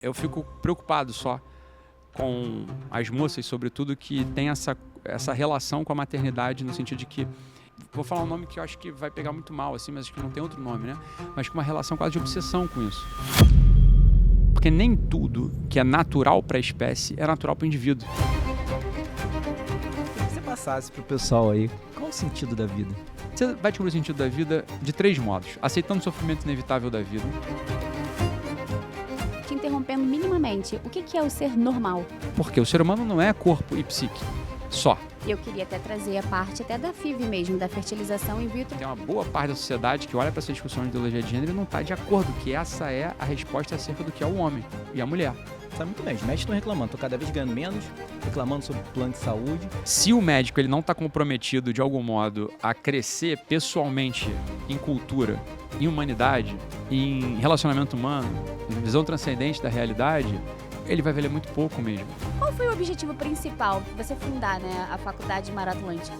Eu fico preocupado só com as moças, sobretudo, que têm essa relação com a maternidade, no sentido de que, vou falar um nome que eu acho que vai pegar muito mal, assim, mas acho que não tem outro nome, né? Mas com uma relação quase de obsessão com isso. Porque nem tudo que é natural para a espécie é natural para o indivíduo. Se você passasse pro pessoal aí, qual o sentido da vida? Você vai descobrir o sentido da vida de 3 modos. Aceitando o sofrimento inevitável da vida. Te interrompendo minimamente, o que é o ser normal? Porque o ser humano não é corpo e psique só. Eu queria até trazer a parte até da FIV mesmo, da fertilização in vitro. Tem uma boa parte da sociedade que olha para essa discussão de ideologia de gênero e não está de acordo, que essa é a resposta acerca do que é o homem e a mulher. Sabe muito bem, os médicos estão reclamando, estão cada vez ganhando menos, reclamando sobre o plano de saúde. Se o médico ele não está comprometido de algum modo a crescer pessoalmente em cultura, em humanidade, em relacionamento humano, em visão transcendente da realidade, ele vai valer muito pouco mesmo. Qual foi o objetivo principal de você fundar, né, a Faculdade Mar Atlântico?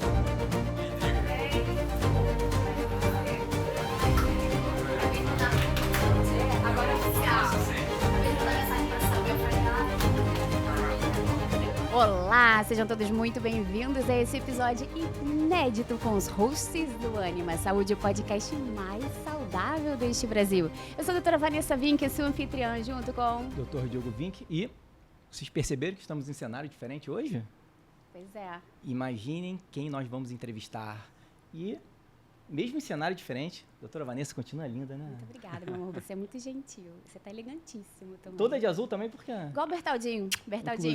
Olá, sejam todos muito bem-vindos a esse episódio inédito com os hosts do Anima Saúde, o podcast mais saudável deste Brasil. Eu sou a doutora Vanessa Vinck, sua anfitriã, junto com... Dr. Diogo Vinck, e vocês perceberam que estamos em cenário diferente hoje? Pois é. Imaginem quem nós vamos entrevistar. E, mesmo em cenário diferente, a doutora Vanessa continua linda, né? Muito obrigada, meu amor, você é muito gentil, você tá elegantíssimo também. Toda de azul também, porque... Igual o Bertaldinho,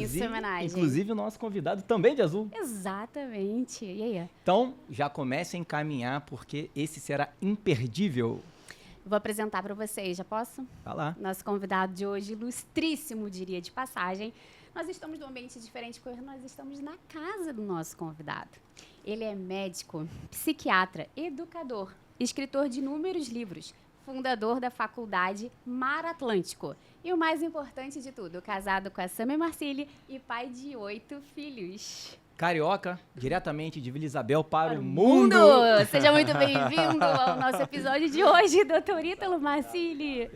sua homenagem. Inclusive o nosso convidado também de azul. Exatamente, e aí? Então, já comece a encaminhar, porque esse será imperdível. Vou apresentar para vocês, já posso? Vai lá. Nosso convidado de hoje, ilustríssimo, diria de passagem. Nós estamos num ambiente diferente, porque nós estamos na casa do nosso convidado. Ele é médico, psiquiatra, educador, escritor de inúmeros livros, fundador da Faculdade Mar Atlântico. E o mais importante de tudo, casado com a Sami Marcilli e pai de 8 filhos. Carioca, diretamente de Vila Isabel para o mundo! Seja muito bem-vindo ao nosso episódio de hoje, doutor Ítalo Marcilli.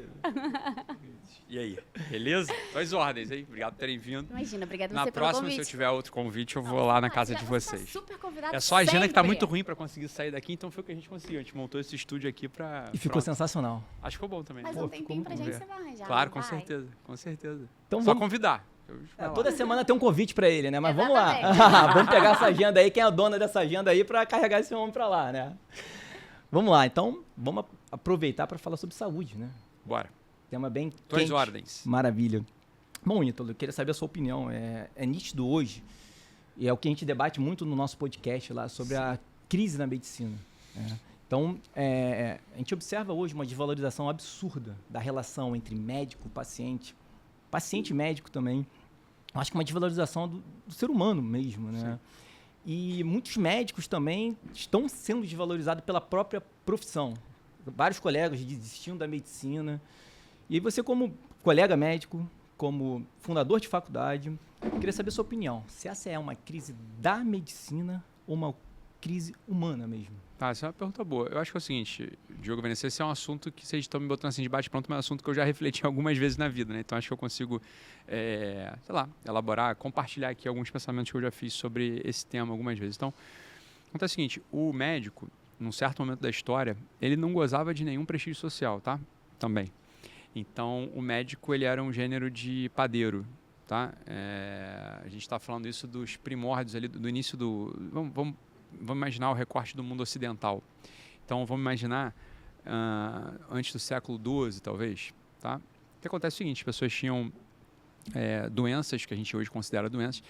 E aí, beleza? As ordens, hein? Obrigado por terem vindo. Imagina, obrigado Na você pelo próxima, convite. se eu tiver outro convite, eu vou lá na casa de Você tá vocês. super convidado É só a agenda que tá sempre. muito ruim pra conseguir sair daqui, então foi o que a gente conseguiu. A gente montou esse estúdio aqui pra... E ficou pronto. sensacional. Acho que ficou bom também. Mas Pô, um tempinho pra vamos gente ver. você vai arranjar. Claro, não com vai? certeza, com certeza. Então Só vamos... convidar. Toda semana tem um convite pra ele, né? Mas vamos lá. Exatamente. Vamos pegar essa agenda aí, quem é a dona dessa agenda aí, pra carregar esse homem pra lá, né? Vamos lá, então vamos aproveitar pra falar sobre saúde, né? Bora. Tema bem Tuas quente. ordens. Maravilha. Bom, Ítalo, eu queria saber a sua opinião. É nítido hoje, e é o que a gente debate muito no nosso podcast lá, sobre a crise na medicina. Né? Então, a gente observa hoje uma desvalorização absurda da relação entre médico e paciente e médico também. Eu acho que uma desvalorização do ser humano mesmo, né? E muitos médicos também estão sendo desvalorizados pela própria profissão. Vários colegas desistindo da medicina. E aí você, como colega médico, como fundador de faculdade, eu queria saber a sua opinião. Se essa é uma crise da medicina ou uma crise humana mesmo? Tá, essa é uma pergunta boa. Eu acho que é o seguinte, Diogo Vanessa, esse é um assunto que vocês estão me botando assim de bate-pronto, mas é um assunto que eu já refleti algumas vezes na vida, né? Então acho que eu consigo, sei lá, elaborar, compartilhar aqui alguns pensamentos que eu já fiz sobre esse tema algumas vezes. Então, acontece o seguinte, o médico, num certo momento da história, ele não gozava de nenhum prestígio social, tá? Também. Então, o médico, ele era um gênero de padeiro, tá? A gente está falando isso dos primórdios ali, do início do... Vamos imaginar o recorte do mundo ocidental. Então, vamos imaginar antes do século XII, talvez. Tá? O que acontece é o seguinte, as pessoas tinham doenças, que a gente hoje considera doenças.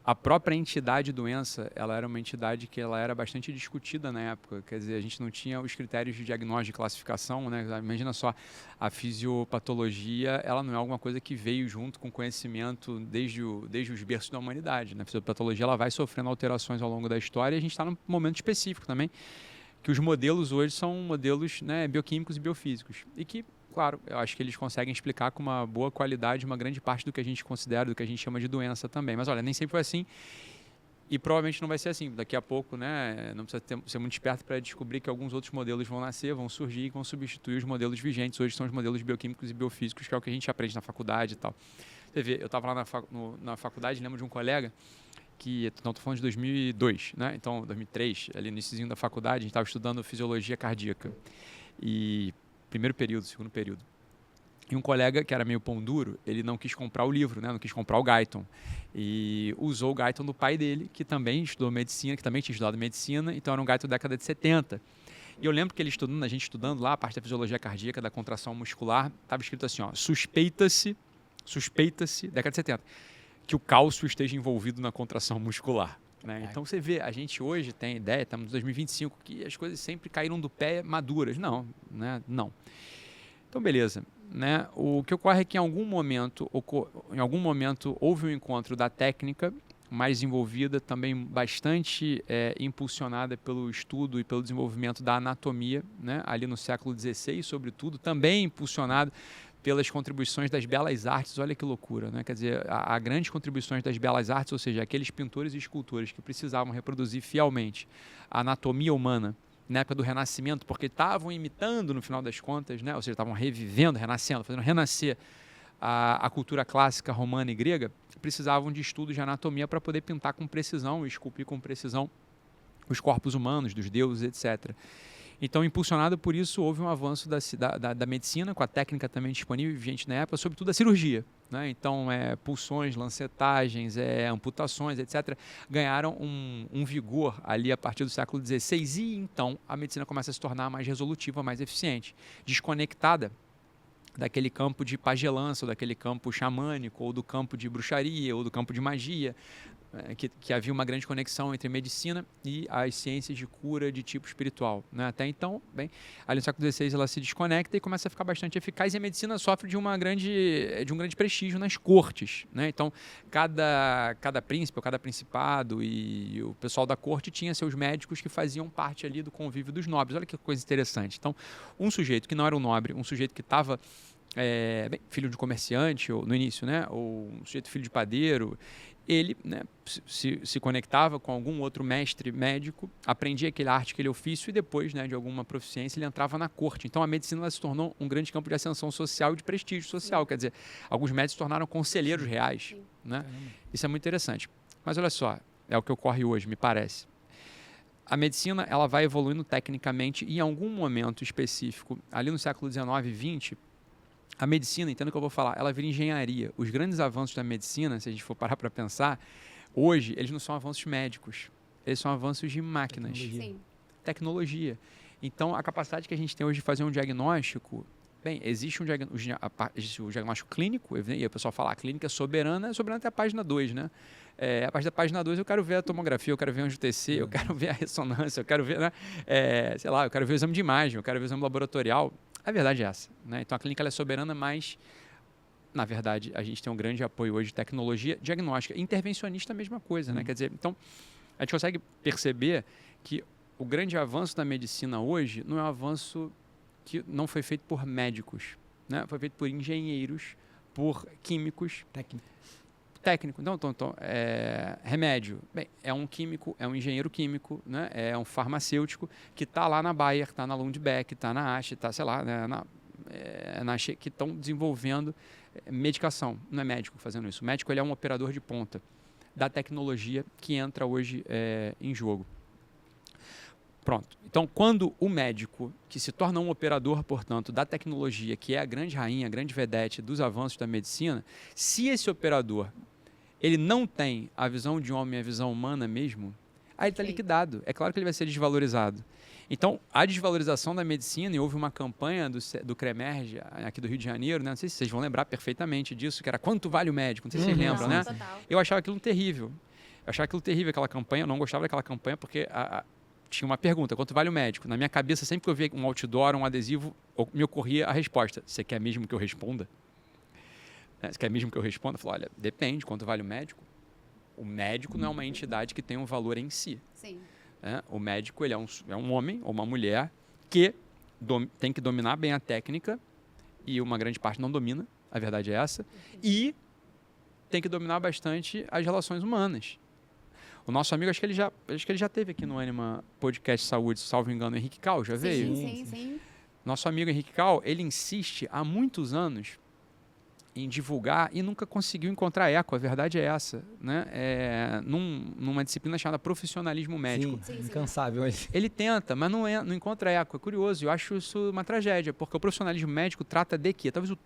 A própria entidade doença, ela era uma entidade que ela era bastante discutida na época. Quer dizer, a gente não tinha os critérios de diagnóstico e classificação, né? Imagina só, a fisiopatologia, ela não é alguma coisa que veio junto com o conhecimento desde os berços da humanidade, né? A fisiopatologia, ela vai sofrendo alterações ao longo da história e a gente está num momento específico também, que os modelos hoje são modelos, né, bioquímicos e biofísicos. E que, claro, eu acho que eles conseguem explicar com uma boa qualidade uma grande parte do que a gente considera, do que a gente chama de doença também. Mas olha, nem sempre foi assim. E provavelmente não vai ser assim. Daqui a pouco, né, não precisa ser muito esperto para descobrir que alguns outros modelos vão nascer, vão surgir e vão substituir os modelos vigentes. Hoje são os modelos bioquímicos e biofísicos, que é o que a gente aprende na faculdade e tal. Você vê, eu estava lá na faculdade, lembro de um colega que, não, estou falando de 2002, né? Então, 2003, ali no iníciozinho da faculdade, a gente estava estudando fisiologia cardíaca. E primeiro período, segundo período. E um colega que era meio pão duro, ele não quis comprar o livro, né? Não quis comprar o Guyton. E usou o Guyton do pai dele, que também estudou medicina, que também tinha estudado medicina, então era um Guyton da década de 70. E eu lembro que ele estudando, a gente estudando lá, a parte da fisiologia cardíaca, da contração muscular, estava escrito assim, ó, suspeita-se, década de 70, que o cálcio esteja envolvido na contração muscular. Né? Então você vê, a gente hoje tem ideia, estamos em 2025, que as coisas sempre caíram do pé maduras. Não, né? Não. Então, beleza. Né? O que ocorre é que em algum momento houve um encontro da técnica mais envolvida, também bastante impulsionada pelo estudo e pelo desenvolvimento da anatomia, né? Ali no século XVI, sobretudo, também impulsionado pelas contribuições das belas artes. Olha que loucura, né? Quer dizer, há grandes contribuições das belas artes, ou seja, aqueles pintores e escultores que precisavam reproduzir fielmente a anatomia humana na época do Renascimento, porque estavam imitando, no final das contas, né? Ou seja, estavam revivendo, renascendo, fazendo renascer a cultura clássica romana e grega, precisavam de estudos de anatomia para poder pintar com precisão e esculpir com precisão os corpos humanos, dos deuses, etc. Então, impulsionado por isso, houve um avanço da medicina, com a técnica também disponível e vigente na época, sobretudo a cirurgia. Né? Então, pulsões, lancetagens, amputações, etc., ganharam um vigor ali a partir do século XVI e, então, a medicina começa a se tornar mais resolutiva, mais eficiente, desconectada daquele campo de pagelança, ou daquele campo xamânico, ou do campo de bruxaria, ou do campo de magia, que havia uma grande conexão entre medicina e as ciências de cura de tipo espiritual. Né? Até então, bem, ali no século XVI ela se desconecta e começa a ficar bastante eficaz, e a medicina sofre de um grande prestígio nas cortes. Né? Então, cada príncipe ou cada principado e o pessoal da corte tinha seus médicos que faziam parte ali do convívio dos nobres. Olha que coisa interessante. Então, um sujeito que não era um nobre, um sujeito que estava filho de comerciante no início, né? Ou um sujeito filho de padeiro, ele, né, se conectava com algum outro mestre médico, aprendia aquele arte, aquele ofício, e depois, né, de alguma proficiência, ele entrava na corte. Então a medicina ela se tornou um grande campo de ascensão social e de prestígio social. Quer dizer, alguns médicos se tornaram conselheiros reais. Né? Isso é muito interessante. Mas olha só, é o que ocorre hoje, me parece. A medicina ela vai evoluindo tecnicamente e em algum momento específico, ali no século XIX e XX, a medicina, entendo o que eu vou falar, ela vira engenharia. Os grandes avanços da medicina, se a gente for parar para pensar, hoje eles não são avanços médicos, eles são avanços de máquinas. Tecnologia. Então, a capacidade que a gente tem hoje de fazer um diagnóstico, bem, existe o diagnóstico clínico, e o pessoal fala, a clínica é soberana até a página 2, né? A partir da página 2 eu quero ver a tomografia, eu quero ver o anjo-TC, eu quero ver a ressonância, eu quero ver, né, eu quero ver o exame de imagem, eu quero ver o exame laboratorial. A verdade é essa. Né? Então, a clínica ela é soberana, mas, na verdade, a gente tem um grande apoio hoje de tecnologia diagnóstica. Intervencionista, a mesma coisa. Né? Quer dizer, então, a gente consegue perceber que o grande avanço da medicina hoje não é um avanço que não foi feito por médicos. Né? Foi feito por engenheiros, por químicos. Técnico. Então, remédio. Bem, é um químico, é um engenheiro químico, né? É um farmacêutico que está lá na Bayer, está na Lundbeck, está na Asch, está, sei lá, né? que estão desenvolvendo medicação. Não é médico fazendo isso. O médico ele é um operador de ponta da tecnologia que entra hoje em jogo. Pronto. Então, quando o médico, que se torna um operador, portanto, da tecnologia, que é a grande rainha, a grande vedete dos avanços da medicina, se esse operador ele não tem a visão de homem, a visão humana mesmo, aí ele está liquidado. É claro que ele vai ser desvalorizado. Então, a desvalorização da medicina, e houve uma campanha do CREMERGE, aqui do Rio de Janeiro, né? Não sei se vocês vão lembrar perfeitamente disso, que era quanto vale o médico, não sei se vocês lembram, né? Total. Eu achava aquilo terrível. Aquela campanha, eu não gostava daquela campanha porque tinha uma pergunta, quanto vale o médico? Na minha cabeça, sempre que eu via um outdoor, um adesivo, me ocorria a resposta, você quer mesmo que eu responda? Você quer mesmo que eu responda? Eu falo, olha, depende, quanto vale o médico? O médico não é uma entidade que tem um valor em si. Sim. O médico ele é um homem ou uma mulher que tem que dominar bem a técnica, e uma grande parte não domina, a verdade é essa, e tem que dominar bastante as relações humanas. O nosso amigo, acho que ele já teve aqui no Anima Podcast Saúde, salvo engano, Henrique Cal, já veio? Sim. Nosso amigo Henrique Cal, ele insiste há muitos anos em divulgar e nunca conseguiu encontrar eco, a verdade é essa, né? Numa disciplina chamada profissionalismo médico. Sim, incansável. Ele tenta, mas não encontra eco, é curioso, eu acho isso uma tragédia, porque o profissionalismo médico trata de quê? Talvez já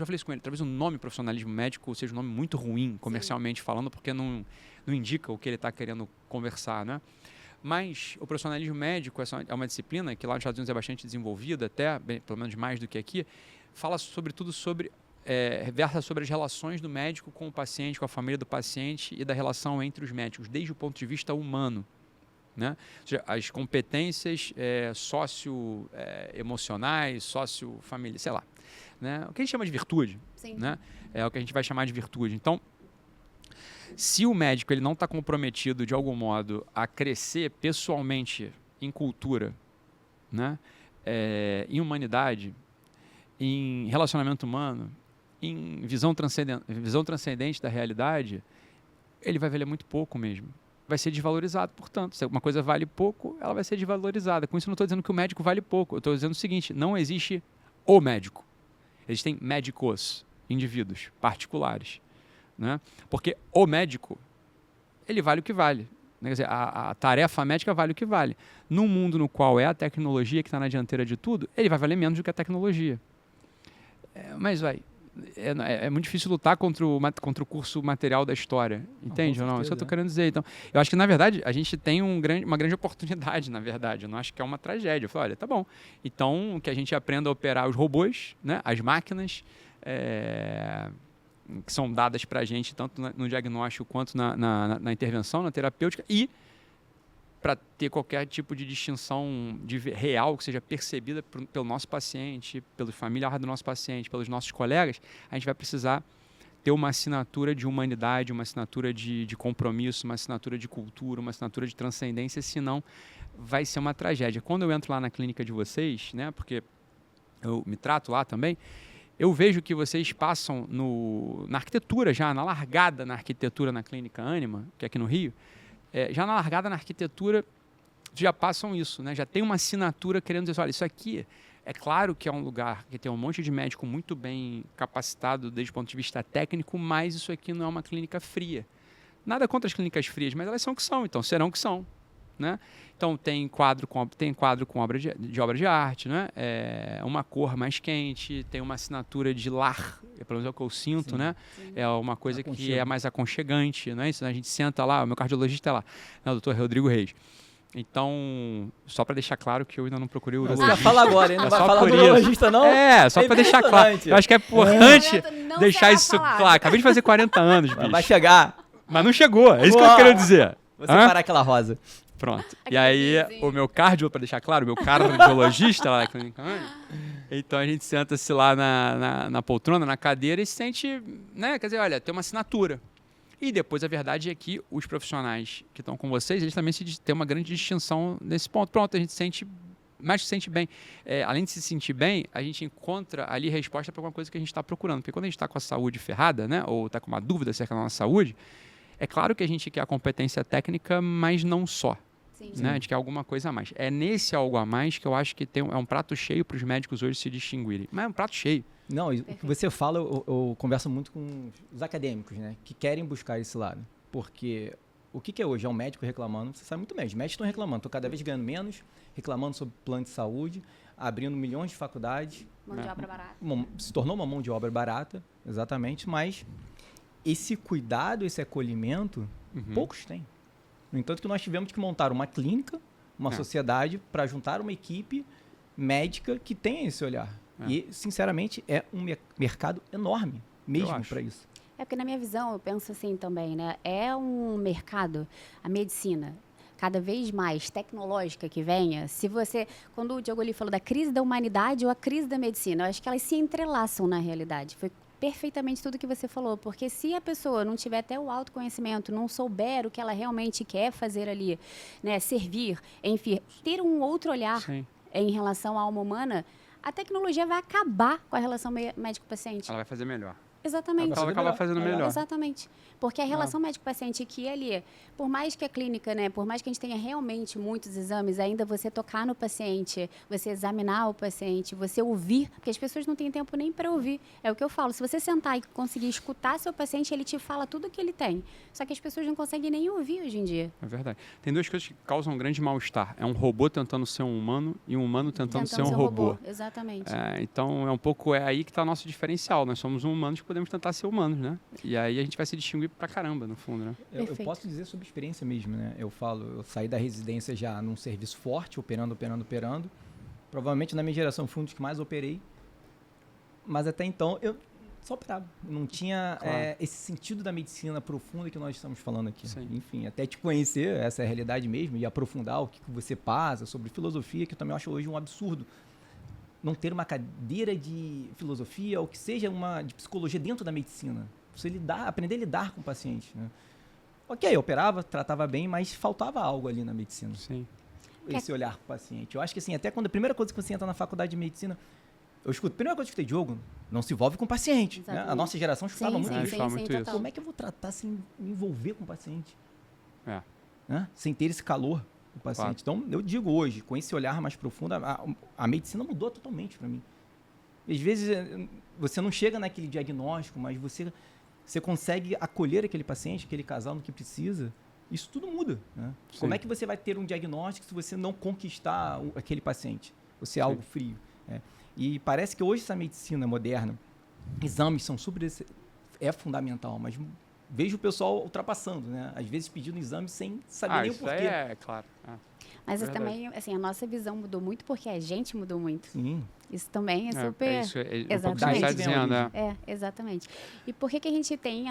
falei isso com ele, talvez o nome profissionalismo médico seja um nome muito ruim, comercialmente falando, porque não indica o que ele está querendo conversar, né? Mas o profissionalismo médico é uma disciplina que lá nos Estados Unidos é bastante desenvolvida, até, pelo menos mais do que aqui, fala sobretudo versa sobre as relações do médico com o paciente, com a família do paciente e da relação entre os médicos, desde o ponto de vista humano. Né? Ou seja, as competências socioemocionais, sociofamiliares, sei lá. Né? O que a gente chama de virtude. Né? É o que a gente vai chamar de virtude. Então, se o médico ele não está comprometido de algum modo a crescer pessoalmente em cultura, né? Em humanidade, em relacionamento humano, em visão transcendente da realidade, ele vai valer muito pouco mesmo. Vai ser desvalorizado, portanto. Se uma coisa vale pouco, ela vai ser desvalorizada. Com isso, eu não estou dizendo que o médico vale pouco. Eu estou dizendo o seguinte, não existe o médico. Existem médicos, indivíduos particulares. Né? Porque o médico, ele vale o que vale. Quer dizer, a tarefa médica vale o que vale. Num mundo no qual é a tecnologia que está na dianteira de tudo, ele vai valer menos do que a tecnologia. Mas é muito difícil lutar contra o curso material da história. Entende ou não? Isso que eu estou querendo dizer. Então, eu acho que, na verdade, a gente tem uma grande oportunidade, na verdade. Eu não acho que é uma tragédia. Eu falo, olha, tá bom. Então, que a gente aprenda a operar os robôs, né? As máquinas, que são dadas para a gente, tanto no diagnóstico quanto na intervenção, na terapêutica, e para ter qualquer tipo de distinção real que seja percebida pelo nosso paciente, pelo familiar do nosso paciente, pelos nossos colegas, a gente vai precisar ter uma assinatura de humanidade, uma assinatura de compromisso, uma assinatura de cultura, uma assinatura de transcendência, senão vai ser uma tragédia. Quando eu entro lá na clínica de vocês, né, porque eu me trato lá também, eu vejo que vocês passam na arquitetura já, na largada na arquitetura na Clínica Anima, que é aqui no Rio, já na largada na arquitetura já passam isso, né? Já tem uma assinatura querendo dizer, olha, isso aqui é claro que é um lugar que tem um monte de médico muito bem capacitado desde o ponto de vista técnico, mas isso aqui não é uma clínica fria. Nada contra as clínicas frias, mas elas são o que são, então serão o que são. Né? Então tem quadro com obra de obra de arte, né? Uma cor mais quente, tem uma assinatura de lar, pelo menos é o que eu sinto, né? Sim. É uma coisa que é mais aconchegante, né? Isso, né? A gente senta lá, o meu cardiologista é lá, né? O Dr. Rodrigo Reis. Então, só para deixar claro que eu ainda não procurei o urologista. Você fala agora, hein? Não vai falar do urologista, não? Só para deixar claro. Eu acho que é importante deixar isso claro. Acabei de fazer 40 anos, bicho. Vai chegar. Mas não chegou, é isso que eu quero dizer. Você parar aquela rosa. Pronto. E aí, o meu cardio, para deixar claro, o meu cardiologista lá na clínica, então a gente senta-se lá na poltrona, na cadeira e se sente, né? Quer dizer, olha, tem uma assinatura. E depois a verdade é que os profissionais que estão com vocês, eles também têm uma grande distinção nesse ponto. Pronto, a gente sente, mais se sente bem. Além de se sentir bem, a gente encontra ali resposta para alguma coisa que a gente está procurando. Porque quando a gente está com a saúde ferrada, né? Ou está com uma dúvida acerca da nossa saúde, é claro que a gente quer a competência técnica, mas não só. Sim. Né? A gente quer alguma coisa a mais. É nesse algo a mais que eu acho que é um prato cheio para os médicos hoje se distinguirem. Mas é um prato cheio. Não, o que você fala, eu converso muito com os acadêmicos, né? Que querem buscar esse lado. Porque o que é hoje? É um médico reclamando. Você sabe muito bem, os médicos estão reclamando. Estão cada vez ganhando menos, reclamando sobre plano de saúde, abrindo milhões de faculdades. Mão de obra barata. Se tornou uma mão de obra barata, exatamente. Mas esse cuidado, esse acolhimento, poucos têm. No entanto, que nós tivemos que montar uma clínica, uma sociedade, para juntar uma equipe médica que tenha esse olhar. E, sinceramente, é um mercado enorme, mesmo para isso. Porque na minha visão, eu penso assim também, né? É um mercado, a medicina, cada vez mais tecnológica que venha. Quando o Diogo ali falou da crise da humanidade ou a crise da medicina, eu acho que elas se entrelaçam na realidade. Foi perfeitamente tudo que você falou, porque se a pessoa não tiver até o autoconhecimento, não souber o que ela realmente quer fazer ali, né, servir, enfim, ter um outro olhar em relação à alma humana, a tecnologia vai acabar com a relação médico-paciente. Ela vai fazer melhor. Exatamente. Ela acaba fazendo melhor. Exatamente. Porque a relação médico-paciente aqui ali, por mais que a clínica, né, por mais que a gente tenha realmente muitos exames, ainda você tocar no paciente, você examinar o paciente, você ouvir, porque as pessoas não têm tempo nem para ouvir. É o que eu falo, se você sentar e conseguir escutar seu paciente, ele te fala tudo o que ele tem. Só que as pessoas não conseguem nem ouvir hoje em dia. É verdade. Tem duas coisas que causam um grande mal-estar. É um robô tentando ser um humano e um humano tentando ser um robô. Exatamente. Então, é aí que está o nosso diferencial. Nós somos humanos que podemos tentar ser humanos, né? E aí a gente vai se distinguir pra caramba, no fundo, né? Eu posso dizer sobre experiência mesmo, né? Eu saí da residência já num serviço forte, operando. Provavelmente na minha geração fui um dos que mais operei. Mas até então eu só operava. Não tinha esse sentido da medicina profunda que nós estamos falando aqui. Sim. Enfim, até te conhecer, essa é a realidade mesmo, e aprofundar o que você passa sobre filosofia, que eu também acho hoje um absurdo. Não ter uma cadeira de filosofia ou que seja uma de psicologia dentro da medicina. Você aprender a lidar com o paciente. Né? Ok, eu operava, tratava bem, mas faltava algo ali na medicina. Sim. Esse olhar para o paciente. Eu acho que assim, até quando a primeira coisa que você entra na faculdade de medicina, eu escuto, a primeira coisa que eu escutei, Diogo, não se envolve com o paciente. Né? A nossa geração escutava muito isso. Isso. Como é que eu vou tratar sem me envolver com o paciente? É. Né? Sem ter esse calor do paciente. Claro. Então, eu digo hoje, com esse olhar mais profundo, a medicina mudou totalmente para mim. Às vezes, você não chega naquele diagnóstico, mas você consegue acolher aquele paciente, aquele casal no que precisa. Isso tudo muda. Né? Como é que você vai ter um diagnóstico se você não conquistar aquele paciente? Você é algo frio. Né? E parece que hoje essa medicina moderna, exames são é fundamental, mas vejo o pessoal ultrapassando, né? Às vezes pedindo exames sem saber nem o porquê. É claro. Mas também, assim, a nossa visão mudou muito porque a gente mudou muito. Sim. Isso também é super... Isso é exatamente. Um pouco que você está dizendo, exatamente. E por que a gente tem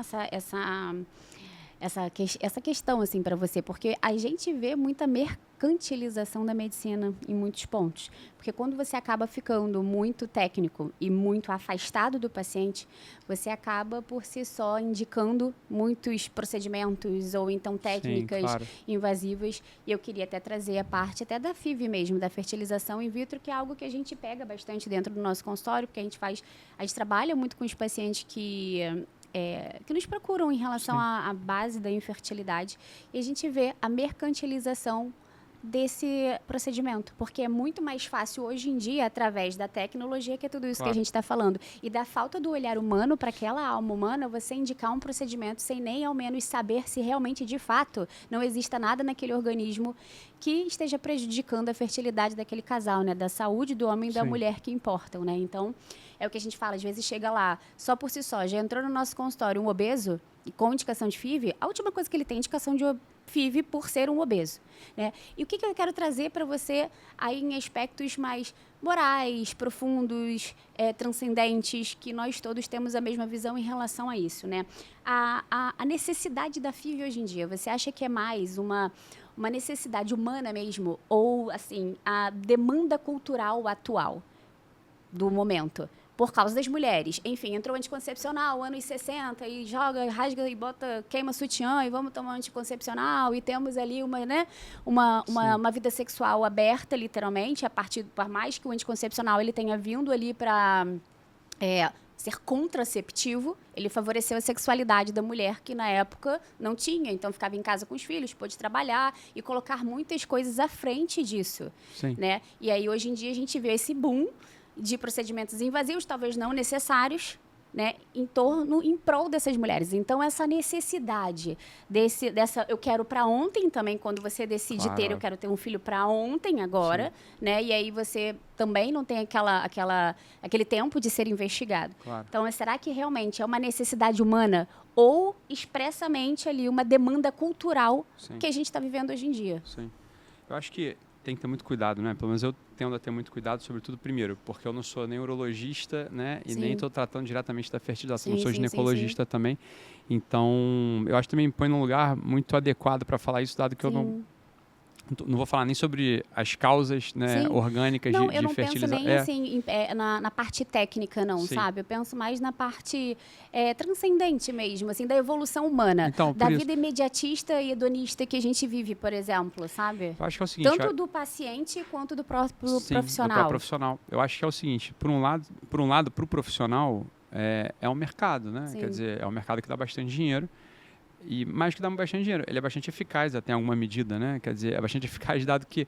essa questão, assim, para você? Porque a gente vê muita mercantilização da medicina em muitos pontos. Porque quando você acaba ficando muito técnico e muito afastado do paciente, você acaba, por si só, indicando muitos procedimentos ou, então, técnicas invasivas. E eu queria até trazer a parte até da FIV mesmo, da fertilização in vitro, que é algo que a gente pega bastante dentro do nosso consultório, porque a gente trabalha muito com os pacientes que nos procuram em relação à base da infertilidade. E a gente vê a mercantilização desse procedimento, porque é muito mais fácil hoje em dia, através da tecnologia, que é tudo isso que a gente está falando, e da falta do olhar humano para aquela alma humana, você indicar um procedimento sem nem ao menos saber se realmente, de fato, não exista nada naquele organismo que esteja prejudicando a fertilidade daquele casal, né? Da saúde do homem e da mulher que importam, né? Então, é o que a gente fala, às vezes chega lá, só por si só, já entrou no nosso consultório um obeso, e com indicação de FIV, a última coisa que ele tem é indicação de FIV por ser um obeso. Né? E o que eu quero trazer para você aí em aspectos mais morais, profundos, transcendentes, que nós todos temos a mesma visão em relação a isso. Né? A necessidade da FIV hoje em dia, você acha que é mais uma necessidade humana mesmo, ou assim, a demanda cultural atual do momento? Por causa das mulheres. Enfim, entrou anticoncepcional, anos 60, e joga, rasga e bota, queima sutiã, e vamos tomar anticoncepcional, e temos ali uma vida sexual aberta, literalmente, por mais que o anticoncepcional ele tenha vindo ali para ser contraceptivo, ele favoreceu a sexualidade da mulher, que na época não tinha, então ficava em casa com os filhos, pôde trabalhar e colocar muitas coisas à frente disso. Né? E aí, hoje em dia, a gente vê esse boom de procedimentos invasivos, talvez não necessários, né, em prol dessas mulheres. Então, essa necessidade dessa eu quero para ontem também, quando você decide ter, eu quero ter um filho para ontem agora, né, e aí você também não tem aquele tempo de ser investigado. Então, será que realmente é uma necessidade humana ou expressamente ali uma demanda cultural que a gente está vivendo hoje em dia? Sim. Eu acho que tem que ter muito cuidado, né? Pelo menos eu tendo a ter muito cuidado, sobretudo, primeiro, porque eu não sou nem urologista, né? E nem estou tratando diretamente da fertilização. Eu sou ginecologista também. Então, eu acho que também me põe num lugar muito adequado para falar isso, dado que eu não vou falar nem sobre as causas, né, orgânicas de fertilização. Eu não penso nem assim, na parte técnica, não, sabe? Eu penso mais na parte transcendente mesmo, assim, da evolução humana. Então, da vida imediatista e hedonista que a gente vive, por exemplo, sabe? Eu acho que é o seguinte... Tanto do paciente quanto do próprio profissional. Do próprio profissional. Eu acho que é o seguinte, por um lado, para o profissional, é um mercado, né? Sim. Quer dizer, é um mercado que dá bastante dinheiro. E mais que dá bastante dinheiro, ele é bastante eficaz até em alguma medida, né? Quer dizer, é bastante eficaz dado que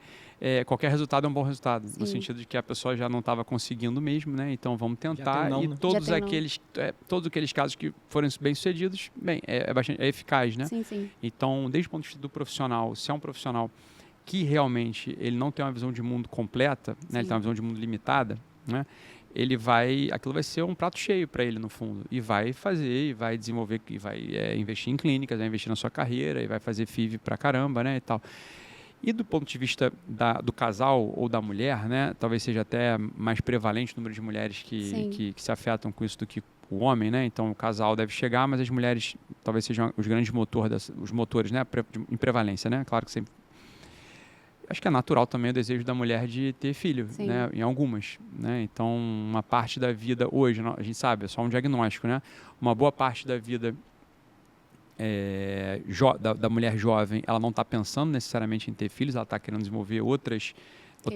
qualquer resultado é um bom resultado, no Sim. sentido de que a pessoa já não estava conseguindo mesmo, né? Então vamos tentar não, e né? todos Já tem não. todos aqueles casos que forem bem sucedidos, é eficaz, né? Sim, sim. Então, desde o ponto de vista do profissional, se é um profissional que realmente ele não tem uma visão de mundo completa, né? Ele tem uma visão de mundo limitada, né? Aquilo vai ser um prato cheio para ele no fundo, e vai fazer, e vai desenvolver, e vai investir em clínicas, vai investir na sua carreira, e vai fazer FIV pra caramba, né, e tal. E do ponto de vista do casal ou da mulher, né, talvez seja até mais prevalente o número de mulheres que se afetam com isso do que o homem, né, então o casal deve chegar, mas as mulheres talvez sejam os grandes os motores, né, em prevalência, né, claro que sempre. Acho que é natural também o desejo da mulher de ter filho, Sim. né? Em algumas, né? Então, uma parte da vida hoje, a gente sabe, é só um diagnóstico, né? Uma boa parte da vida da mulher jovem, ela não está pensando necessariamente em ter filhos, ela está querendo desenvolver outras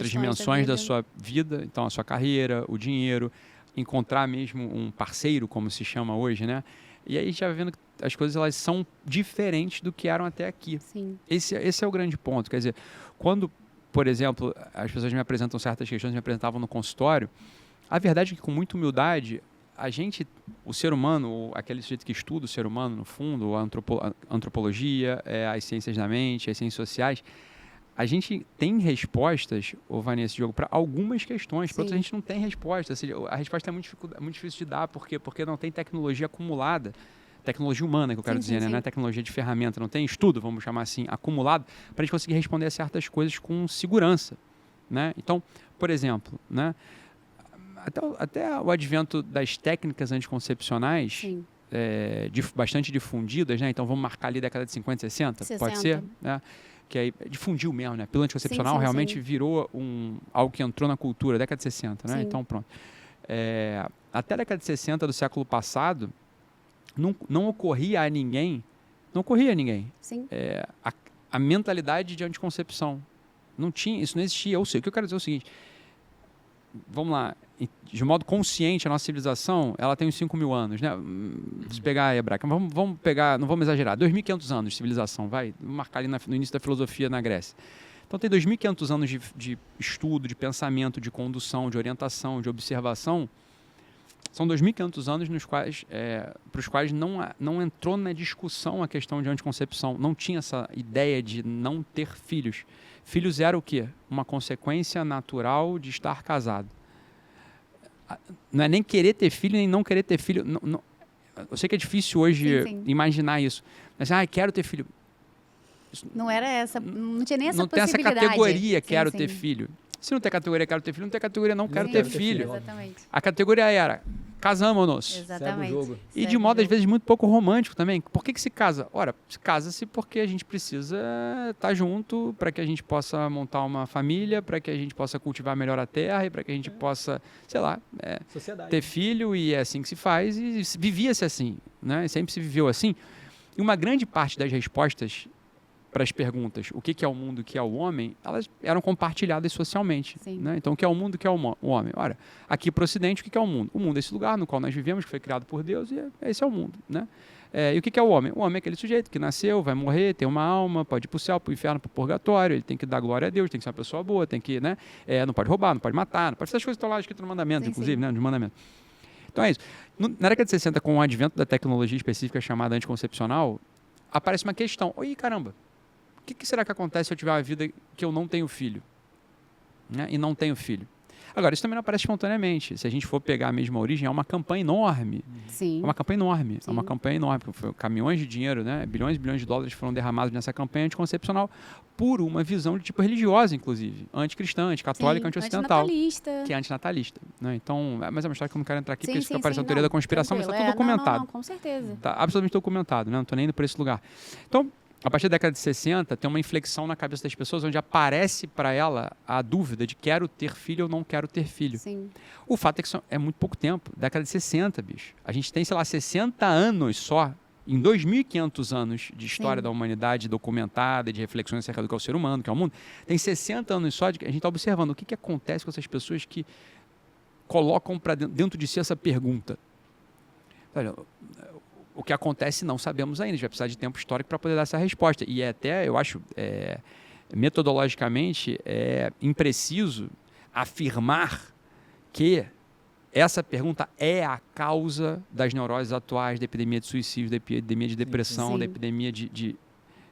dimensões da sua vida, então a sua carreira, o dinheiro, encontrar mesmo um parceiro, como se chama hoje, né? E aí a gente vai vendo que as coisas elas são diferentes do que eram até aqui. Sim. Esse é o grande ponto. Quer dizer, quando, por exemplo, as pessoas me apresentam certas questões, me apresentavam no consultório, a verdade é que com muita humildade, o ser humano, aquele sujeito que estuda o ser humano no fundo, a antropologia, as ciências da mente, as ciências sociais, a gente tem respostas, Vanessa, Diogo, para algumas questões, para outras a gente não tem resposta. Ou seja, a resposta é muito difícil de dar, porque não tem tecnologia acumulada, tecnologia humana que eu quero dizer, né? Não é tecnologia de ferramenta, não tem estudo, vamos chamar assim, acumulado, para a gente conseguir responder a certas coisas com segurança, né? Então, por exemplo, né? Até o advento das técnicas anticoncepcionais, bastante difundidas, né? Então vamos marcar ali década de 50, 60. Pode ser? Né? Que aí difundiu mesmo, né? A pílula anticoncepcional realmente virou algo que entrou na cultura, década de 60, né? Então pronto. Até a década de 60 do século passado, não ocorria a ninguém, Sim. A mentalidade de anticoncepção. Isso não existia. Ou seja, o que eu quero dizer é o seguinte, vamos lá, de modo consciente, a nossa civilização, ela tem uns 5.000 anos, né? Se pegar a hebraica, vamos pegar, não vamos exagerar, 2.500 anos de civilização, vamos marcar ali no início da filosofia na Grécia. Então tem 2.500 anos de estudo, de pensamento, de condução, de orientação, de observação. São 2.500 anos para os quais não entrou na discussão a questão de anticoncepção. Não tinha essa ideia de não ter filhos. Filhos era o quê? Uma consequência natural de estar casado. Não é nem querer ter filho, nem não querer ter filho. Não, eu sei que é difícil hoje imaginar isso. Mas, quero ter filho. Não era essa, não tinha nem essa não possibilidade. Não tem essa categoria, quero ter filho. Se não tem categoria, quero ter filho, não tem categoria, não quero ter filho. Exatamente. A categoria era, casamos-nos. Exatamente. Jogo. E de modo, às vezes, muito pouco romântico também. Por que se casa? Ora, casa-se porque a gente precisa estar junto para que a gente possa montar uma família, para que a gente possa cultivar melhor a terra e para que a gente possa, sei lá, ter filho, e é assim que se faz. E vivia-se assim, né? Sempre se viveu assim. E uma grande parte das respostas para as perguntas, o que é o mundo, o que é o homem, elas eram compartilhadas socialmente. Né? Então, o que é o mundo, o que é o homem? Ora, aqui para o Ocidente, o que é o mundo? O mundo é esse lugar no qual nós vivemos, que foi criado por Deus, e esse é o mundo. Né? E o que é o homem? O homem é aquele sujeito que nasceu, vai morrer, tem uma alma, pode ir para o céu, para o inferno, para o purgatório, ele tem que dar glória a Deus, tem que ser uma pessoa boa, tem que, né? Não pode roubar, não pode matar, não pode fazer as coisas que estão lá escritas no mandamento, inclusive, né? Nos mandamentos. Então é isso. Na década de 60, com o advento da tecnologia específica chamada anticoncepcional, aparece uma questão. Oi, caramba. O que será que acontece se eu tiver uma vida que eu não tenho filho? Né? E não tenho filho. Agora, isso também não aparece espontaneamente. Se a gente for pegar a mesma origem, é uma campanha enorme. Sim. É uma campanha enorme. Sim. É uma campanha enorme. Caminhões de dinheiro, né? Bilhões e bilhões de dólares foram derramados nessa campanha anticoncepcional por uma visão de tipo religiosa, inclusive. Anticristã, anticatólica, anti-ocidental. Antinatalista. Que é antinatalista. Né? Então, mas é uma história que eu não quero entrar aqui, porque isso fica sim, parecendo teoria da conspiração, mas está tudo documentado. Não, com certeza. Está absolutamente documentado, né? Não estou nem indo por esse lugar. Então, a partir da década de 60, tem uma inflexão na cabeça das pessoas onde aparece para ela a dúvida de quero ter filho ou não quero ter filho. Sim. O fato é que é muito pouco tempo, década de 60, bicho. A gente tem, sei lá, 60 anos só, em 2.500 anos de história da humanidade documentada, de reflexões acerca do que é o ser humano, que é o mundo, tem 60 anos só de que a gente está observando o que acontece com essas pessoas que colocam para dentro de si essa pergunta. olha, o que acontece não sabemos ainda, a gente vai precisar de tempo histórico para poder dar essa resposta. E até, eu acho, metodologicamente, é impreciso afirmar que essa pergunta é a causa das neuroses atuais, da epidemia de suicídio, da epidemia de depressão, Sim. da epidemia de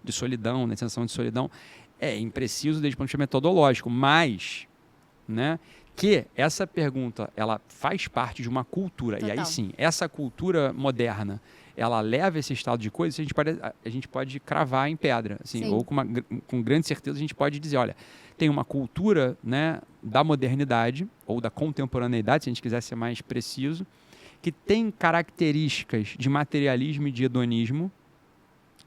solidão, da sensação de solidão. É impreciso desde o ponto de vista metodológico, mas, né, que essa pergunta ela faz parte de uma cultura. Total. E aí sim, essa cultura moderna, ela leva esse estado de coisas, a gente pode cravar em pedra, assim, Sim. ou com grande certeza a gente pode dizer, olha, tem uma cultura, né, da modernidade ou da contemporaneidade, se a gente quiser ser mais preciso, que tem características de materialismo e de hedonismo,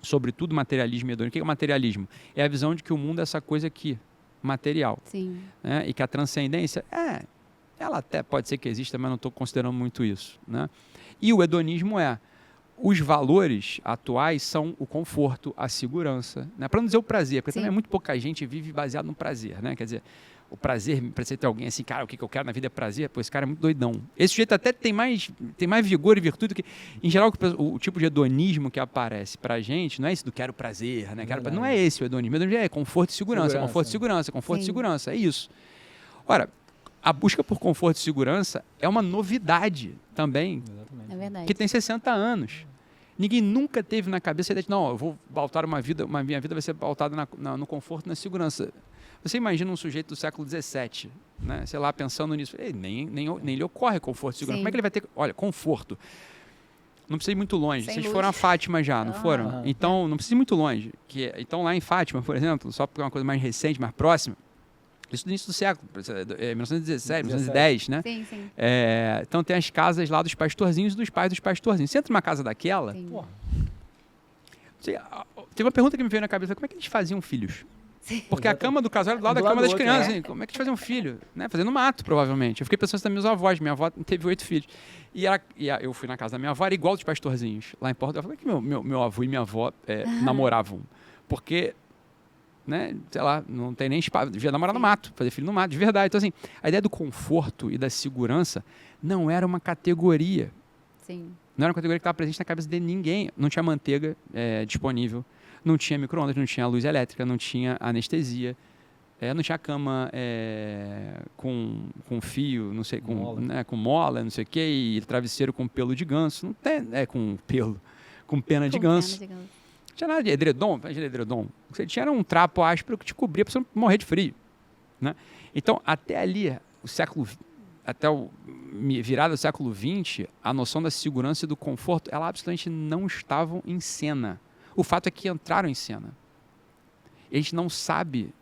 sobretudo materialismo e hedonismo. O que é materialismo? É a visão de que o mundo é essa coisa aqui, material, Sim. né, e que a transcendência, ela até pode ser que exista, mas não estou considerando muito isso, né? E o hedonismo os valores atuais são o conforto, a segurança, né? Para não dizer o prazer, porque Sim. também muito pouca gente vive baseado no prazer, né? Quer dizer, o prazer, para você ter alguém assim, cara, o que eu quero na vida é prazer, pô, esse cara é muito doidão. Esse sujeito até tem mais vigor e virtude do que, em geral, o tipo de hedonismo que aparece pra gente, não é esse do quero prazer, né? Não é esse o hedonismo. O hedonismo é conforto e segurança, conforto e segurança, conforto e Sim. segurança, é isso. Ora, a busca por conforto e segurança é uma novidade também, Exatamente. É verdade. que tem 60 anos. Ninguém nunca teve na cabeça a ideia de, não, eu vou pautar minha vida vai ser pautada no conforto e na segurança. Você imagina um sujeito do século XVII, né, sei lá, pensando nisso, nem lhe ocorre conforto e segurança. Sim. Como é que ele vai ter, olha, conforto? Não precisa ir muito longe. Sem Vocês luz. foram a Fátima já, não Ah. foram? Aham. Então, não precisa ir muito longe. Então, lá em Fátima, por exemplo, só porque é uma coisa mais recente, mais próxima, isso do início do século, 1917, 1910, né? Sim, sim. Então tem as casas lá dos pastorzinhos e dos pais dos pastorzinhos. Você entra numa casa daquela, Sim. Porra. tem uma pergunta que me veio na cabeça, como é que eles faziam filhos? Sim. Porque a cama do casal era do lado Do da cama lado das do outro, crianças. né? Assim, como é que eles faziam um filho? Né? Fazendo mato, provavelmente. Eu fiquei pensando isso das minhas avós. Minha avó teve 8 filhos. Eu fui na casa da minha avó, era igual dos pastorzinhos. Lá em Portugal, como é que meu avô e minha avó namoravam? Porque, né, sei lá, não tem nem espaço. Devia namorar no mato, fazer filho no mato, de verdade. Então, assim, a ideia do conforto e da segurança não era uma categoria. Sim. Não era uma categoria que estava presente na cabeça de ninguém. Não tinha manteiga disponível, não tinha micro-ondas, não tinha luz elétrica, não tinha anestesia, não tinha cama com fio, não sei, com mola, não sei o quê, e travesseiro com pelo de ganso. Não tem, com pelo, com pena de ganso. Pena de ganso. Não tinha nada de edredom, O que você tinha era um trapo áspero que te cobria para você não morrer de frio, né? Então, até ali, até o virada do século XX, a noção da segurança e do conforto, ela absolutamente não estavam em cena. O fato é que entraram em cena. E a gente não sabe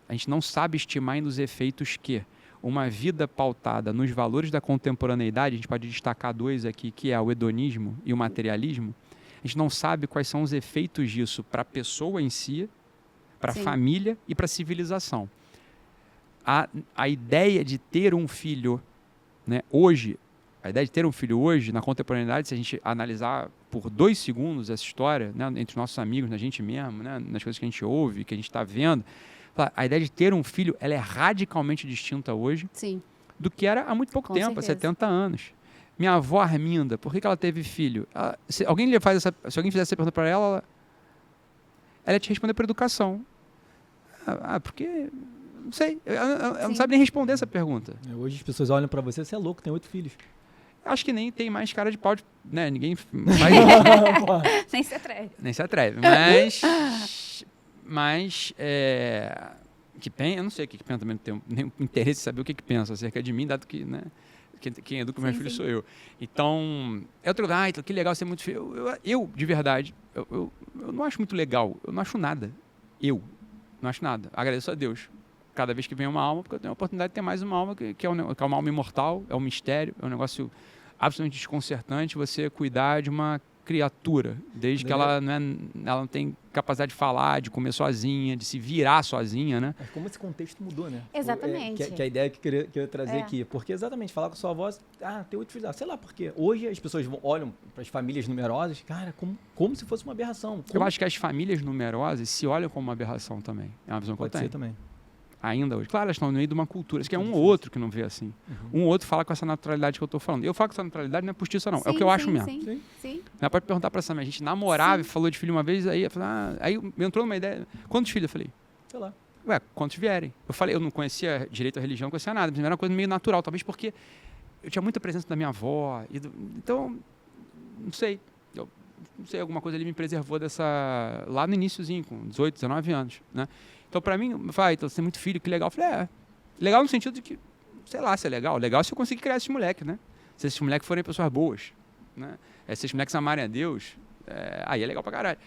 estimar ainda os efeitos que uma vida pautada nos valores da contemporaneidade, a gente pode destacar 2 aqui, que é o hedonismo e o materialismo, a gente não sabe quais são os efeitos disso para a pessoa em si, para a Sim. família e para a civilização. A ideia de ter um filho, né, hoje, na contemporaneidade, se a gente analisar por 2 segundos essa história, né, entre os nossos amigos, na gente mesmo, né, nas coisas que a gente ouve, que a gente está vendo, a ideia de ter um filho, ela é radicalmente distinta hoje Sim. do que era há muito pouco Com tempo, há certeza. 70 anos. Minha avó Arminda, por que ela teve filho? Se alguém fizesse essa pergunta para ela ia te responder por educação. Porque... Não sei, ela não Sim. sabe nem responder essa pergunta. Hoje as pessoas olham pra você é louco, tem 8 filhos. Acho que nem tem mais cara de pau de... Né? Ninguém... Porra. Nem se atreve. nem se atreve. Mas que pensa, eu não sei o que pensa, também não tenho nenhum interesse em saber o que pensa acerca de mim, dado que, né, quem educa meus filhos sou eu. Então, que legal ser muito filho. Eu de verdade, eu não acho muito legal, eu não acho nada. Eu não acho nada. Agradeço a Deus cada vez que vem uma alma, porque eu tenho a oportunidade de ter mais uma alma, que é uma alma imortal, é um mistério, é um negócio absolutamente desconcertante você cuidar de uma criatura, desde que ela não tem capacidade de falar, de comer sozinha, de se virar sozinha, né? Mas como esse contexto mudou, né? Exatamente. Que é a ideia que eu queria trazer aqui. Porque exatamente, falar com sua avó, tem 8 filhos. Sei lá por quê. Hoje as pessoas olham para as famílias numerosas, cara, como se fosse uma aberração. Eu acho que as famílias numerosas se olham como uma aberração também. É uma visão que eu Pode tenho. ser também. ainda hoje. Claro, elas estão no meio de uma cultura. Isso que é um ou outro que não vê assim. Um ou outro fala com essa naturalidade que eu estou falando. Eu falo com essa naturalidade não é postiça, não. É o que eu acho mesmo. Sim. Né? Pode perguntar pra Sam. A gente namorava e falou de filho uma vez, aí me entrou uma ideia. Quantos filhos? Eu falei, Sei lá. ué, quantos vierem? Eu falei, eu não conhecia direito à religião, não conhecia nada. Mas era uma coisa meio natural, talvez porque eu tinha muita presença da minha avó. Então, não sei. Não sei, alguma coisa ali me preservou dessa... Lá no iniciozinho, com 18, 19 anos, né? Então, pra mim, então, você tem muito filho, que legal. Eu falei, legal no sentido de que, sei lá, se é legal. Legal se eu conseguir criar esses moleques, né? Se esses moleques forem pessoas boas, né? Se esses moleques amarem a Deus, aí é legal pra caralho.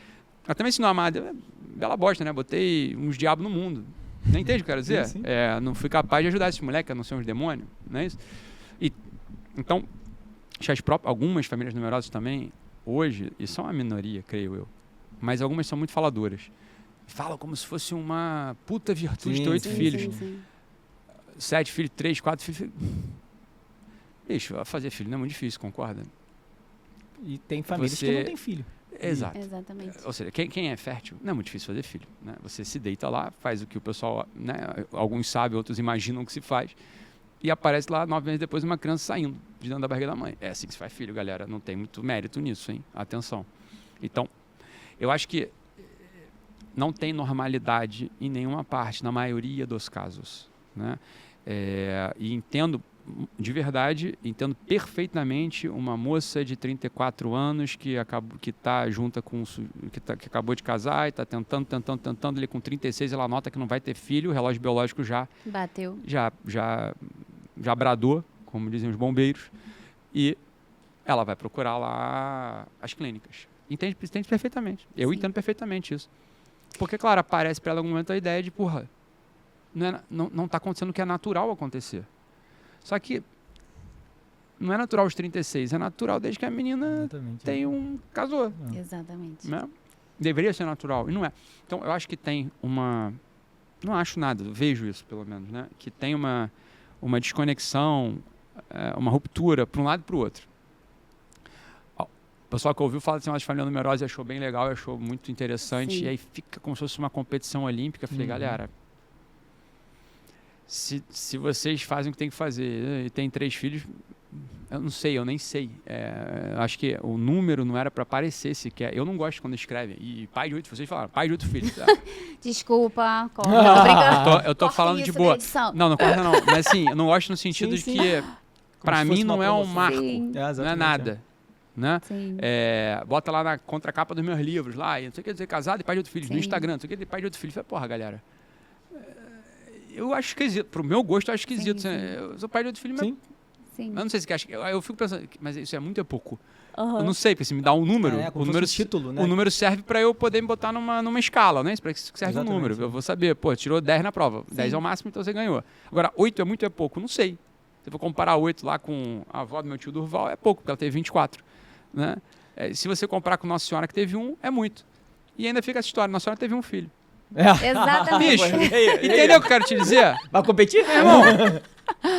Mas também se não amar a Deus, bela bosta, né? Botei uns diabos no mundo. Não entende o que eu quero dizer? Sim. Não fui capaz de ajudar esses moleques a não ser uns demônios, não é isso? Então, algumas famílias numerosas também, hoje, e são a minoria, creio eu, mas algumas são muito faladoras. Falam como se fosse uma puta virtude ter 8 filhos. Sim. 7 filhos, 3, 4 filhos. Bicho, fazer filho não é muito difícil, concorda? E tem famílias que não têm filho. Exato. Exatamente. Ou seja, quem é fértil, não é muito difícil fazer filho, né? Você se deita lá, faz o que o pessoal, né? Alguns sabem, outros imaginam que se faz, e aparece lá 9 meses depois uma criança saindo de dentro da barriga da mãe. É assim que se faz filho, galera. Não tem muito mérito nisso, hein? Atenção. Então, eu acho que não tem normalidade em nenhuma parte, na maioria dos casos, né? E entendo perfeitamente uma moça de 34 anos que está junta com que acabou de casar e está tentando, ele com 36 ela nota que não vai ter filho, o relógio biológico Bateu. já bradou, como dizem os bombeiros, e ela vai procurar lá as clínicas. Entende perfeitamente. Eu entendo perfeitamente isso. Porque, claro, aparece para ela em algum momento a ideia de, porra, não está acontecendo o que é natural acontecer. Só que não é natural aos 36, é natural desde que a menina casou. Exatamente. Né? Deveria ser natural, e não é. Então, eu acho que tem uma... Não acho nada, vejo isso, pelo menos, né? Que tem uma desconexão, uma ruptura para um lado e para o outro. O pessoal que ouviu fala assim, uma família numerosa, achou bem legal, achou muito interessante. Sim. E aí fica como se fosse uma competição olímpica. Eu falei, galera, se vocês fazem o que tem que fazer e tem 3 filhos, eu não sei, eu nem sei. Acho que o número não era para aparecer sequer. Eu não gosto quando escrevem. E pai de 8, vocês falaram, pai de 8 filhos. Desculpa, tô brincando. Eu tô falando de boa. Não corta não. Mas assim, eu não gosto no sentido de que, para mim, não é um marco. Não é nada. Né? Bota lá na contracapa dos meus livros, lá, não sei o que dizer, casado e pai de outro filho, no Instagram, não sei o que dizer, pai de outro filho. Falei, porra, galera, eu acho esquisito, pro meu gosto eu acho esquisito. Sim. Eu sou pai de outro filho, mas Sim. eu não sei se acha, eu fico pensando, mas isso é muito pouco. Uhum. Eu não sei, porque se me dá um número, título, né? o número serve para eu poder me botar numa escala, né? Para isso serve um número. Eu vou saber, pô, tirou 10 na prova, 10 é o máximo, então você ganhou. Agora, 8 é muito, é pouco, não sei. Se eu vou comparar 8 lá com a avó do meu tio Durval, é pouco, porque ela teve 24, né? Se você comparar com Nossa Senhora, que teve 1, é muito. E ainda fica essa história, Nossa Senhora teve um filho. Exatamente. Bicho, entendeu o que eu quero te dizer? Vai competir? Meu irmão,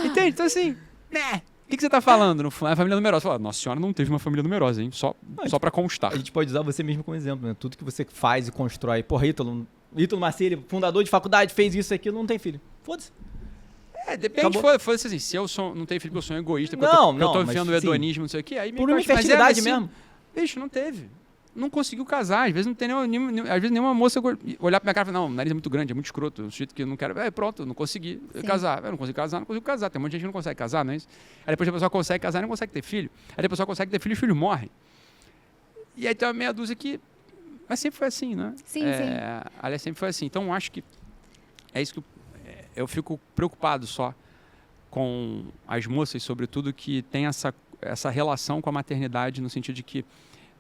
entende? Então assim, né? O que você tá falando? A família numerosa. Fala, Nossa Senhora não teve uma família numerosa, hein? Só pra constar. A gente pode usar você mesmo como exemplo, né? Tudo que você faz e constrói. Porra, Ítalo Marcilli, fundador de faculdade, fez isso aqui, não tem filho. Foda-se. Depende, foda-se assim, se eu não tenho filho porque eu sou egoísta, porque eu tô vivendo o hedonismo, não sei o quê, aí por uma infertilidade mesmo. Bicho, não teve. Não conseguiu casar. Às vezes não tem às vezes nenhuma moça olhar pra minha cara e falar, não, o nariz é muito grande, é muito escroto, um jeito que eu não quero. Pronto, eu não consegui casar. Eu não consigo casar. Tem um monte de gente que não consegue casar, não é isso? Aí depois a pessoa consegue casar e não consegue ter filho. Aí a pessoa consegue ter filho e os filhos morrem. E aí tem uma meia dúzia que... Mas sempre foi assim, né? Sim. Aliás, sempre foi assim. Então, acho que é isso que eu fico preocupado só com as moças, sobretudo, que tem essa relação com a maternidade, no sentido de que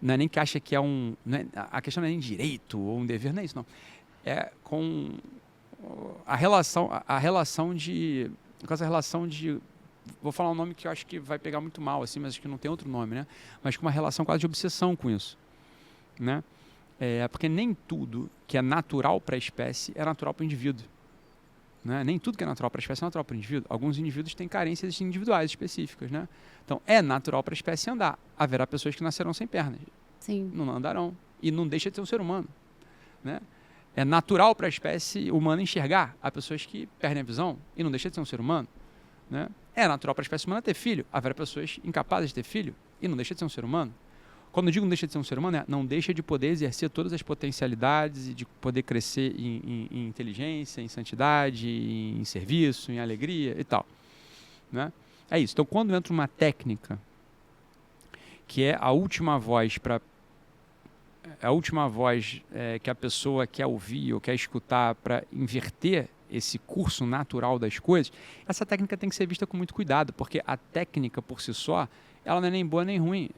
não é nem que acha que é um... a questão não é nem direito ou um dever, não é isso, não. É com a relação de... Com essa relação de... Vou falar um nome que eu acho que vai pegar muito mal, assim, mas acho que não tem outro nome, né? Mas com uma relação quase de obsessão com isso, né? Porque nem tudo que é natural para a espécie é natural para o indivíduo. Né? Nem tudo que é natural para a espécie é natural para o indivíduo. Alguns indivíduos têm carências individuais específicas, né? Então, é natural para a espécie andar. Haverá pessoas que nascerão sem pernas. Sim. Não andarão. E não deixa de ser um ser humano. Né? É natural para a espécie humana enxergar. Há pessoas que perdem a visão e não deixam de ser um ser humano. Né? É natural para a espécie humana ter filho. Haverá pessoas incapazes de ter filho e não deixa de ser um ser humano. Quando eu digo não deixa de ser um ser humano, não deixa de poder exercer todas as potencialidades e de poder crescer em inteligência, em santidade, em serviço, em alegria e tal. Né? É isso. Então, quando entra uma técnica que é a última voz que a pessoa quer ouvir ou quer escutar para inverter esse curso natural das coisas, essa técnica tem que ser vista com muito cuidado, porque a técnica por si só, ela não é nem boa nem ruim.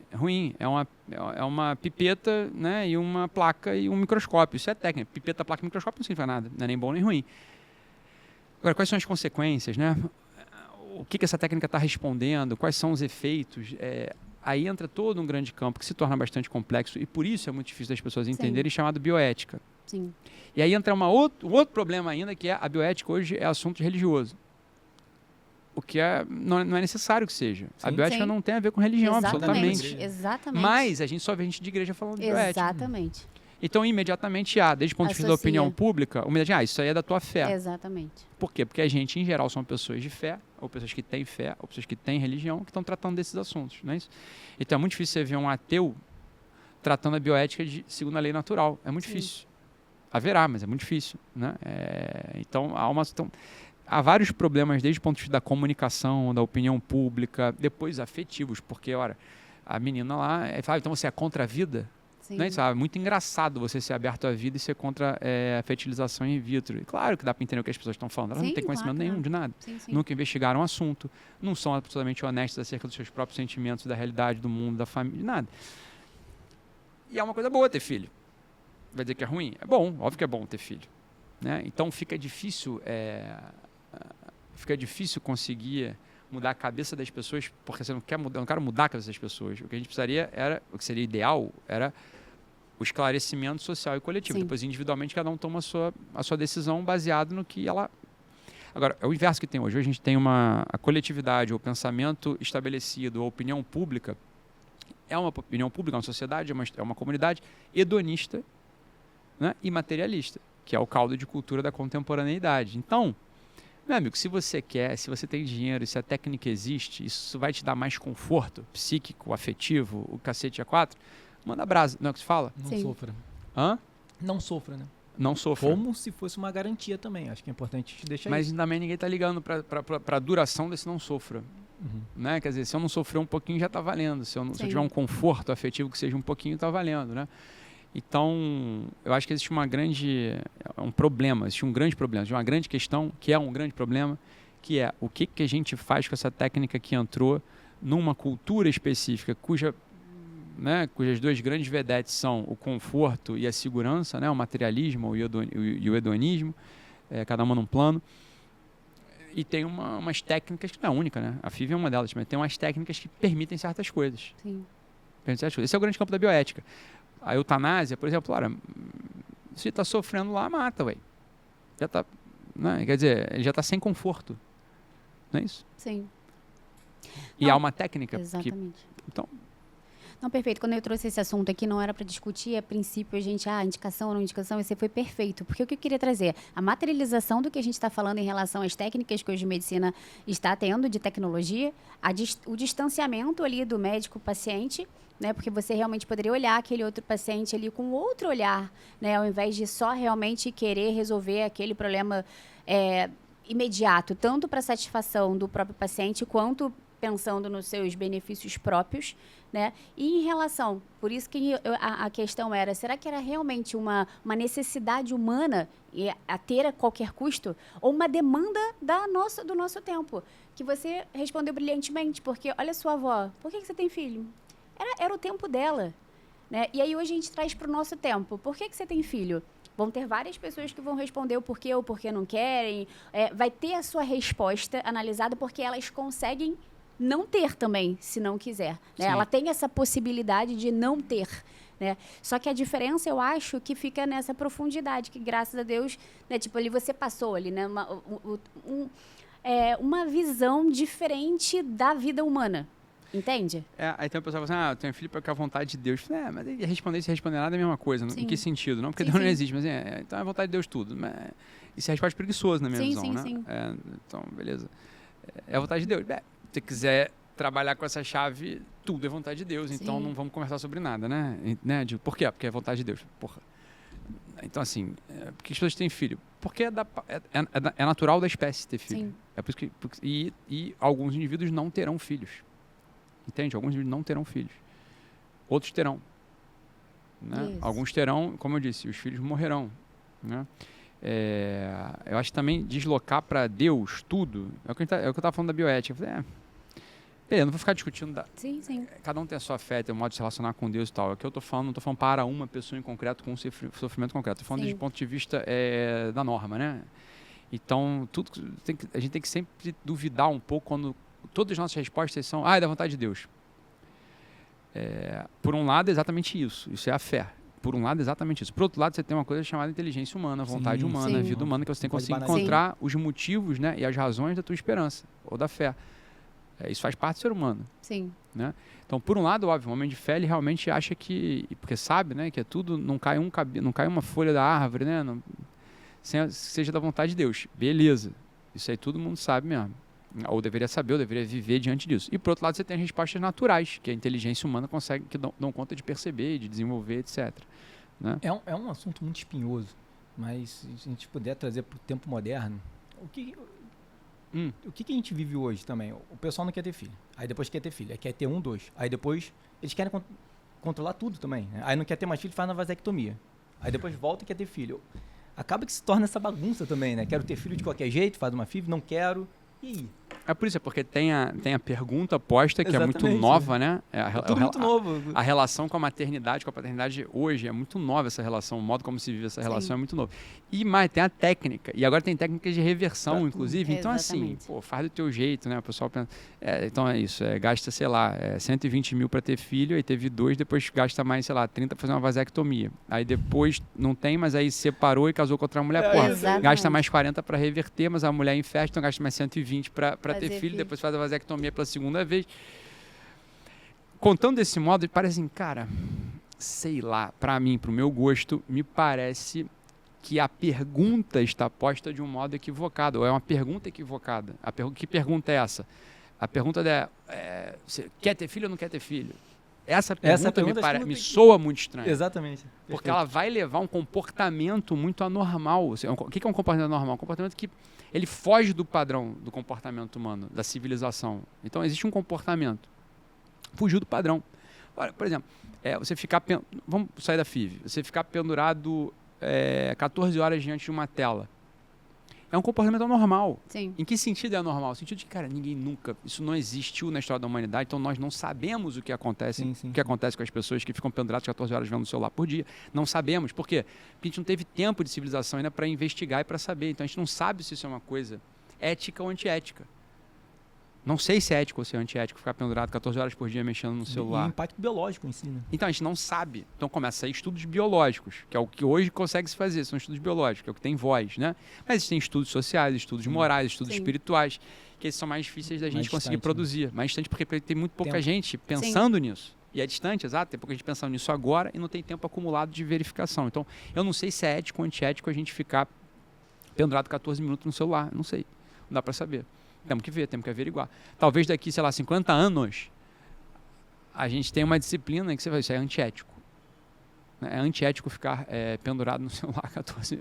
É uma pipeta, né, e uma placa e um microscópio. Isso é técnica. Pipeta, placa e microscópio não significa nada. Não é nem bom nem ruim. Agora, quais são as consequências, né? O que essa técnica está respondendo? Quais são os efeitos? Aí entra todo um grande campo que se torna bastante complexo e por isso é muito difícil das pessoas entenderem, chamado bioética. Sim. E aí entra um outro problema ainda, que é a bioética hoje é assunto religioso. O que não é necessário que seja. Sim. A bioética não tem a ver com religião, absolutamente. Exatamente. Mas a gente só vê gente de igreja falando de bioética. Exatamente. Então, imediatamente, desde o ponto de vista da opinião pública, isso aí é da tua fé. Exatamente. Por quê? Porque a gente, em geral, são pessoas de fé, ou pessoas que têm fé, ou pessoas que têm religião, que estão tratando desses assuntos, não é isso? Então, é muito difícil você ver um ateu tratando a bioética segundo a lei natural. É muito difícil. Haverá, mas é muito difícil, né? Então, há vários problemas, desde o ponto de vista da comunicação, da opinião pública, depois afetivos, porque, a menina lá fala, então você é contra a vida? Não é isso? É muito engraçado você ser aberto à vida e ser contra a fertilização in vitro. E claro que dá para entender o que as pessoas estão falando. Elas não têm conhecimento nenhum de nada. Nunca investigaram o assunto. Não são absolutamente honestas acerca dos seus próprios sentimentos, da realidade, do mundo, da família, de nada. E é uma coisa boa ter filho. Vai dizer que é ruim? É bom, óbvio que é bom ter filho. Né? Então fica difícil conseguir mudar a cabeça das pessoas, porque você não quer mudar, eu não quero mudar a cabeça das pessoas. O que a gente precisaria o que seria ideal era o esclarecimento social e coletivo. Depois, individualmente, cada um toma a sua decisão baseado no que ela... Agora, é o inverso que tem hoje. Hoje a gente tem a coletividade, o pensamento estabelecido, a opinião pública. É uma opinião pública, uma sociedade, é uma comunidade hedonista, né, e materialista, que é o caldo de cultura da contemporaneidade. Então, meu amigo, se você quer, se você tem dinheiro, se a técnica existe, isso vai te dar mais conforto psíquico, afetivo, o cacete A4, manda brasa. Não é o que se fala? Não sofra. Hã? Não sofra, né? Não sofra. Como se fosse uma garantia também. Acho que é importante deixar isso. Mas também ninguém está ligando para a duração desse não sofra. Né? Quer dizer, se eu não sofrer um pouquinho, já está valendo. Se eu tiver um conforto afetivo que seja um pouquinho, está valendo, né? Então, eu acho que existe um grande problema, existe uma grande questão, que é um grande problema, que é o que a gente faz com essa técnica que entrou numa cultura específica, cujas duas grandes vedetes são o conforto e a segurança, né? O materialismo e o hedonismo, cada uma num plano. E tem umas técnicas, que não é a única, né? A FIV é uma delas, mas tem umas técnicas que permitem certas coisas. Sim. Esse é o grande campo da bioética. A eutanásia, por exemplo, se está sofrendo lá, mata, ué. Já tá, né? Quer dizer, ele já está sem conforto. Não é isso? Sim. E há uma técnica exatamente. Então... Não, perfeito. Quando eu trouxe esse assunto aqui, não era para discutir, a princípio, a gente, indicação ou não indicação, esse foi perfeito. Porque o que eu queria trazer? A materialização do que a gente está falando em relação às técnicas que hoje a medicina está tendo de tecnologia, o distanciamento ali do médico-paciente, né? Porque você realmente poderia olhar aquele outro paciente ali com outro olhar, né? Ao invés de só realmente querer resolver aquele problema imediato, tanto para satisfação do próprio paciente, quanto pensando nos seus benefícios próprios, né? E em relação, por isso que a questão era, será que era realmente uma necessidade humana a ter a qualquer custo, ou uma demanda do nosso tempo? Que você respondeu brilhantemente, porque olha sua avó, por que você tem filho? Era o tempo dela, né? E aí hoje a gente traz para o nosso tempo, por que você tem filho? Vão ter várias pessoas que vão responder o porquê ou porquê não querem, vai ter a sua resposta analisada porque elas conseguem não ter também, se não quiser. Né? Ela tem essa possibilidade de não ter. Né? Só que a diferença, eu acho, que fica nessa profundidade, que graças a Deus, né, tipo, ali você passou ali, né, uma visão diferente da vida humana. Entende? Aí tem o pessoal que fala assim, eu tenho filho porque é a vontade de Deus. Mas ele responder se responder nada é a mesma coisa. Sim. Em que sentido? Não, porque Sim, Deus não sim. existe, mas então é a vontade de Deus tudo. Mas isso é resposta preguiçosa na minha Sim, visão, sim, né? sim. Então, beleza. É a vontade de Deus. Se você quiser trabalhar com essa chave, tudo é vontade de Deus, então Sim. não vamos conversar sobre nada, né? Por quê? Porque é vontade de Deus. Porra. Então, assim, por que as pessoas têm filho? Porque é natural da espécie ter filho. Sim. É por isso que, e alguns indivíduos não terão filhos. Entende? Alguns indivíduos não terão filhos. Outros terão. Né? Isso. Alguns terão, como eu disse, os filhos morrerão. Né? Eu acho que também deslocar para Deus tudo, é o que eu estava falando da bioética. Eu falei, eu não vou ficar discutindo. Sim, sim. Cada um tem a sua fé, tem um modo de se relacionar com Deus e tal. É o que eu estou falando, não estou falando para uma pessoa em concreto com um sofrimento concreto. Estou falando Sim. de ponto de vista da norma, né? Então, a gente tem que sempre duvidar um pouco quando todas as nossas respostas são, é da vontade de Deus. Por um lado, é exatamente isso. Isso é a fé. Por um lado, é exatamente isso. Por outro lado, você tem uma coisa chamada inteligência humana, vontade humana, sim. vida humana, que você tem que Pode conseguir banalizar. encontrar os motivos, né, e as razões da tua esperança ou da fé. Isso faz parte do ser humano. Sim. Né? Então, por um lado, óbvio, o homem de fé, ele realmente acha que, porque sabe, né, que é tudo, não cai uma folha da árvore, né, seja da vontade de Deus. Beleza. Isso aí todo mundo sabe mesmo. Ou deveria saber, ou deveria viver diante disso. E por outro lado, você tem as respostas naturais, que a inteligência humana consegue, que dão conta de perceber, de desenvolver, etc. Né? É um assunto muito espinhoso, mas se a gente puder trazer para o tempo moderno, o que a gente vive hoje também? O pessoal não quer ter filho, aí depois quer ter filho, aí quer ter 1, 2, aí depois eles querem controlar tudo também, né? Aí não quer ter mais filho, faz uma vasectomia, aí depois volta e quer ter filho. Acaba que se torna essa bagunça também, né? Quero ter filho de qualquer jeito, faz uma FIV, não quero, e aí? É por isso, porque tem a pergunta posta, que Exatamente, é muito nova, né? Tudo muito novo. A relação com a maternidade, com a paternidade hoje é muito nova essa relação, o modo como se vive essa relação Sim. é muito novo. E mais, tem a técnica, e agora tem técnicas de reversão, inclusive. Então, assim, Exatamente. faz do teu jeito, né? O pessoal pensa, então é isso, gasta, sei lá, 120 mil para ter filho, aí teve 2, depois gasta mais, sei lá, 30 para fazer uma vasectomia. Aí depois não tem, mas aí separou e casou com outra mulher, porra, Exatamente. gasta mais 40 para reverter, mas a mulher infesta, então gasta mais 120 para ter Fazer filho, filho. depois faz a vasectomia pela segunda vez. Contando desse modo, parece assim, cara, sei lá, para mim, pro meu gosto, me parece que a pergunta está posta de um modo equivocado, ou é uma pergunta equivocada. Que pergunta é essa? A pergunta você quer ter filho ou não quer ter filho? Essa pergunta me soa muito estranha. Exatamente. Porque ela vai levar um comportamento muito anormal. O que é um comportamento anormal? Um comportamento que ele foge do padrão do comportamento humano, da civilização. Então, existe um comportamento. Fugiu do padrão. Olha, por exemplo, você ficar... Vamos sair da FIV. Você ficar pendurado 14 horas diante de uma tela. É um comportamento anormal. Sim. Em que sentido é anormal? No sentido de que, cara, ninguém nunca... Isso não existiu na história da humanidade, então nós não sabemos o que acontece, o que acontece com as pessoas que ficam penduradas 14 horas vendo o celular por dia. Não sabemos. Por quê? Porque a gente não teve tempo de civilização ainda para investigar e para saber. Então, a gente não sabe se isso é uma coisa ética ou antiética. Não sei se é ético ou se é antiético ficar pendurado 14 horas por dia mexendo no celular. E impacto biológico em si, né? Então, a gente não sabe. Então, começa a sair estudos biológicos, que é o que hoje consegue se fazer, são estudos biológicos, que é o que tem voz, né? Mas existem estudos sociais, estudos morais, estudos espirituais, que esses são mais difíceis da gente conseguir produzir. Né? Mais distante porque tem muito pouca gente pensando nisso. E é distante, exato, tem pouca gente pensando nisso agora e não tem tempo acumulado de verificação. Então, eu não sei se é ético ou antiético a gente ficar pendurado 14 minutos no celular, não sei. Não dá para saber. Temos que ver, temos que averiguar. Talvez daqui, sei lá, 50 anos, a gente tenha uma disciplina que você vai, isso é antiético. É antiético ficar pendurado no celular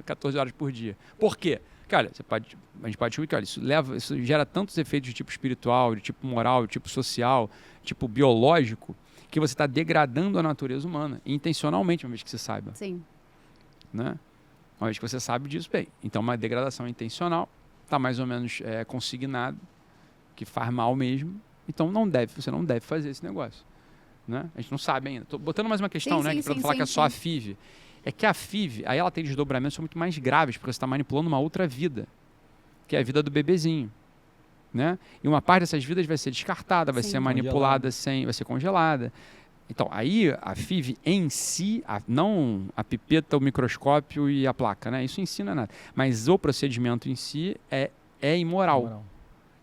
14 horas por dia. Por quê? Porque, olha, a gente pode explicar, isso gera tantos efeitos de tipo espiritual, de tipo moral, de tipo social, de tipo biológico, que você está degradando a natureza humana, intencionalmente, uma vez que você saiba. Sim. Né? Uma vez que você sabe disso, bem. Então, uma degradação intencional está mais ou menos consignado, que faz mal mesmo, então você não deve fazer esse negócio. Né? A gente não sabe ainda. Estou botando mais uma questão, né? Para não falar que é só a FIV. É que a FIV, aí ela tem desdobramentos que são muito mais graves, porque você está manipulando uma outra vida, que é a vida do bebezinho. Né? E uma parte dessas vidas vai ser descartada, vai ser manipulada, vai ser congelada. Então, aí a FIV em si, não a pipeta, o microscópio e a placa, né? Isso em si não é nada. Mas o procedimento em si é imoral.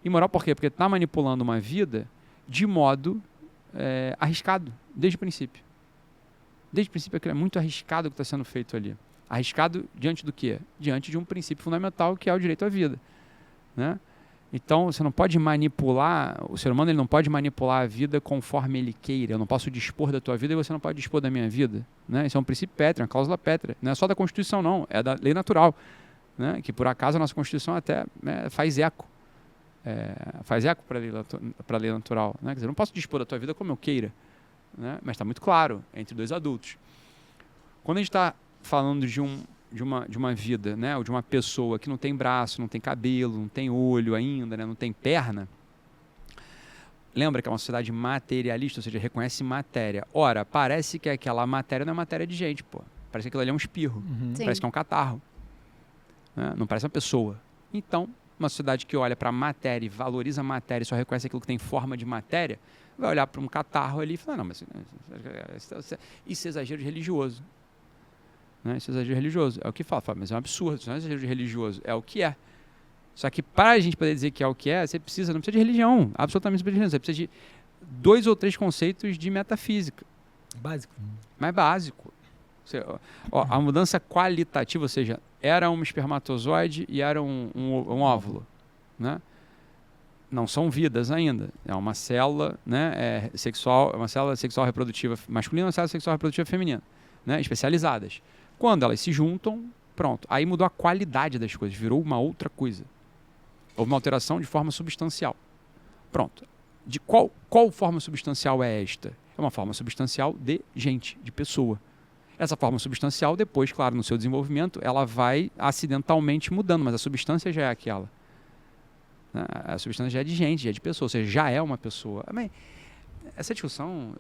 Imoral por quê? Porque está manipulando uma vida de modo arriscado, desde o princípio. Desde o princípio aquilo é muito arriscado o que está sendo feito ali. Arriscado diante do quê? Diante de um princípio fundamental que é o direito à vida, né? Então, você não pode manipular, o ser humano ele não pode manipular a vida conforme ele queira. Eu não posso dispor da tua vida e você não pode dispor da minha vida, né? Isso é um princípio pétreo, uma cláusula pétrea. Não é só da Constituição, não. É da lei natural, né? Que, por acaso, a nossa Constituição até faz eco. Faz eco para a lei natural, né? Quer dizer, eu não posso dispor da tua vida como eu queira, né? Mas está muito claro, entre dois adultos. Quando a gente está falando de uma vida, né, ou de uma pessoa que não tem braço, não tem cabelo, não tem olho ainda, né, não tem perna, lembra que é uma sociedade materialista, ou seja, reconhece matéria. Ora, parece que aquela matéria não é matéria de gente, pô. Parece que aquilo ali é um espirro, parece que é um catarro, né? Não parece uma pessoa. Então, uma sociedade que olha para a matéria e valoriza a matéria e só reconhece aquilo que tem forma de matéria, vai olhar para um catarro ali e falar, não, mas isso é exagero religioso. Né? Isso é exagero religioso. É o que fala, mas é um absurdo, isso não é exagero religioso, é o que é. Só que para a gente poder dizer que é o que é, você não precisa de religião, absolutamente não precisa de religião, você precisa de 2 ou 3 conceitos de metafísica. Básico. Mais básico. A mudança qualitativa, ou seja, era um espermatozoide e era um óvulo, né? Não são vidas ainda. É uma célula, né, sexual, uma célula sexual reprodutiva masculina e uma célula sexual reprodutiva feminina, né, especializadas. Quando elas se juntam, pronto. Aí mudou a qualidade das coisas, virou uma outra coisa. Houve uma alteração de forma substancial. Pronto. De qual forma substancial é esta? É uma forma substancial de gente, de pessoa. Essa forma substancial, depois, claro, no seu desenvolvimento, ela vai acidentalmente mudando, mas a substância já é aquela. A substância já é de gente, já é de pessoa, ou seja, já é uma pessoa. Essa discussão,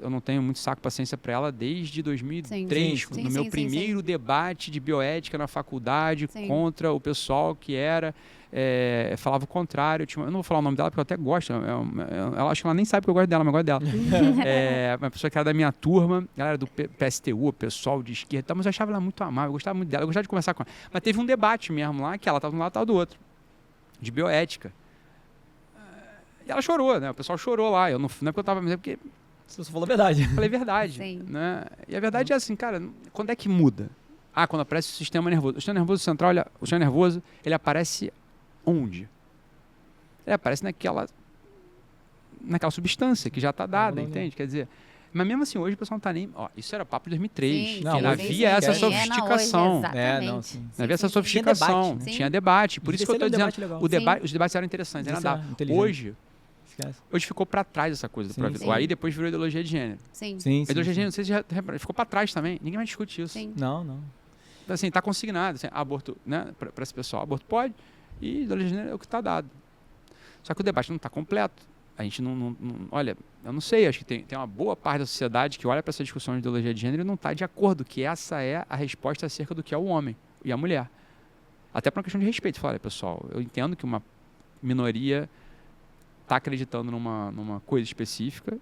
eu não tenho muito saco paciência para ela desde 2003, no meu primeiro debate de bioética na faculdade contra o pessoal que falava o contrário. Eu não vou falar o nome dela porque eu até gosto. Ela acho que ela nem sabe que eu gosto dela, mas eu gosto dela. Uma pessoa que era da minha turma, ela era do PSTU, pessoal de esquerda, mas eu achava ela muito amável, eu gostava muito dela, eu gostava de conversar com ela. Mas teve um debate mesmo lá, que ela estava de um lado e estava do outro, de bioética. E ela chorou, né? O pessoal chorou lá. Não é porque eu estava... Mas é porque... Você falou a verdade. Falei verdade. Né? E a verdade é assim, cara, quando é que muda? Quando aparece o sistema nervoso. O sistema nervoso central, o sistema nervoso, ele aparece onde? Ele aparece naquela substância que já está dada, entende? Quer dizer... Mas mesmo assim, hoje o pessoal não está nem... isso era papo de 2003. Não havia essa sofisticação. Não havia essa sofisticação. Tinha debate. Por isso que eu estou dizendo, os debates eram interessantes. Hoje ficou para trás essa coisa. Aí depois virou ideologia de gênero. A ideologia de gênero, não sei se já ficou para trás também. Ninguém mais discute isso. Não. Assim, está consignado. Assim, aborto, né, para esse pessoal. Aborto pode e ideologia de gênero é o que está dado. Só que o debate não está completo. A gente não... Olha, eu não sei, acho que tem uma boa parte da sociedade que olha para essa discussão de ideologia de gênero e não está de acordo que essa é a resposta acerca do que é o homem e a mulher. Até por uma questão de respeito. Fala, pessoal, eu entendo que uma minoria está acreditando numa coisa específica,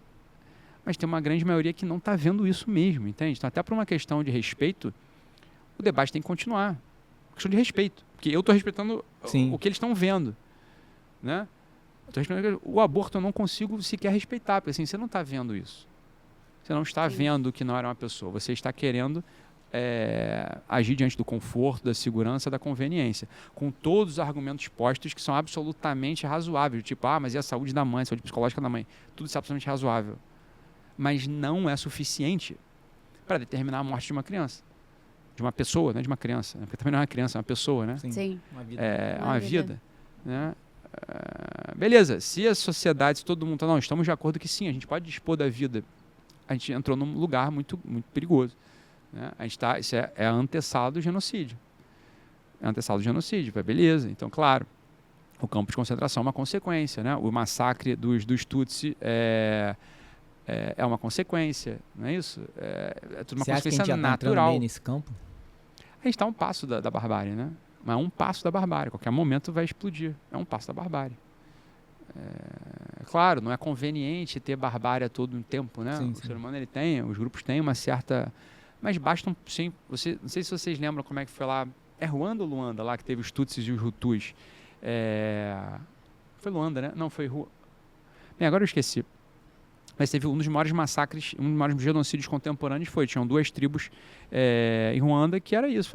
mas tem uma grande maioria que não está vendo isso mesmo, entende? Então, até por uma questão de respeito, o debate tem que continuar. Uma questão de respeito. Porque eu estou respeitando o que eles estão vendo, né? O aborto eu não consigo sequer respeitar, porque assim, você não está vendo isso. Você não está vendo que não era uma pessoa. Você está querendo agir diante do conforto, da segurança, da conveniência. Com todos os argumentos postos que são absolutamente razoáveis. Tipo, mas e a saúde da mãe, a saúde psicológica da mãe? Tudo isso é absolutamente razoável. Mas não é suficiente para determinar a morte de uma criança. De uma pessoa, não é de uma criança. Porque também não é uma criança, é uma pessoa, né? Uma vida. Uma vida. Né? Beleza, se a sociedade, se todo mundo está, não, estamos de acordo que sim, a gente pode dispor da vida, a gente entrou num lugar muito, muito perigoso, né? Isso é antessalo do genocídio, beleza, então claro, o campo de concentração é uma consequência, né? O massacre dos Tutsi é uma consequência, não é isso? É tudo uma consequência natural. Nesse campo? A gente está a um passo da barbárie, né? Mas é um passo da barbárie. Qualquer momento vai explodir. É um passo da barbárie. Claro, não é conveniente ter barbárie a todo tempo, né? O ser humano, os grupos têm uma certa... Mas bastam, sim, não sei se vocês lembram como é que foi lá. É Ruanda ou Luanda lá que teve os Tutsis e os Hutus? Foi Luanda, né? Não, foi Bem, agora eu esqueci. Mas teve um dos maiores massacres, um dos maiores genocídios contemporâneos tinham 2 tribos em Ruanda que era isso,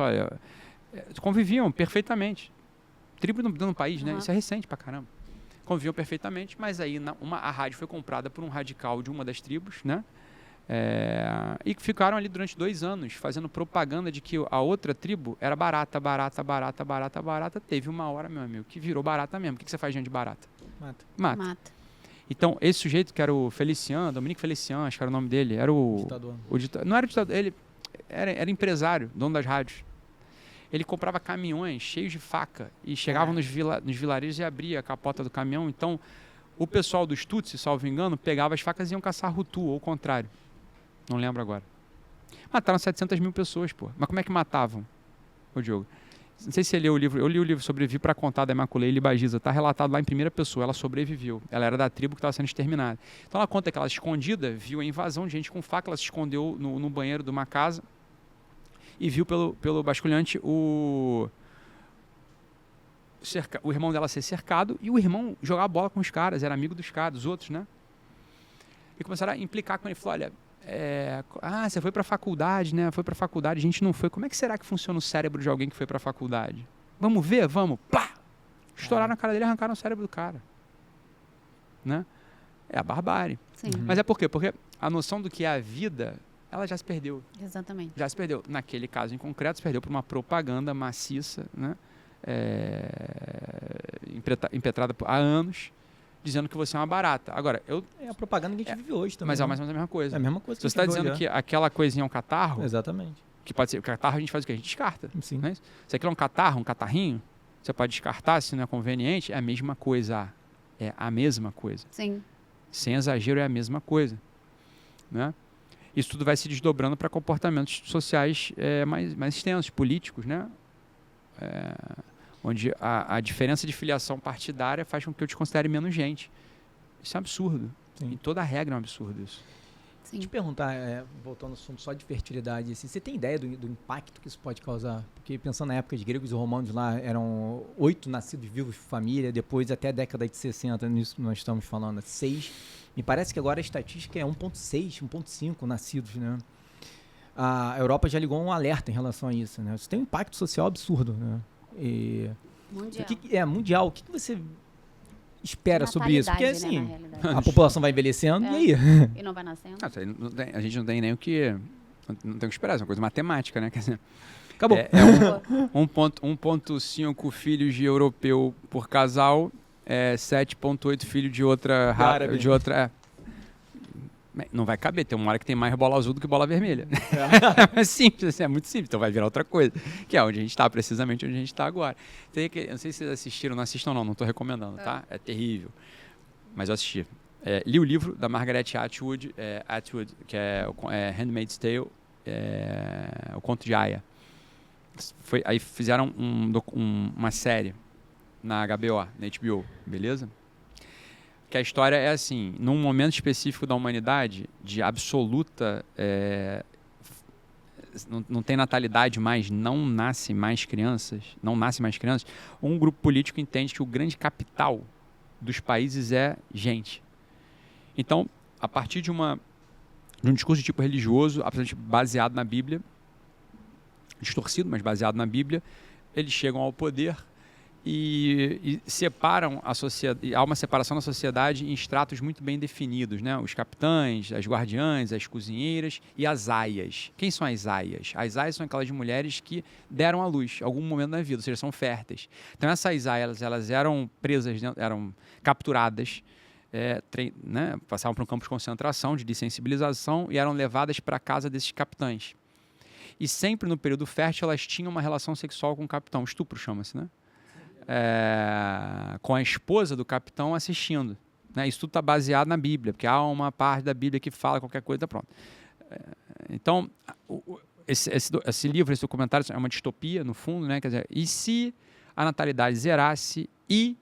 conviviam perfeitamente. Tribo no país, né? Isso é recente pra caramba. Conviviam perfeitamente, mas aí a rádio foi comprada por um radical de uma das tribos, né? E ficaram ali durante 2 anos fazendo propaganda de que a outra tribo era barata. Teve uma hora, meu amigo, que virou barata mesmo. O que você faz diante de barata? Mata. Então, esse sujeito que era o Feliciano, Dominique Feliciano, acho que era o nome dele, era não era o ditador, ele era empresário, dono das rádios. Ele comprava caminhões cheios de faca e chegava nos vilarejos e abria a capota do caminhão. Então, o pessoal dos Tutsi, salvo engano, pegava as facas e iam caçar Hutu, ou o contrário. Não lembro agora. Mataram 700 mil pessoas, pô. Mas como é que matavam, ô Diogo? Não sei se você leu o livro. Eu li o livro Sobrevivi para Contar, da Imaculée Libagiza. Está relatado lá em primeira pessoa. Ela sobreviveu. Ela era da tribo que estava sendo exterminada. Então ela conta que ela, escondida, viu a invasão de gente com faca. Ela se escondeu no banheiro de uma casa e viu pelo basculhante o irmão dela ser cercado e o irmão jogar bola com os caras. Era amigo dos caras, dos outros, né? E começaram a implicar com ele. Falou, olha... você foi para a faculdade, né? Foi para a faculdade, a gente não foi. Como é que será que funciona o cérebro de alguém que foi para a faculdade? Vamos ver? Vamos. Plá! Estouraram a cara dele e arrancaram o cérebro do cara. Né? É a barbárie. Sim. Mas é por quê? Porque a noção do que é a vida, ela já se perdeu. Exatamente. Já se perdeu. Naquele caso em concreto, se perdeu por uma propaganda maciça, né? Impetrada há anos, dizendo que você é uma barata. Agora, É a propaganda que a gente vive hoje também. Mas é mais ou menos a mesma coisa. É a mesma coisa. Se você está dizendo que aquela coisinha é um catarro... Exatamente. Que pode ser... Catarro a gente faz o quê? A gente descarta. Sim. Não é isso? Se aquilo é um catarro, um catarrinho, você pode descartar se não é conveniente. É a mesma coisa. É a mesma coisa. Sim. Sem exagero, é a mesma coisa. Né? Isso tudo vai se desdobrando para comportamentos sociais mais extensos, políticos, né? Onde a diferença de filiação partidária faz com que eu te considere menos gente. Isso é um absurdo. Sim. Em toda regra é um absurdo isso. Sim. Te perguntar, voltando ao assunto só de fertilidade, assim, você tem ideia do impacto que isso pode causar? Porque pensando na época de gregos e romanos lá, eram 8 nascidos vivos por família, depois até a década de 60, nisso nós estamos falando, 6. Me parece que agora a estatística é 1,6, 1,5 nascidos, né? A Europa já ligou um alerta em relação a isso, né? Isso tem um impacto social absurdo, né? Mundial. Mundial. O que você espera sobre isso? Porque assim, né, na realidade. a população vai envelhecendo, e aí? E não vai nascendo. A gente não tem nem o que... Não tem o que esperar, é uma coisa matemática, né? Quer dizer, Acabou. 1,5 filhos de europeu por casal, 7,8 filhos de outra... Árabe. De outra não vai caber, tem uma hora que tem mais bola azul do que bola vermelha. É simples, assim, é muito simples, então vai virar outra coisa, que é onde a gente está, precisamente onde a gente está agora. Eu não sei se vocês assistiram, não assistam não estou recomendando, tá? É terrível, mas eu assisti. Li o livro da Margaret Atwood, que é Handmaid's Tale, o Conto de Aya. Aí fizeram uma série na HBO, na HBO, beleza? Que a história é assim, num momento específico da humanidade, de absoluta... não tem natalidade mais, não nascem mais crianças, um grupo político entende que o grande capital dos países é gente. Então, a partir de um discurso de tipo religioso, absolutamente baseado na Bíblia, distorcido, mas baseado na Bíblia, eles chegam ao poder e separam a sociedade. Há uma separação na sociedade em estratos muito bem definidos, né? Os capitães, as guardiãs, as cozinheiras e as aias. Quem são as aias? As aias são aquelas mulheres que deram à luz em algum momento da vida, ou seja, são férteis. Então essas aias, elas eram presas, eram capturadas, né? Passavam para um campo de concentração, de dessensibilização e eram levadas para a casa desses capitães. E sempre no período fértil elas tinham uma relação sexual com o capitão. Estupro chama-se, né? Com a esposa do capitão assistindo. Né? Isso tudo está baseado na Bíblia, porque há uma parte da Bíblia que fala qualquer coisa, pronto. Então, esse livro, esse documentário é uma distopia, no fundo, né? Quer dizer, e se a natalidade zerasse e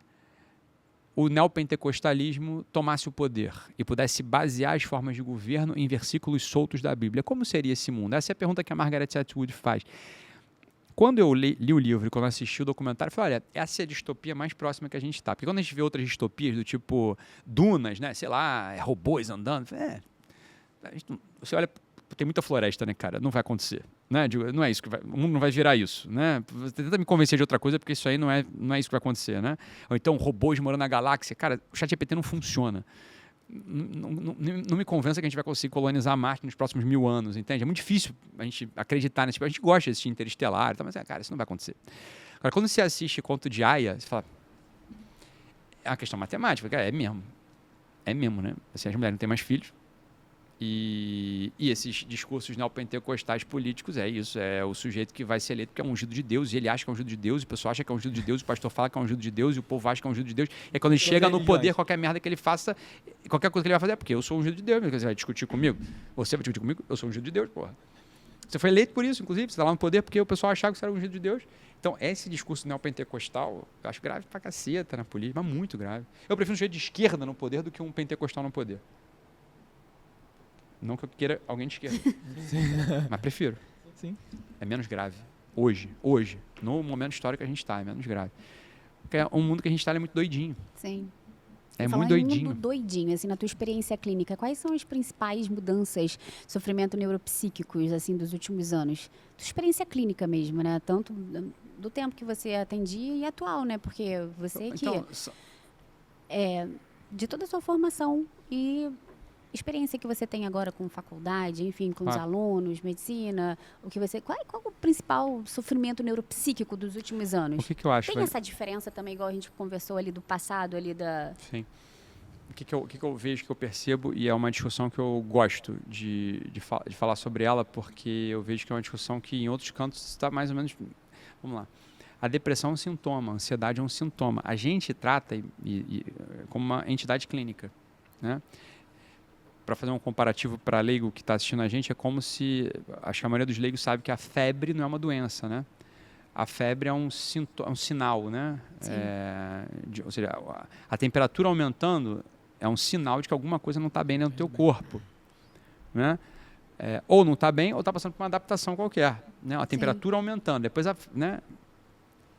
o neopentecostalismo tomasse o poder e pudesse basear as formas de governo em versículos soltos da Bíblia, como seria esse mundo? Essa é a pergunta que a Margaret Atwood faz. Quando eu li o livro e quando eu assisti o documentário, eu falei, olha, essa é a distopia mais próxima que a gente está. Porque quando a gente vê outras distopias do tipo Dunas, né? Sei lá, robôs andando, você olha, tem muita floresta, né, cara? Não vai acontecer, né? Não é isso que vai, o mundo não vai virar isso, né? Você tenta me convencer de outra coisa porque isso aí não é isso que vai acontecer, né? Ou então robôs morando na galáxia, cara, o ChatGPT não funciona. Não me convença que a gente vai conseguir colonizar Marte nos próximos 1000 anos, entende? É muito difícil a gente acreditar nesse tipo. A gente gosta de assistir Interestelar, mas, cara, isso não vai acontecer. Agora, quando você assiste Conto de Aia, você fala, é uma questão matemática, cara, é mesmo, né? Assim, as mulheres não têm mais filhos, e esses discursos neopentecostais políticos é isso, é o sujeito que vai ser eleito porque é um ungido de Deus, e ele acha que é um ungido de Deus, e o pessoal acha que é um ungido de Deus, o pastor fala que é um ungido de Deus, e o povo acha que é um ungido de Deus, e aí quando ele chega no poder, qualquer merda que ele faça, qualquer coisa que ele vai fazer é porque eu sou um ungido de Deus, você vai discutir comigo? Você vai discutir comigo? Eu sou um ungido de Deus, porra. Você foi eleito por isso, inclusive, você está lá no poder porque o pessoal achava que você era um ungido de Deus. Então, esse discurso neopentecostal, eu acho grave pra caceta na política, mas muito grave. Eu prefiro um sujeito de esquerda no poder do que um pentecostal no poder. Não que eu queira alguém de esquerda. Mas prefiro. Sim. É menos grave. Hoje, no momento histórico que a gente está, é menos grave. Porque um mundo que a gente está é muito doidinho. Sim. É Falar muito doidinho. Mundo doidinho, assim, na tua experiência clínica, quais são as principais mudanças, sofrimento neuropsíquicos, assim, dos últimos anos? Tua experiência clínica mesmo, né? Tanto do tempo que você atendia e atual, né? Porque você que de toda a sua formação e experiência que você tem agora com faculdade, enfim, com os alunos, medicina, o que você... Qual é o principal sofrimento neuropsíquico dos últimos anos? O que eu acho? Tem essa diferença também, igual a gente conversou ali do passado, ali da... Sim. O que eu vejo, que eu percebo, e é uma discussão que eu gosto de falar sobre ela, porque eu vejo que é uma discussão que em outros cantos está mais ou menos... Vamos lá. A depressão é um sintoma, a ansiedade é um sintoma. A gente trata como uma entidade clínica, né? Para fazer um comparativo para leigo que está assistindo a gente, é como se, acho que a maioria dos leigos sabe que a febre não é uma doença, né? A febre é um sinal, né? Ou seja, a temperatura aumentando é um sinal de que alguma coisa não está bem dentro do teu corpo, né? Ou não está bem, ou está passando por uma adaptação qualquer, né? A temperatura aumentando, depois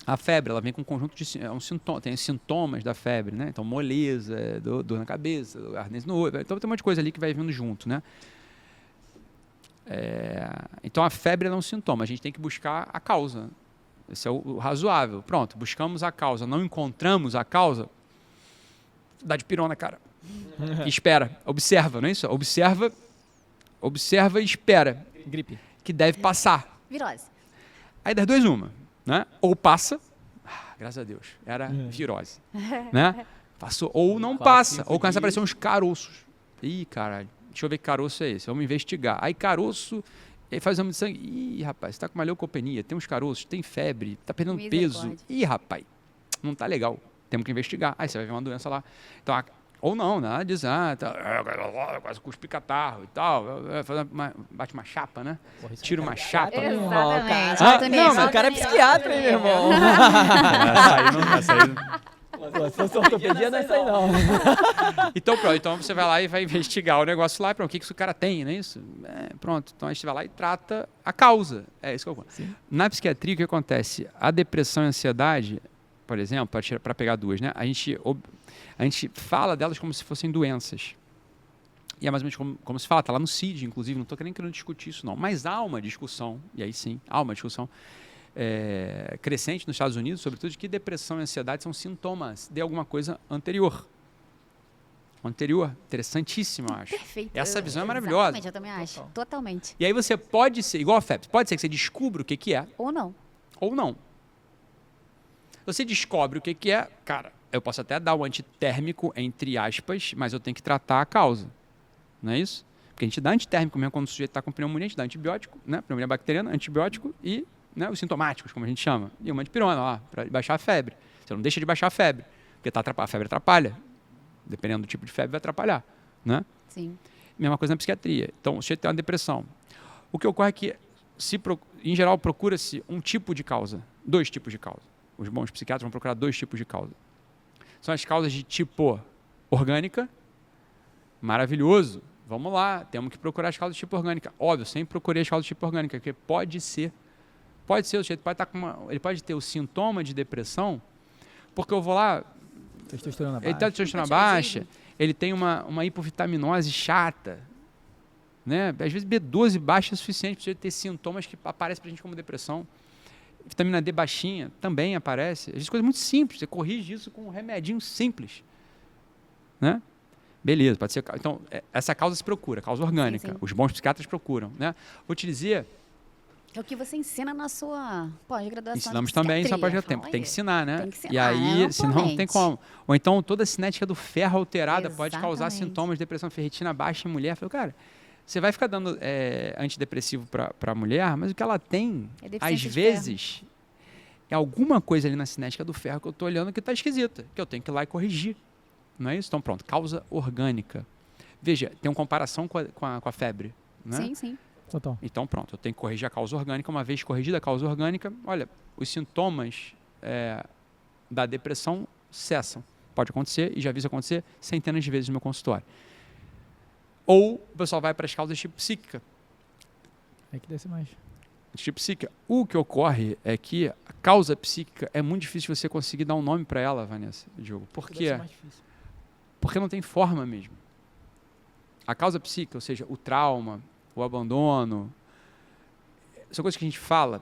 a febre, ela vem com um conjunto de tem sintomas da febre, né? Então, moleza, dor na cabeça, ardência no olho. Então, tem um monte de coisa ali que vai vindo junto, né? Então, a febre é um sintoma. A gente tem que buscar a causa. Esse é o razoável. Pronto, buscamos a causa. Não encontramos a causa, dá de pirona, cara. Espera, observa, não é isso? Observa e espera. Gripe. Que deve passar. Virose. Aí das duas, uma. Né? Ou passa, graças a Deus, era virose, né? Passou, ou não passa, ou começa a aparecer uns caroços. Ih, caralho, deixa eu ver que caroço é esse, vamos investigar. Aí caroço, aí faz exame de sangue. Ih, rapaz, você tá com uma leucopenia, tem uns caroços, tem febre, tá perdendo peso. Ih, rapaz, não tá legal, temos que investigar. Aí você vai ver uma doença lá. Então, ou não, nada diz, quase cuspe catarro e tal, bate uma chapa, né? Tira uma chapa. Exatamente. Não, meu cara é psiquiatra, hein, meu irmão? Essa aí. Se fosse ortopedia, não é isso aí, não. Então você vai lá e vai investigar o negócio lá, o que esse cara tem, não é isso? Pronto, então a gente vai lá e trata a causa. É isso que eu conto. Na psiquiatria, o que acontece? A depressão e a ansiedade, por exemplo, para pegar duas, né? A gente fala delas como se fossem doenças. E é mais ou menos como se fala, está lá no CID, inclusive, não estou querendo discutir isso não, mas há uma discussão, e aí sim, há uma discussão crescente nos Estados Unidos, sobretudo, de que depressão e ansiedade são sintomas de alguma coisa anterior. Interessantíssimo, eu acho. Perfeito. Essa visão é maravilhosa. Exatamente, eu também acho. Totalmente. E aí você pode ser, igual a febre, pode ser que você descubra o que é. Ou não. Ou não. Você descobre o que é, cara, eu posso até dar um antitérmico, entre aspas, mas eu tenho que tratar a causa. Não é isso? Porque a gente dá antitérmico mesmo quando o sujeito está com pneumonia, a gente dá antibiótico, né? Pneumonia bacteriana, antibiótico e, né, os sintomáticos, como a gente chama. E uma antipirona lá, para baixar a febre. Você não deixa de baixar a febre, porque a febre atrapalha. Dependendo do tipo de febre, vai atrapalhar, né? Sim. Mesma coisa na psiquiatria. Então, o sujeito tem uma depressão. O que ocorre é que, em geral, procura-se um tipo de causa, 2 tipos de causa. Os bons psiquiatras vão procurar 2 tipos de causa. São as causas de tipo orgânica, maravilhoso, vamos lá, temos que procurar as causas de tipo orgânica. Óbvio, sempre procurei as causas de tipo orgânica, porque pode ser Pode ser, o sujeito pode estar ele pode ter o sintoma de depressão, porque eu vou lá, Testosterona ele está de testosterona baixa, ele tem uma hipovitaminose chata, né? Às vezes B12 baixa é suficiente para ele ter sintomas que aparecem para a gente como depressão. Vitamina D baixinha também aparece. Às vezes coisa muito simples, você corrige isso com um remedinho simples, né? Beleza, pode ser. Então, essa causa se procura, causa orgânica. Sim. Os bons psiquiatras procuram, né? Vou te dizer, É o que você ensina na sua pós-graduação. ensinamos de também, psiquiatria. só pode tempo. Fala Tem que aí. ensinar, né? Tem que ensinar, E aí, senão não tem amplamente. como. Ou então toda a cinética do ferro alterada pode causar Exatamente. sintomas de depressão, ferritina baixa em mulher. Eu falei, cara, você vai ficar dando antidepressivo para a mulher, mas o que ela tem, É deficiência às de vezes, é alguma coisa ali na cinética do ferro que eu estou olhando que está esquisita, que eu tenho que ir lá e corrigir. Não é isso? Então, pronto, causa orgânica. Veja, tem uma comparação com a febre, né? Sim, sim. Total. Então, pronto, eu tenho que corrigir a causa orgânica. Uma vez corrigida a causa orgânica, olha, os sintomas da depressão cessam. Pode acontecer, e já vi isso acontecer centenas de vezes no meu consultório. Ou o pessoal vai para as causas tipo psíquica. É que desce mais. Tipo psíquica. O que ocorre é que a causa psíquica é muito difícil você conseguir dar um nome para ela, Vanessa, Diogo. Por Deve quê? ser mais difícil. Porque não tem forma mesmo. A causa psíquica, ou seja, o trauma, o abandono, são coisas que a gente fala,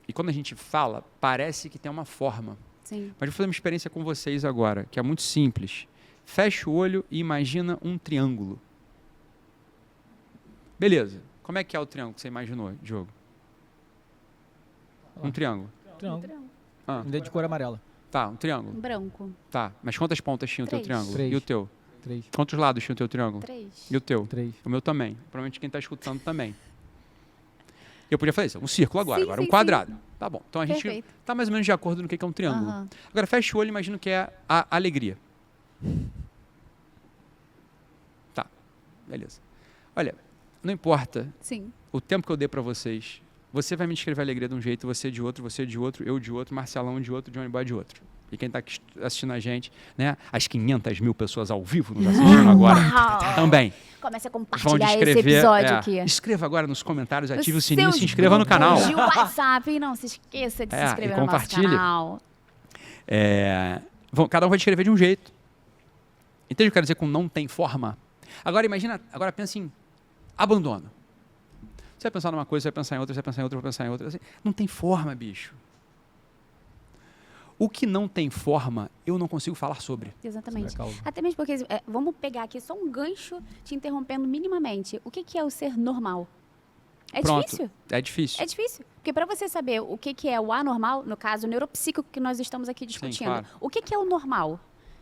e quando a gente fala, parece que tem uma forma. Sim. Mas eu vou fazer uma experiência com vocês agora, que é muito simples. Fecha o olho e imagina um triângulo. Beleza. Como é que é o triângulo que você imaginou, Diogo? Um triângulo. Triângulo. Ah, Um dedo de cor amarela. tá, um triângulo. Branco. Tá, mas quantas pontas tinha o teu 3. triângulo? 3. E o teu? 3. Quantos lados tinha o teu triângulo? 3. E o teu? 3. O meu também. Provavelmente quem está escutando também. Eu podia fazer isso, um círculo agora, Sim, agora um sim, quadrado. Tá bom. Então a gente Perfeito. está mais ou menos de acordo no que é um triângulo. Aham. Agora fecha o olho e imagina que é a alegria. Tá, beleza. Olha, não importa Sim. o tempo que eu dê para vocês, você vai me descrever a alegria de um jeito, você de outro, eu de outro, Marcelão de outro, Johnny Boy de outro. E quem está assistindo a gente, né? As 500 mil pessoas ao vivo nos assistindo agora Uau! também Comece a vão compartilhar esse descrever. episódio aqui. Escreva agora nos comentários, ative o Os sininho, se seus inscreva no canal. grupos de WhatsApp. E não se esqueça de se É, inscrever e no nosso compartilhe. canal. Cada um vai descrever de um jeito. Entende o que eu quero dizer com não tem forma? Agora imagina, agora pensa em abandono. Você vai pensar numa coisa, você vai pensar em outra, você vai pensar em outra, vai pensar em outra. Assim, não tem forma, bicho. O que não tem forma, eu não consigo falar sobre. Exatamente. Sobre a causa. Até mesmo porque, vamos pegar aqui só um gancho te interrompendo minimamente. O que é o ser normal? É Pronto. difícil? É difícil. É difícil. Porque para você saber o que é o anormal, no caso, o neuropsíquico que nós estamos aqui discutindo, claro. o que é o normal?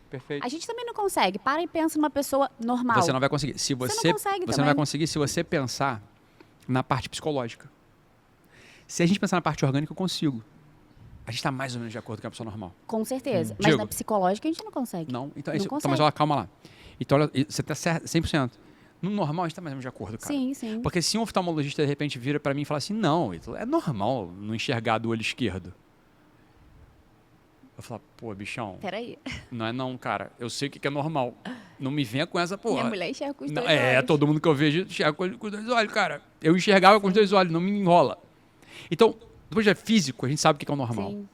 Perfeito. A gente também não consegue. Para e pensa numa pessoa normal. Você não vai conseguir. Se Você não consegue você não também. vai conseguir se você pensar na parte psicológica. Se a gente pensar na parte orgânica, eu consigo. A gente está mais ou menos de acordo com a pessoa normal. Com certeza. Mas Diego. na psicológica a gente não consegue. Não? Então, Não então consegue. mas olha, calma lá. Então, olha, você está 100%. No normal, a gente está mais ou menos de acordo, cara. Sim, sim. Porque se um oftalmologista, de repente, vira para mim e fala assim, não, Ítalo, é normal não enxergar do olho esquerdo. Eu falo, pô, bichão, Peraí. não é não, cara. Eu sei o que é normal. Não me venha com essa porra. Minha mulher enxerga com os Não, dois olhos. todo mundo que eu vejo enxerga com os dois olhos, cara. Eu enxergava com os dois olhos, não me enrola. Então, depois de físico, a gente sabe o que é o normal. Sim.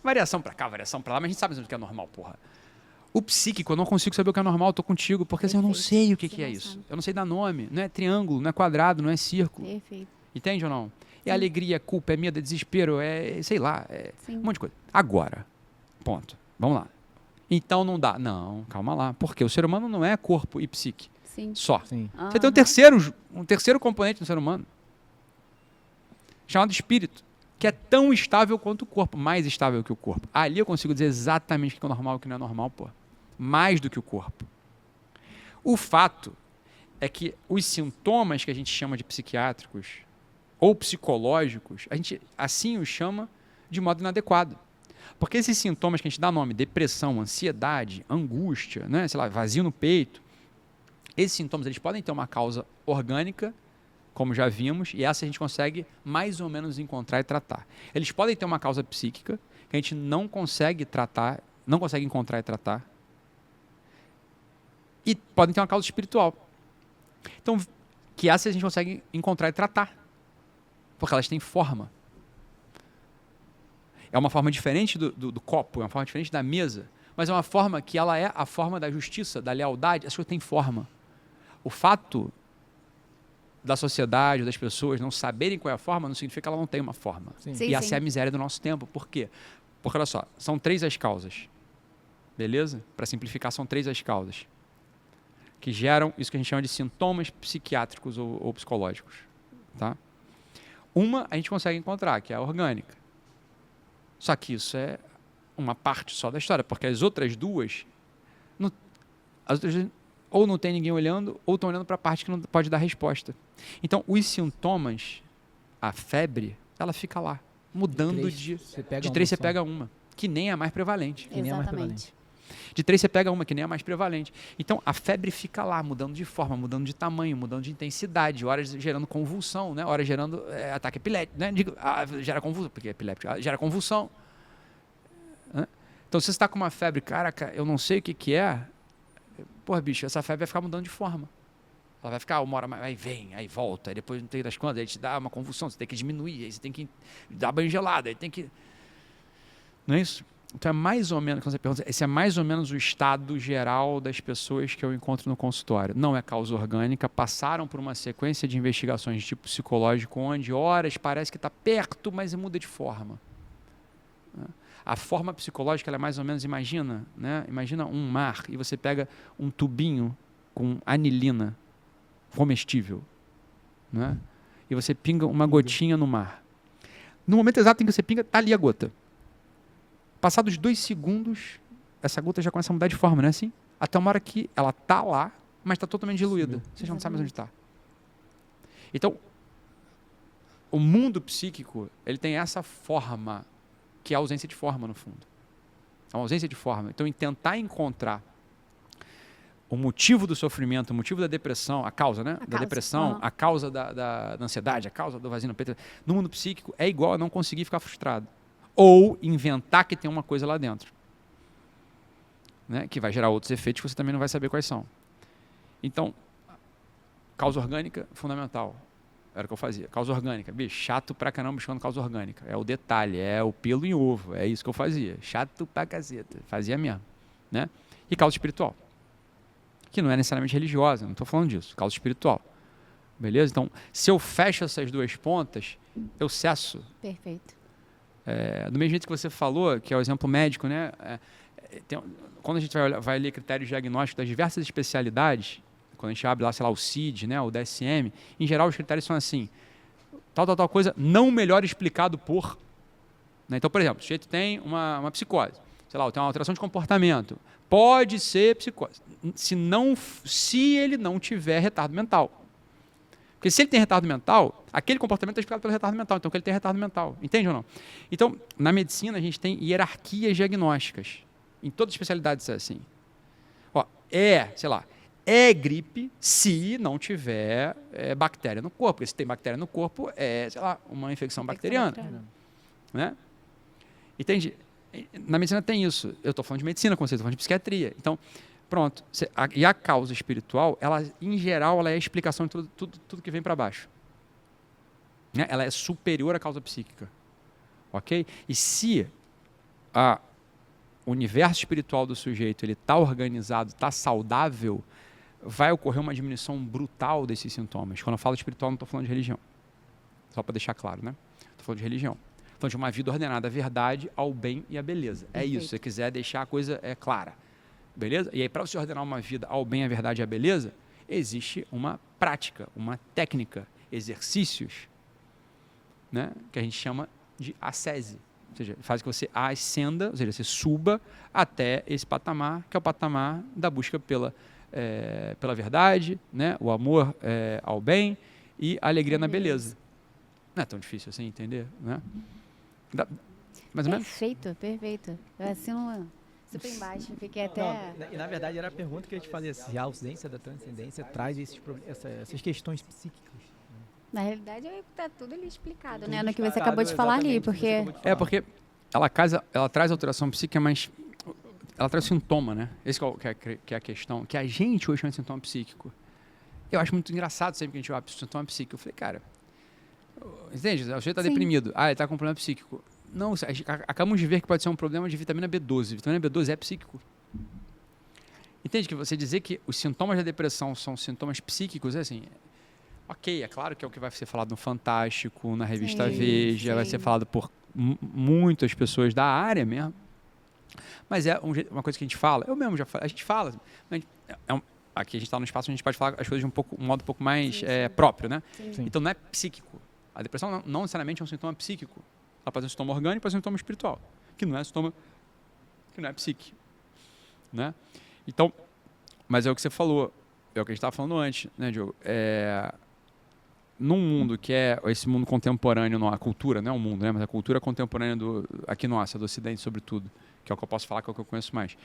Variação pra cá, variação pra lá, mas a gente sabe o que é normal, porra. O psíquico, eu não consigo saber o que é normal, eu tô contigo, porque assim, eu não Perfeito. sei o que Você é não isso. sabe. Eu não sei dar nome. Não é triângulo, não é quadrado, não é círculo. Perfeito. Entende ou não? É alegria, é culpa, é medo, é desespero, é sei lá, é Sim. um monte de coisa. Agora, ponto. Vamos lá. Então não dá. Não, calma lá. Porque o ser humano não é corpo e psique Sim. só. Sim. Você tem Aham. um terceiro componente no ser humano, chamado espírito, que é tão estável quanto o corpo, mais estável que o corpo. Ali eu consigo dizer exatamente o que é normal e o que não é normal, pô. Mais do que o corpo. O fato é que os sintomas que a gente chama de psiquiátricos ou psicológicos, a gente assim os chama de modo inadequado. Porque esses sintomas que a gente dá nome, depressão, ansiedade, angústia, né, sei lá, vazio no peito, esses sintomas eles podem ter uma causa orgânica, como já vimos, e essa a gente consegue mais ou menos encontrar e tratar. Eles podem ter uma causa psíquica, que a gente não consegue tratar, não consegue encontrar e tratar, e podem ter uma causa espiritual. Então, que essa a gente consegue encontrar e tratar, porque elas têm forma. é uma forma diferente do copo, é uma forma diferente da mesa, mas é uma forma que ela é a forma da justiça, da lealdade. As coisas têm forma. O fato da sociedade, das pessoas não saberem qual é a forma, não significa que ela não tem uma forma. Sim. Sim, E essa sim. é a miséria do nosso tempo. Por quê? Porque, olha só, são 3 as causas. Beleza? Para simplificar, são 3 as causas que geram isso que a gente chama de sintomas psiquiátricos ou psicológicos. Tá? Uma a gente consegue encontrar, que é a orgânica. Só que isso é uma parte só da história, porque as outras duas, ou não tem ninguém olhando, ou estão olhando para a parte que não pode dar resposta. Então, os sintomas, a febre, ela fica lá, mudando de 3 você pega uma, que nem é a mais prevalente. Que nem é mais Exatamente. De 3 você pega uma, que nem é a mais prevalente. Então, a febre fica lá, mudando de forma, mudando de tamanho, mudando de intensidade, horas gerando convulsão, né? Horas gerando ataque epiléptico, né? Gera convulsão, porque é epiléptico, gera convulsão. Né? Então, se você está com uma febre, caraca, eu não sei o que é, porra, bicho, essa febre vai ficar mudando de forma. Ela vai ficar uma hora mais, aí vem, aí volta, aí depois não tem das quantas, aí te dá uma convulsão, você tem que diminuir, aí você tem que dar banho gelado, aí tem que... Não é isso? Então é mais ou menos, quando você pergunta, esse é mais ou menos o estado geral das pessoas que eu encontro no consultório. Não é causa orgânica, passaram por uma sequência de investigações de tipo psicológico, onde horas parece que está perto, mas muda de forma. A forma psicológica ela é mais ou menos, imagina, né? Imagina um mar e você pega um tubinho com anilina comestível, né? E você pinga uma gotinha no mar. No momento exato em que você pinga, está ali a gota. Passados 2 segundos, essa gota já começa a mudar de forma, não é assim? Até uma hora que ela está lá, mas está totalmente diluída. Você já não sabe mais onde está. Então, o mundo psíquico, ele tem essa forma, que é a ausência de forma, no fundo. É uma ausência de forma. Então, em tentar encontrar o motivo do sofrimento, o motivo da depressão, a causa, né? Da depressão, a causa da ansiedade, a causa do vazio no peito, no mundo psíquico, é igual a não conseguir ficar frustrado. Ou inventar que tem uma coisa lá dentro, né? Que vai gerar outros efeitos que você também não vai saber quais são. Então, causa orgânica, fundamental. Era o que eu fazia. Causa orgânica. Bicho, chato pra caramba buscando causa orgânica. É o detalhe, é o pelo em ovo. É isso que eu fazia. Chato pra caceta. Fazia mesmo. Né? E causa espiritual. Que não é necessariamente religiosa, não estou falando disso. Causa espiritual. Beleza? Então, se eu fecho essas 2 pontas, eu cesso. Perfeito. Do mesmo jeito que você falou, que é o exemplo médico, né? Quando a gente vai ler critérios diagnósticos das diversas especialidades, quando a gente abre lá, sei lá, o CID, né, o DSM, em geral os critérios são assim, tal coisa não melhor explicado por... Né? Então, por exemplo, o sujeito tem uma psicose, sei lá, tem uma alteração de comportamento, pode ser psicose, se ele não tiver retardo mental. Porque se ele tem retardo mental, aquele comportamento é explicado pelo retardo mental, então que ele tem retardo mental. Entende ou não? Então, na medicina, a gente tem hierarquias diagnósticas. Em todas as especialidades é assim. Ó, sei lá, é gripe se não tiver bactéria no corpo. Porque se tem bactéria no corpo, sei lá, uma infecção bacteriana. Né? Entende? Na medicina tem isso. Eu estou falando de medicina, como você está falando de psiquiatria. Então, pronto. E a causa espiritual, ela, em geral, ela é a explicação de tudo que vem para baixo. Né? Ela é superior à causa psíquica. Ok? E se o universo espiritual do sujeito está organizado, está saudável, vai ocorrer uma diminuição brutal desses sintomas. Quando eu falo espiritual, não estou falando de religião. Só para deixar claro, né? Estou falando de religião. Estou falando de uma vida ordenada à verdade, ao bem e à beleza. É isso. Se você quiser deixar a coisa clara. Beleza? E aí, para você ordenar uma vida ao bem, à verdade e à beleza, existe uma prática, uma técnica, exercícios, né, que a gente chama de ascese. Ou seja, faz que você ascenda, ou seja, você suba até esse patamar, que é o patamar da busca pela verdade, né, o amor ao bem e a alegria na beleza. Não é tão difícil assim entender, né? Mais ou menos? Perfeito. Eu assino super embaixo, fiquei até... Não, e na verdade era a pergunta que eu ia te fazer, se a ausência da transcendência traz essas questões psíquicas. Na realidade, está tudo ali explicado, né? No que você acabou de falar ali, porque... Porque ela traz alteração psíquica, mas ela traz sintoma, né? Esse que é a questão, que a gente hoje chama de sintoma psíquico. Eu acho muito engraçado sempre que a gente olha para o sintoma psíquico. Eu falei, cara, entende? O sujeito está deprimido. Ele está com um problema psíquico. Não, acabamos de ver que pode ser um problema de vitamina B12. Vitamina B12 é psíquico. Entende que você dizer que os sintomas da depressão são sintomas psíquicos, é assim... Ok, é claro que é o que vai ser falado no Fantástico, na revista Veja, vai ser falado por muitas pessoas da área mesmo. Mas é uma coisa que a gente fala, eu mesmo já falo, a gente fala, mas aqui a gente está num espaço onde a gente pode falar as coisas de um modo um pouco mais próprio, né? Sim. Então não é psíquico. A depressão não necessariamente é um sintoma psíquico. Ela pode ser um sintoma orgânico, pode ser um sintoma espiritual, que não é psíquico, né? Então, mas é o que você falou, é o que a gente estava falando antes, né, Diogo? Num mundo que é esse mundo contemporâneo, a cultura, não é o mundo, né, mas a cultura contemporânea aqui nossa, do Ocidente sobretudo, que é o que eu posso falar, que é o que eu conheço mais,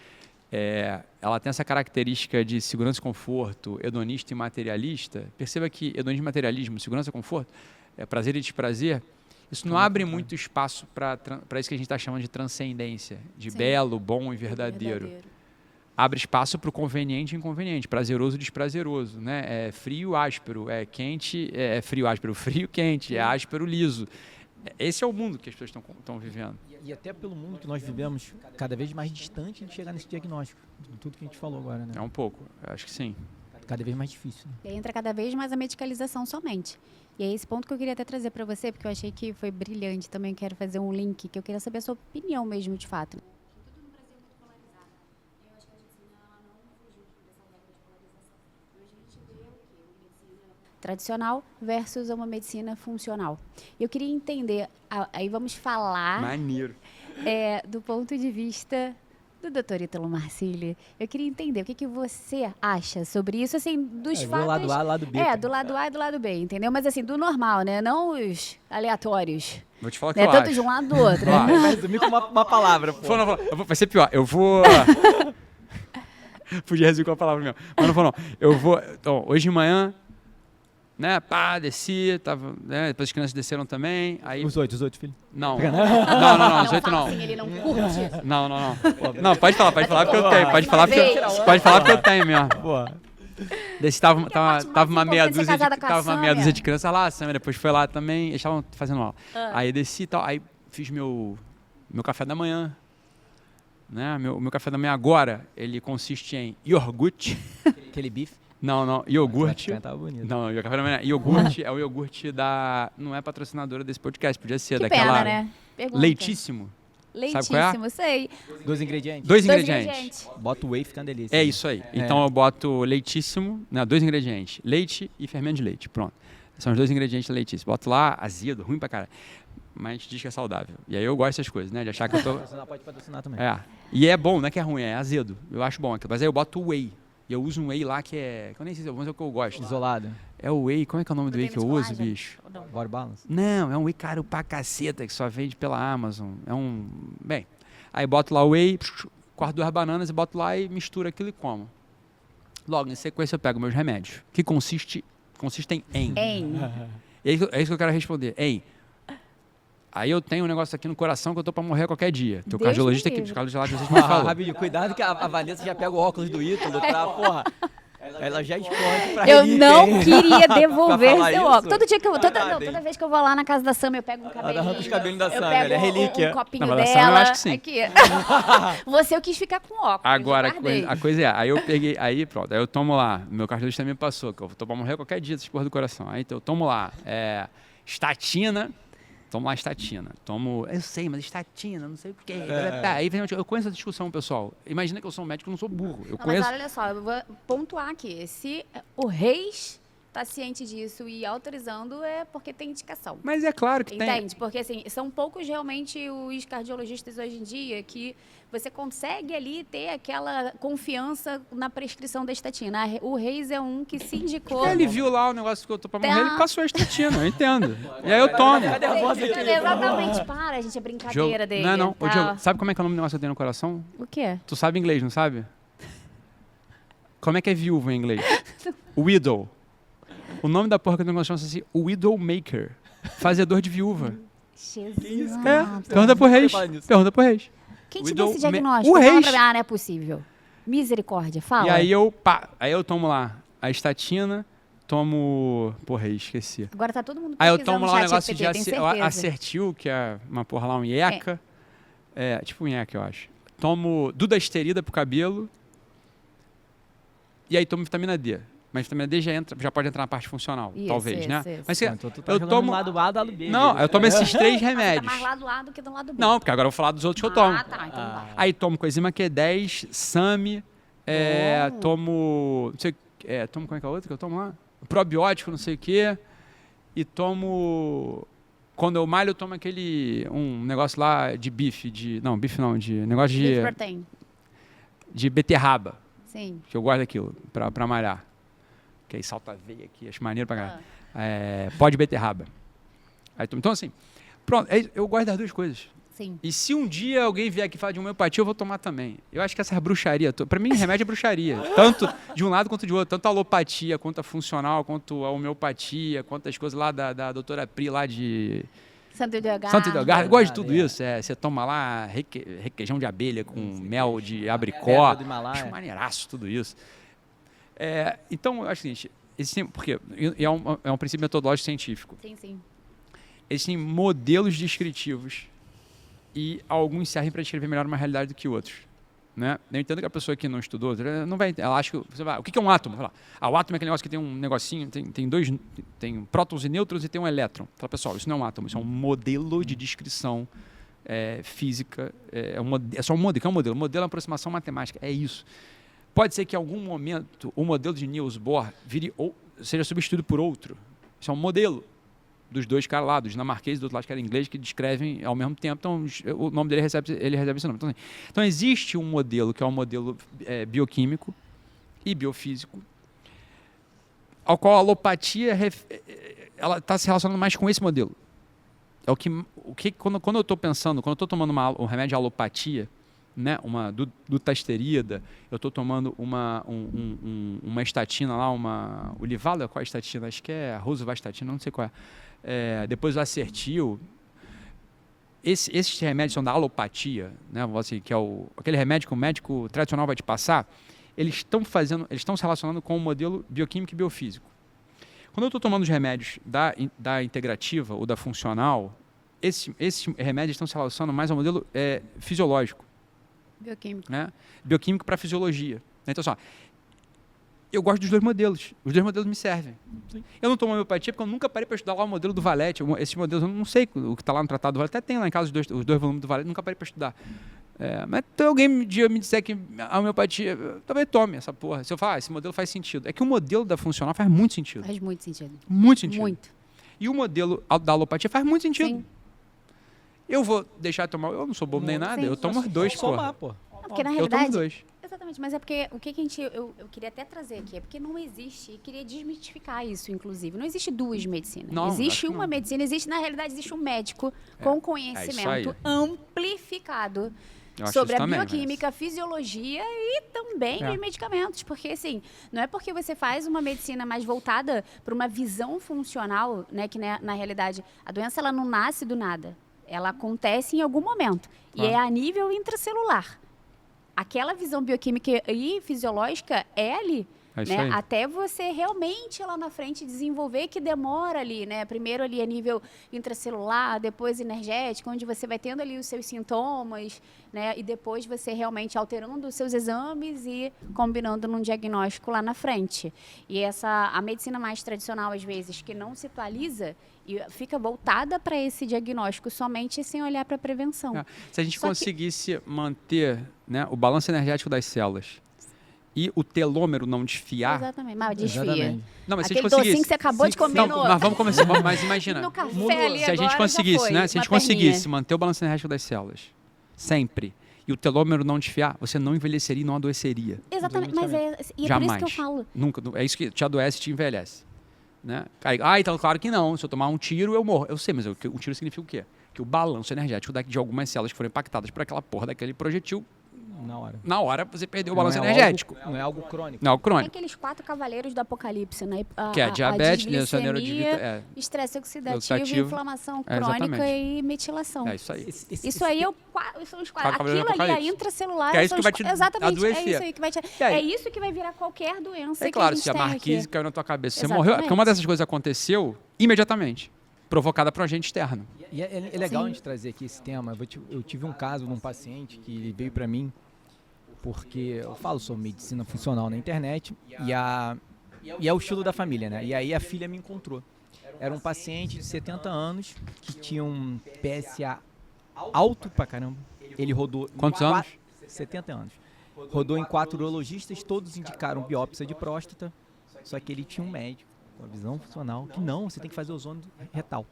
ela tem essa característica de segurança e conforto, hedonista e materialista. Perceba que hedonismo e materialismo, segurança e conforto, prazer e desprazer, isso não abre muito espaço para isso que a gente está chamando de transcendência, de belo, bom e verdadeiro. Abre espaço para o conveniente e inconveniente, prazeroso e desprazeroso, né? É frio, áspero, é quente, é frio, áspero, frio, quente, é áspero, liso. Esse é o mundo que as pessoas estão vivendo. E até pelo mundo que nós vivemos, cada vez mais distante de chegar nesse diagnóstico, de tudo que a gente falou agora, né? É um pouco, acho que sim. Cada vez mais difícil. Né? E aí entra cada vez mais a medicalização somente. E é esse ponto que eu queria até trazer para você, porque eu achei que foi brilhante. Também quero fazer um link, que eu queria saber a sua opinião mesmo, de fato. Tradicional versus uma medicina funcional. Eu queria entender, aí vamos falar Maneiro. Do ponto de vista do Dr. Ítalo Marcilli. Eu queria entender o que você acha sobre isso, assim, dos fatos... Do lado A, do lado B. do lado A e do lado B, entendeu? Mas assim, do normal, né? Não os aleatórios. Vou te falar o que Né? eu Tanto acho. de um lado do outro. Vai resumir com uma palavra, pô. Vai ser pior. Eu vou... Podia resumir com a palavra mesmo. Mas não vou, não. Eu vou... Então, hoje de manhã... Né, desci, tava, né, depois as crianças desceram também, aí... Os oito, filho? Não, não, os 8 não. Assim, ele não curte. Não. Não, pode falar porque eu tenho, pode falar porque eu tenho mesmo. Pô. Desci, tava uma meia dúzia de de crianças lá, a Samia depois foi lá também, eles estavam fazendo aula. Aí desci e tal, aí fiz meu café da manhã, né, meu café da manhã agora, ele consiste em iogurte. Aquele bife. Não, iogurte. Tava bonito. Não, café da manhã. Iogurte é o iogurte da... Não é patrocinadora desse podcast, podia ser Que daquela... pena, né? Pergunta. Leitíssimo. Leitíssimo, Sabe qual é? sei. 2 ingredientes. Dois ingredientes. Bota o whey, fica uma delícia. É isso aí. Então eu boto leitíssimo, 2 ingredientes. Leite e fermento de leite. Pronto. São os 2 ingredientes leitíssimos. Boto lá, azedo, ruim pra cara. Mas a gente diz que é saudável. E aí eu gosto dessas coisas, né? De achar que eu tô... Pode patrocinar também. E é bom, não é que é ruim, é azedo. Eu acho bom. Mas aí eu boto whey. E eu uso um whey lá que é... Eu nem sei se é o que eu gosto. Isolado. É o whey... Como é que é o nome do whey que eu uso, bicho? Body Balance? Não, é um whey caro pra caceta, que só vende pela Amazon. Bem, aí boto lá o whey, corto 2 bananas e boto lá e misturo aquilo e como. Logo, em sequência, eu pego meus remédios, que consistem em... É isso que eu quero responder. Aí eu tenho um negócio aqui no coração que eu tô pra morrer a qualquer dia. Teu cardiologista aqui, vocês me falou. Rapidinho, cuidado que a Vanessa já pega o óculos do Ítalo pra, porra... Ela já esconde pra Eu relíquia, não hein? queria devolver Pra falar seu isso? óculos. Toda Cuidado, vez que eu vou lá na casa da Sam, eu pego um cabelinho. arranca os cabelinhos da eu Sam, pego ela é relíquia. um copinho Não, mas da dela. Sam eu acho que sim. Aqui. Você eu quis ficar com óculos. Agora, eu guardei. a coisa é, aí eu peguei, aí pronto, aí eu tomo lá, meu cardiologista também me passou, que eu tô pra morrer qualquer dia dessas porra do coração. Aí eu tomo lá, estatina, eu sei, mas estatina, não sei o quê. Aí eu conheço a discussão, pessoal. Imagina que eu sou um médico, eu não sou burro. Eu conheço... Mas olha só, eu vou pontuar aqui. Se o Reis está ciente disso e autorizando, é porque tem indicação. Mas é claro que tem. Entende? Porque assim, são poucos realmente os cardiologistas hoje em dia que você consegue ali ter aquela confiança na prescrição da estatina. O Reis é um que se indicou. Ele viu lá o negócio que eu tô pra morrer, ele passou a estatina, eu entendo. E aí eu tomo. Exatamente, para, gente, é brincadeira dele. Não. Tá? Ô, Diogo, sabe como é que é o nome do negócio que eu tenho no coração? O quê? Tu sabe inglês, não sabe? Como é que é viúva em inglês? Widow. O nome da porra que eu tenho no coração é assim, Widowmaker. Fazedor de viúva. Jesus. Pergunta pro Reis. Quem te deu esse diagnóstico? O Reis. Não é possível. Misericórdia, fala. E aí eu tomo lá a estatina, tomo... Porra, aí, esqueci. Agora tá todo mundo Aí eu pesquisando tomo no lá um chat negócio de GPT, tenho certeza. Acertil, que é uma porra lá, um IECA. É, tipo um IECA, eu acho. Tomo dudasterida pro cabelo. E aí tomo vitamina D. Mas vitamina D já pode entrar na parte funcional, Isso, talvez, né? isso. Mas Então tu tá eu jogando tomo... do lado A, do lado B. Não, eu tomo esses 3 Ah, você tá remédios. mais lá do A do que do lado B. Não, porque agora eu vou falar dos outros que eu tomo. Ah, tá. Então vai. Aí tomo coenzima Q10, SAMe, Bom. tomo... Não sei, tomo como é que é a outra que eu tomo lá? Probiótico, não sei o quê. E tomo... Quando eu malho, eu tomo um negócio lá de bife, de negócio Beef protein. de beterraba, Sim. que eu gosto daquilo, pra malhar. Que aí salta a veia aqui, acho maneiro pra caralho. Ah, Pó de beterraba. Aí tomo. Então assim, pronto, eu gosto das duas coisas. sim. E se um dia alguém vier aqui falar de homeopatia, eu vou tomar também. Eu acho que essa bruxaria, pra mim, remédio é bruxaria. Tanto de um lado quanto de outro. Tanto a alopatia, quanto a funcional, quanto a homeopatia, quanto as coisas lá da doutora Pri, lá de Santo Delgado. Santo Delgado. Eu gosto de tudo é. isso. Você toma lá requeijão de abelha com mel de Pedra abricó. do Himalaia. Acho maneiraço tudo isso. Então, eu acho o seguinte, porque é um princípio metodológico científico. Sim, sim. Existem modelos descritivos e alguns servem para descrever melhor uma realidade do que outros. Né? Eu entendo que a pessoa que não estudou, não vai, ela acha que você vai, o que é um átomo? Fala, o átomo é aquele negócio que tem um negocinho, tem prótons e nêutrons e tem um elétron. Fala, pessoal, isso não é um átomo, isso é um modelo de descrição física, é só um modelo. O que é um modelo? Um modelo é uma aproximação matemática, é isso. Pode ser que em algum momento o modelo de Niels Bohr seja substituído por outro. Isso é um modelo dos dois caras lá, do dinamarquês e do outro lado que era inglês, que descrevem ao mesmo tempo. Então, o nome dele recebe esse nome. Então, existe um modelo que é um modelo bioquímico e biofísico, ao qual a alopatia ela está se relacionando mais com esse modelo. É quando eu estou pensando, quando eu estou tomando um remédio de alopatia, né, uma dutasterida, eu estou tomando uma estatina lá, o Livala, qual é a estatina? Acho que é a rosuvastatina, não sei qual é. Depois o Acertil. Esses remédios são da alopatia, né, assim, que é aquele remédio que o médico tradicional vai te passar, eles estão se relacionando com o modelo bioquímico e biofísico. Quando eu estou tomando os remédios da integrativa ou da funcional, esses remédios estão se relacionando mais ao modelo fisiológico. Bioquímico. Né? Bioquímico para fisiologia. Então, só, eu gosto dos dois modelos. Os dois modelos me servem. Sim. Eu não tomo homeopatia porque eu nunca parei para estudar lá o modelo do Valete. Esses modelos, eu não sei o que está lá no Tratado do Valete. Até tem lá em casa os dois volumes do Valete, nunca parei para estudar. Mas se alguém um dia me disser que a homeopatia, talvez tome essa porra. Se eu falar, esse modelo faz sentido. É que o modelo da funcional faz muito sentido. Faz muito sentido. Muito sentido. Muito. E o modelo da alopatia faz muito sentido. Sim. Eu vou deixar de tomar, eu não sou bobo nem nada, Sim. eu tomo os dois, porra. Porque na Eu realidade... tomo dois. Exatamente, mas é porque o que a gente... Eu queria até trazer aqui, é porque não existe, e queria desmistificar isso, inclusive. Não existe duas medicinas. Não, acho existe que uma não. medicina, na realidade, existe um médico com conhecimento amplificado Eu acho sobre isso a também, bioquímica, a fisiologia e também os medicamentos. Porque, assim, não é porque você faz uma medicina mais voltada para uma visão funcional, né, que na realidade a doença ela não nasce do nada. Ela acontece em algum momento. Claro. E é a nível intracelular. Aquela visão bioquímica e fisiológica é ali. É isso né? aí. Até você realmente lá na frente desenvolver, que demora ali, né? Primeiro ali a nível intracelular, depois energético, onde você vai tendo ali os seus sintomas, né? E depois você realmente alterando os seus exames e combinando num diagnóstico lá na frente. E a medicina mais tradicional, às vezes, que não se atualiza e fica voltada para esse diagnóstico somente sem olhar para a prevenção. Se a gente Só que- conseguisse manter, né, o balanço energético das células e o telômero não desfiar... Exatamente, mas desfia. Exatamente. Não, mas se a Aquele gente conseguisse... docinho que você acabou de comer Não, no... mas vamos começar, mas imagina, No café ali se a gente agora, conseguisse, já foi, né, se a gente uma conseguisse perninha. manter o balanço energético das células, sempre, e o telômero não desfiar, você não envelheceria e não adoeceria. Exatamente, mas é por isso que eu Jamais. falo. Nunca, é isso que te adoece e te envelhece. Né? Aí, então, claro que não. Se eu tomar um tiro, eu morro. Eu sei, mas um tiro significa o quê? Que o balanço energético de algumas células que foram impactadas por aquela porra daquele projetil Na hora. você perdeu o Não balanço é energético. Não é algo crônico. Não, Tem crônico. aqueles 4 cavaleiros do apocalipse, né? Que é a diabetes, desglicemia, neuroglicemia, estresse oxidativo, Oxidativo. inflamação É, crônica exatamente. e metilação. É isso aí. Isso aí são os 4. 4 cavaleiros do Aquilo ali, a apocalipse. intracelular, Que é isso são que os vai te exatamente, adoecer. é isso aí que vai te... E aí? É isso que vai virar qualquer doença É claro, que a gente se a tem marquise aqui. caiu na tua cabeça, você Exatamente. morreu, porque uma dessas coisas aconteceu imediatamente, provocada por um agente externo. E é legal Sim. a gente trazer aqui esse tema. Eu tive um caso de um paciente que ele veio para mim porque eu falo sobre medicina funcional na internet e é o estilo da família, né? E aí a filha me encontrou. Era um paciente de 70 anos que tinha um PSA alto pra caramba. Ele rodou... em Quantos anos? 70 anos. Rodou em 4 urologistas, todos indicaram biópsia de próstata, só que ele tinha um médico com a visão funcional que não, você tem que fazer ozônio retal.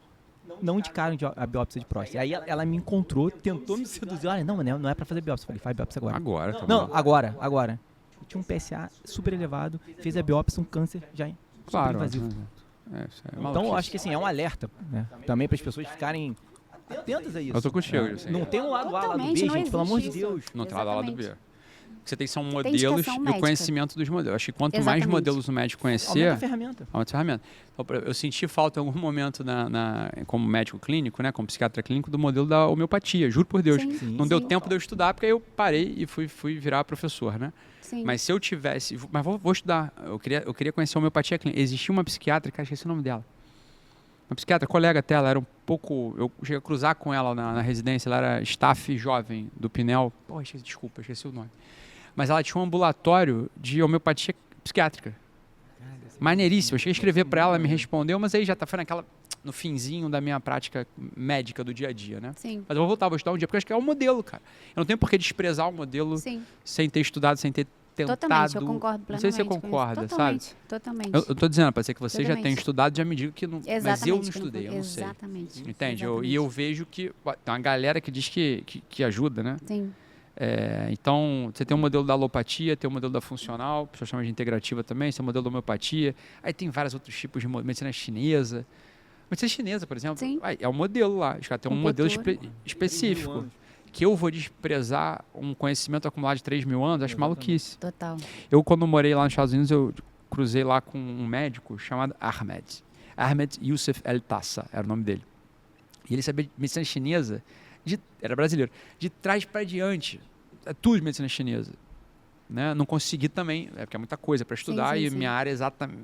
Não indicaram a biópsia de próstata. Aí ela me encontrou, tentou me seduzir. Olha, não é pra fazer biópsia. Eu falei, faz biópsia agora. Agora, tá Não, bom. agora. Tinha um PSA super elevado, fez a biópsia, um câncer já Claro. super invasivo. Isso é Então, maluquice. eu acho que assim, é um alerta, né? Também para as pessoas ficarem atentas a isso. Eu tô contigo, né? assim. Não tem um lado A, lado B, Totalmente, não gente, pelo amor de existe Deus. Não tem lado A, lado B. Exatamente. Você tem que ser um Tem modelos indicação e o médica. conhecimento dos modelos. Acho que quanto mais Exatamente. modelos o médico Aumenta conhecer, a ferramenta. aumenta a ferramenta. Então, eu senti falta em algum momento como médico clínico, né, como psiquiatra clínico, do modelo da homeopatia, juro por Deus. Sim, Não deu sim. tempo de eu estudar, porque aí eu parei e fui virar professor, né? Sim. Mas se eu tivesse... Mas vou estudar. Eu queria conhecer a homeopatia clínica. Existia uma psiquiatra, cara, esqueci o nome dela. Uma psiquiatra, colega dela, era um pouco... Eu cheguei a cruzar com ela na residência, ela era staff jovem do Pinel. Pô, desculpa, esqueci o nome. Mas ela tinha um ambulatório de homeopatia psiquiátrica. Maneiríssimo. Eu cheguei a escrever para ela, ela me respondeu, mas aí já foi no finzinho da minha prática médica do dia a dia, né? Sim. Mas eu vou estudar um dia, porque eu acho que é um modelo, cara. Eu não tenho por que desprezar o modelo Sim. sem ter estudado, sem ter tentado. Totalmente, eu concordo plenamente. Não sei se você com isso. concorda, Totalmente, sabe? Totalmente. Eu tô dizendo, pode ser que você já Totalmente. tenha estudado e já me diga que não. Mas Exatamente, eu não que estudei, eu não sei. Exatamente. Entende? Exatamente. E eu vejo que tem uma galera que diz que ajuda, né? Sim. Então, você tem o modelo da alopatia, tem o modelo da funcional, o pessoal chama de integrativa também, você tem o modelo da homeopatia. Aí tem vários outros tipos de medicina chinesa. Medicina chinesa, por exemplo, Sim. é um modelo lá. Os caras têm um modelo específico. Que eu vou desprezar um conhecimento acumulado de 3.000 anos, acho maluquice. Total. Eu, quando morei lá nos Estados Unidos, eu cruzei lá com um médico chamado Ahmed. Ahmed Youssef El Tassa, era o nome dele. E ele sabia de medicina chinesa, era brasileiro, de trás para diante. É tudo de medicina chinesa. Né? Não consegui também, porque é muita coisa para estudar e minha área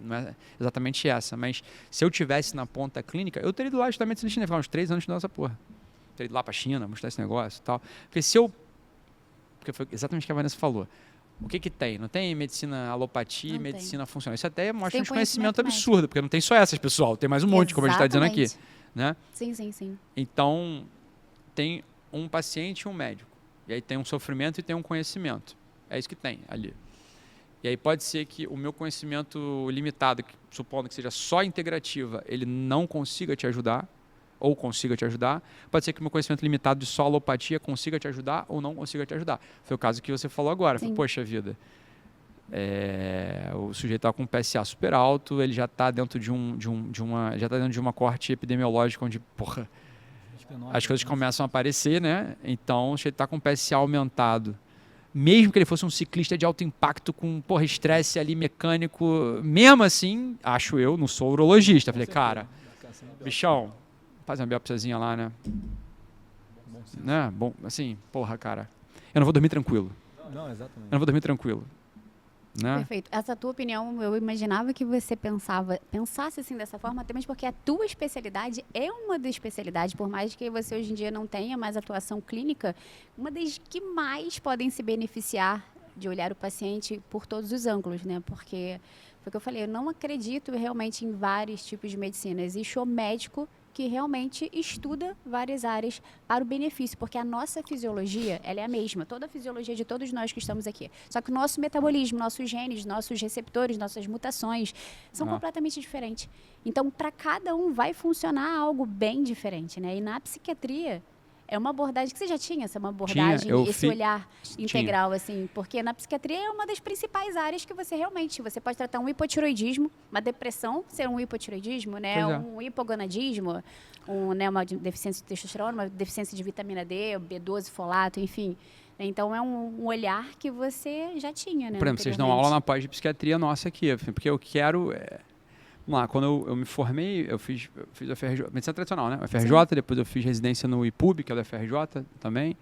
não é exatamente essa. Mas se eu tivesse na ponta clínica, eu teria ido lá estudar medicina chinesa, ficar uns 3 anos estudando essa porra. Teria ido lá para China, mostrar esse negócio e tal. Porque foi exatamente o que a Vanessa falou. O que tem? Não tem medicina alopatia e medicina funcional. Isso até mostra um conhecimento absurdo, porque não tem só essas, pessoal. Tem mais um monte, como a gente está dizendo aqui. Né? Sim. Então, tem um paciente e um médico. E aí tem um sofrimento e tem um conhecimento. É isso que tem ali. E aí pode ser que o meu conhecimento limitado, supondo que seja só integrativa, ele não consiga te ajudar, ou consiga te ajudar. Pode ser que o meu conhecimento limitado de só alopatia consiga te ajudar ou não consiga te ajudar. Foi o caso que você falou agora. Falei, poxa vida, o sujeito está com um PSA super alto, ele já está dentro de uma corte epidemiológica onde, porra, as coisas começam a aparecer, né? Então, o sujeito está com um PSA aumentado. Mesmo que ele fosse um ciclista de alto impacto com, porra, estresse ali mecânico, mesmo assim, acho eu, não sou urologista. Falei, cara, bichão, faz uma biópsiazinha lá, né? Bom, assim, porra, cara, eu não vou dormir tranquilo. Não, exatamente. Eu não vou dormir tranquilo. Né? Perfeito. Essa tua opinião, eu imaginava que você pensasse assim dessa forma, até mesmo porque a tua especialidade é uma das especialidades, por mais que você hoje em dia não tenha mais atuação clínica, uma das que mais podem se beneficiar de olhar o paciente por todos os ângulos, né? Porque foi o que eu falei, eu não acredito realmente em vários tipos de medicina. Existe o médico que realmente estuda várias áreas para o benefício, porque a nossa fisiologia, ela é a mesma, toda a fisiologia de todos nós que estamos aqui. Só que o nosso metabolismo, nossos genes, nossos receptores, nossas mutações são completamente diferentes. Então, para cada um vai funcionar algo bem diferente, né? E na psiquiatria é uma abordagem que você já tinha, essa uma abordagem, esse olhar integral, assim, porque na psiquiatria é uma das principais áreas que você realmente, você pode tratar um hipotiroidismo, uma depressão ser um hipotiroidismo, né, um hipogonadismo, né, uma deficiência de testosterona, uma deficiência de vitamina D, B12, folato, enfim. Então, é um olhar que você já tinha, né? Por exemplo, vocês dão aula na pós de psiquiatria nossa aqui, porque eu quero... Vamos lá, quando eu me formei, eu fiz a FRJ, medicina tradicional, né? A FRJ, depois eu fiz residência no IPUB, que é da FRJ também,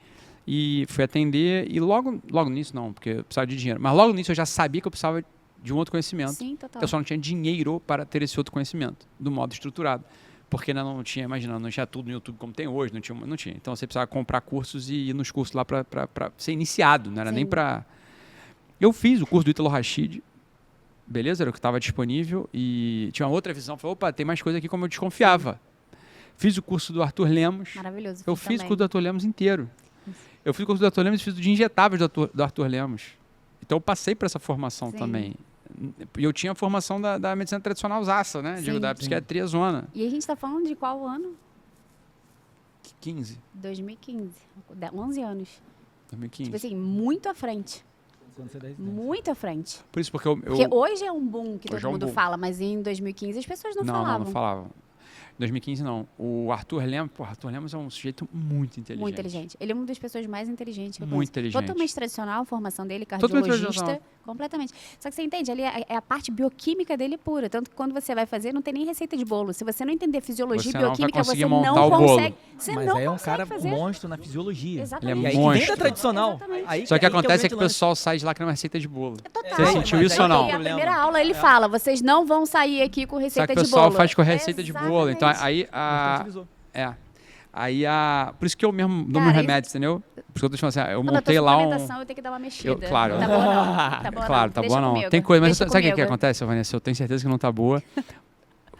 e fui atender, e logo nisso, não, porque eu precisava de dinheiro, mas logo nisso eu já sabia que eu precisava de um outro conhecimento. Sim, total. Eu só não tinha dinheiro para ter esse outro conhecimento, do modo estruturado. Porque ainda não tinha, imagina, não tinha tudo no YouTube como tem hoje, não tinha. Então você precisava comprar cursos e ir nos cursos lá para ser iniciado, não era nem para... Eu fiz o curso do Ítalo Rachid, beleza, era o que estava disponível, e tinha uma outra visão, falei, opa, tem mais coisa aqui como eu desconfiava. Fiz o curso do Arthur Lemos. Maravilhoso. Eu fiz o curso do Arthur Lemos inteiro. Eu fiz o curso do Arthur Lemos e fiz o de injetáveis do Arthur Lemos. Então eu passei por essa formação também. E eu tinha a formação da medicina tradicional zaça, né? Da psiquiatria zona. E a gente está falando de qual ano? 15. 2015. 11 anos. 2015. Tipo assim, muito à frente. Muito à frente. Por isso, porque Porque hoje é um boom que hoje todo mundo fala, mas em 2015 as pessoas não falavam. Não falavam. 2015 não. O Arthur Lemos é um sujeito muito inteligente. Muito inteligente. Ele é uma das pessoas mais inteligentes que eu Muito conheço. inteligente. Totalmente tradicional a formação dele, Totalmente cardiologista. tradicional. Completamente. Só que você entende, ali é a parte bioquímica dele pura. Tanto que quando você vai fazer, não tem nem receita de bolo. Se você não entender fisiologia e Você não vai bioquímica, conseguir você montar não o bolo. consegue. Você Mas não aí é um consegue cara fazer. monstro na fisiologia. Exatamente. Ele é E aí que vem monstro. da tradicional. Exatamente. Aí, Só que aí acontece é que o o grande pessoal sai de lá com uma receita de bolo. Total. Você sentiu isso ou não? E a primeira aula ele fala, vocês não vão sair aqui com Só receita que o de pessoal bolo. faz com a receita de bolo. Então aí lance. por isso que eu mesmo dou Cara, meus remédios, entendeu? Por isso que eu tô te falando assim, eu Quando montei eu tô lá suplementação, eu tenho que dar uma mexida. claro. Tá boa não. Tá boa Claro, não. tá Deixa boa não. comigo. Tem coisa, mas Deixa sabe o que comigo. acontece, Vanessa? Eu tenho certeza que não tá boa.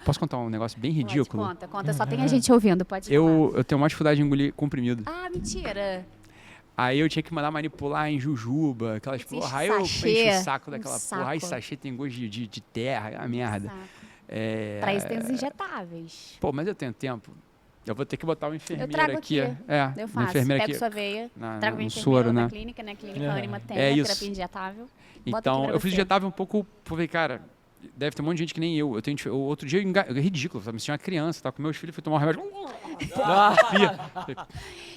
Posso contar um negócio bem ridículo? Conta. Só tem a gente ouvindo, pode falar. Eu tenho uma dificuldade de engolir comprimido. Ah, mentira. Aí eu tinha que mandar manipular em jujuba, aquelas Esse porra. Aí eu sachê, encho o saco daquela saco. porra. Aí sachê tem gosto de terra, é uma merda. Saco. É... Pra isso tem os injetáveis. Pô, mas eu tenho tempo. Eu vou ter que botar uma Eu enfermeira trago aqui. aqui. Uma Eu faço. enfermeira Pego aqui. sua veia, trago no um soro, enfermeiro né? na clínica, Anima tem É isso. terapia injetável. Bota aqui Então, pra eu fiz você. injetável um pouco, falei, cara, deve ter um monte de gente que nem eu. Outro dia, é ridículo, sabe? Me tinha uma criança, tava com meus filhos, fui tomar um remédio.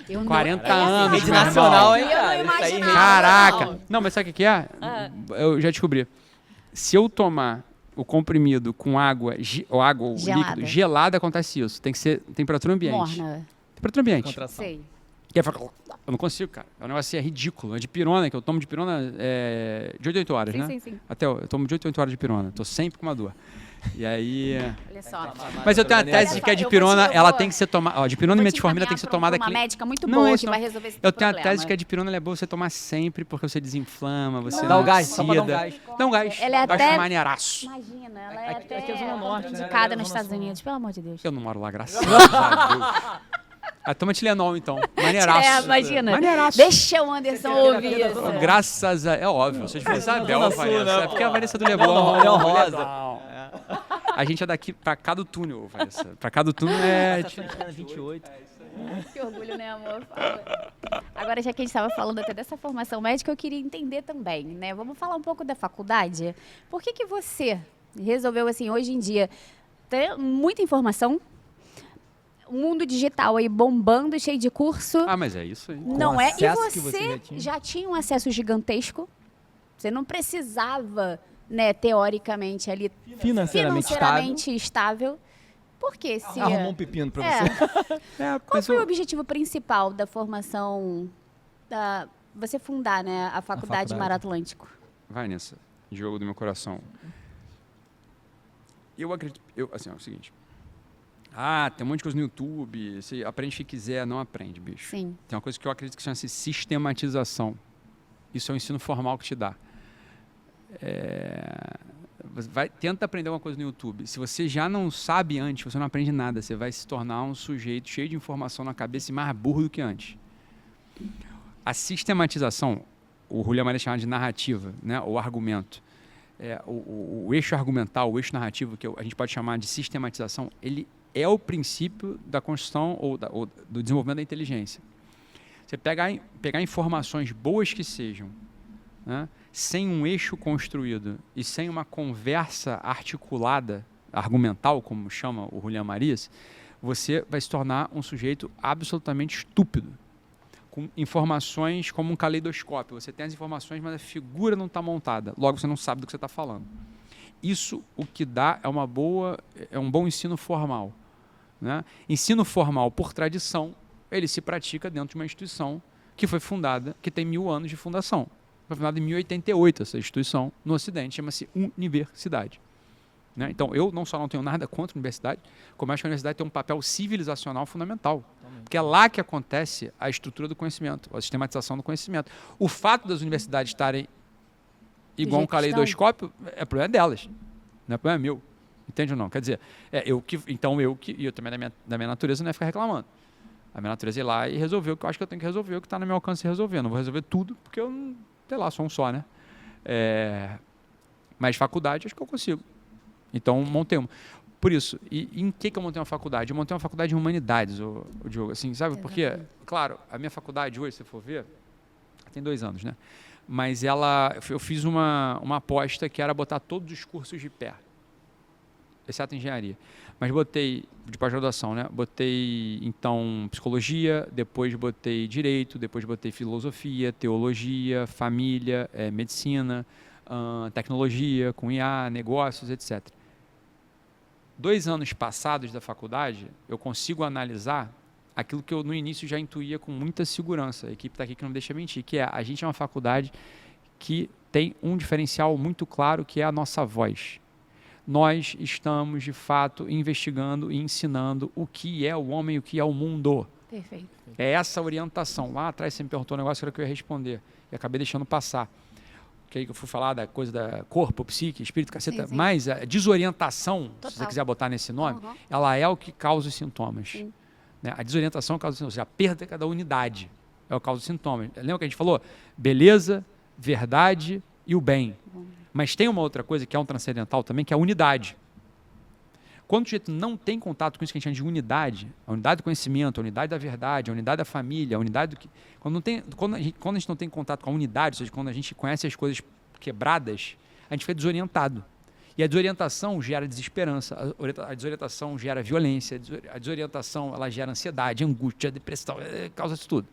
Eu não- 40 é assim, anos, Rede meu nacional, irmão. hein, Eu não cara? Isso aí, imaginava. Caraca! Não, mas sabe o que é? Ah. Eu já descobri. Se eu tomar o comprimido com água, ou água ou Gelada. líquido gelada, acontece isso. Tem que ser temperatura ambiente. Morna. Temperatura ambiente. Contração. Sei. Que é eu não consigo, cara. O negócio assim é ridículo. É de pirona, que eu tomo de pirona de 8 a 8 horas, Sim, né? sim, sim. Até eu tomo de 8 a 8 horas de pirona. Tô sempre com uma dor. E aí... Olha só. Mas eu tenho a tese de que a de pirona, ela tem que ser tomada... Ó, de pirona e metformina tem que ser tomada uma aqui. médica muito Não, boa isso que não. vai resolver esse Eu tenho a problema. tese de que a de pirona ela é boa você tomar sempre, porque você desinflama, você Dá o gás, só pra dar um oxida. gás. Dá um gás. Ela é Gás até- maneiraço. Imagina, ela é Aqui até é Zona Norte, né? indicada Ela é nos Zona Estados Sul. Unidos, pelo amor de Deus. Eu não moro lá, graças a Deus. Ah, toma Tilenol, então. Maneiraço. Imagina. Maneiraço. Deixa o Anderson ouvir isso. Graças a... É óbvio, vocês de Isabel, Zona Sul, Vanessa. né, É porque a pô? Vanessa do Leblon. Leblon Rosa. Leblon. A gente é daqui pra cá do túnel, Vanessa. Pra cá do túnel é... 28. Que orgulho, né, amor? Fala. Agora, já que a gente estava falando até dessa formação médica, eu queria entender também, né? Vamos falar um pouco da faculdade. Por que você resolveu, assim, hoje em dia, ter muita informação, o mundo digital aí bombando, cheio de curso, Ah, mas é isso aí. não o é? E acesso que você você já tinha. um acesso gigantesco, você não precisava, né, teoricamente, ali, financeiramente estável. Por que se... Arrumou um pepino pra É. você. É, Qual mas foi eu- o objetivo principal da formação, da você fundar, né, a Faculdade faculdade. Mar Atlântico? Vanessa, jogo do meu coração. Eu acredito... assim, é o seguinte. Ah, tem um monte de coisa no YouTube. Você aprende o que quiser, não aprende, bicho. Sim. Tem uma coisa que eu acredito que chama-se sistematização. Isso é o ensino formal que te dá. Tenta aprender uma coisa no YouTube. Se você já não sabe antes, você não aprende nada. Você vai se tornar um sujeito cheio de informação na cabeça e mais burro do que antes. A sistematização, o Julián Maria chama de narrativa, né? O argumento. O eixo argumental, o eixo narrativo, que a gente pode chamar de sistematização, ele é o princípio da construção ou do desenvolvimento da inteligência. Você pegar informações boas que sejam, né, sem um eixo construído e sem uma conversa articulada, argumental, como chama o Julián Marias, você vai se tornar um sujeito absolutamente estúpido. com informações como um caleidoscópio. Você tem as informações, mas a figura não está montada. Logo, você não sabe do que você está falando. Isso, o que dá é um bom ensino formal. Né? Ensino formal, por tradição, ele se pratica dentro de uma instituição que foi fundada, que tem 1000 anos de fundação. Foi fundada em 1088, essa instituição, no Ocidente, chama-se universidade. Né? Então, eu não só não tenho nada contra a universidade, como acho que a universidade tem um papel civilizacional fundamental. Porque é lá que acontece a estrutura do conhecimento, a sistematização do conhecimento. O fato das universidades estarem igual um caleidoscópio é problema delas, não é problema meu. Entende ou não? Quer dizer, e eu também da minha natureza não é ficar reclamando. A minha natureza é ir lá e resolver o que eu acho que eu tenho que resolver, o que está no meu alcance resolver. Não vou resolver tudo, porque eu, sei lá, sou um só, né? Mas faculdade, acho que eu consigo. Então, montei uma. Por isso, e em que eu montei uma faculdade? Eu montei uma faculdade de humanidades, o Diogo. Assim, sabe por quê? Claro, a minha faculdade hoje, se você for ver, tem 2 anos, né? Mas eu fiz uma aposta que era botar todos os cursos de pé, exceto engenharia. Mas botei, de pós-graduação, né? Botei, então, psicologia, depois botei direito, depois botei filosofia, teologia, família, medicina, tecnologia, com IA, negócios, etc. 2 anos passados da faculdade, eu consigo analisar aquilo que eu no início já intuía com muita segurança. A equipe está aqui que não me deixa mentir, que a gente é uma faculdade que tem um diferencial muito claro, que é a nossa voz. Nós estamos, de fato, investigando e ensinando o que é o homem e o que é o mundo. Perfeito. É essa orientação. Lá atrás você me perguntou um negócio que eu ia responder e acabei deixando passar. Que aí eu fui falar da coisa da corpo, psique, espírito, caceta. Sim. Mas a desorientação, total, se você quiser botar nesse nome, ela é o que causa os sintomas. Sim. Né? A desorientação causa os sintomas. A perda da unidade é o que causa os sintomas. Lembra que a gente falou? Beleza, verdade e o bem. Mas tem uma outra coisa que é um transcendental também, que é a unidade. Quando o sujeito não tem contato com isso que a gente chama de unidade, a unidade do conhecimento, a unidade da verdade, a unidade da família, a unidade do que... Quando a gente não tem contato com a unidade, ou seja, quando a gente conhece as coisas quebradas, a gente fica desorientado. E a desorientação gera desesperança, a desorientação gera violência, a desorientação ela gera ansiedade, angústia, depressão, causa isso tudo.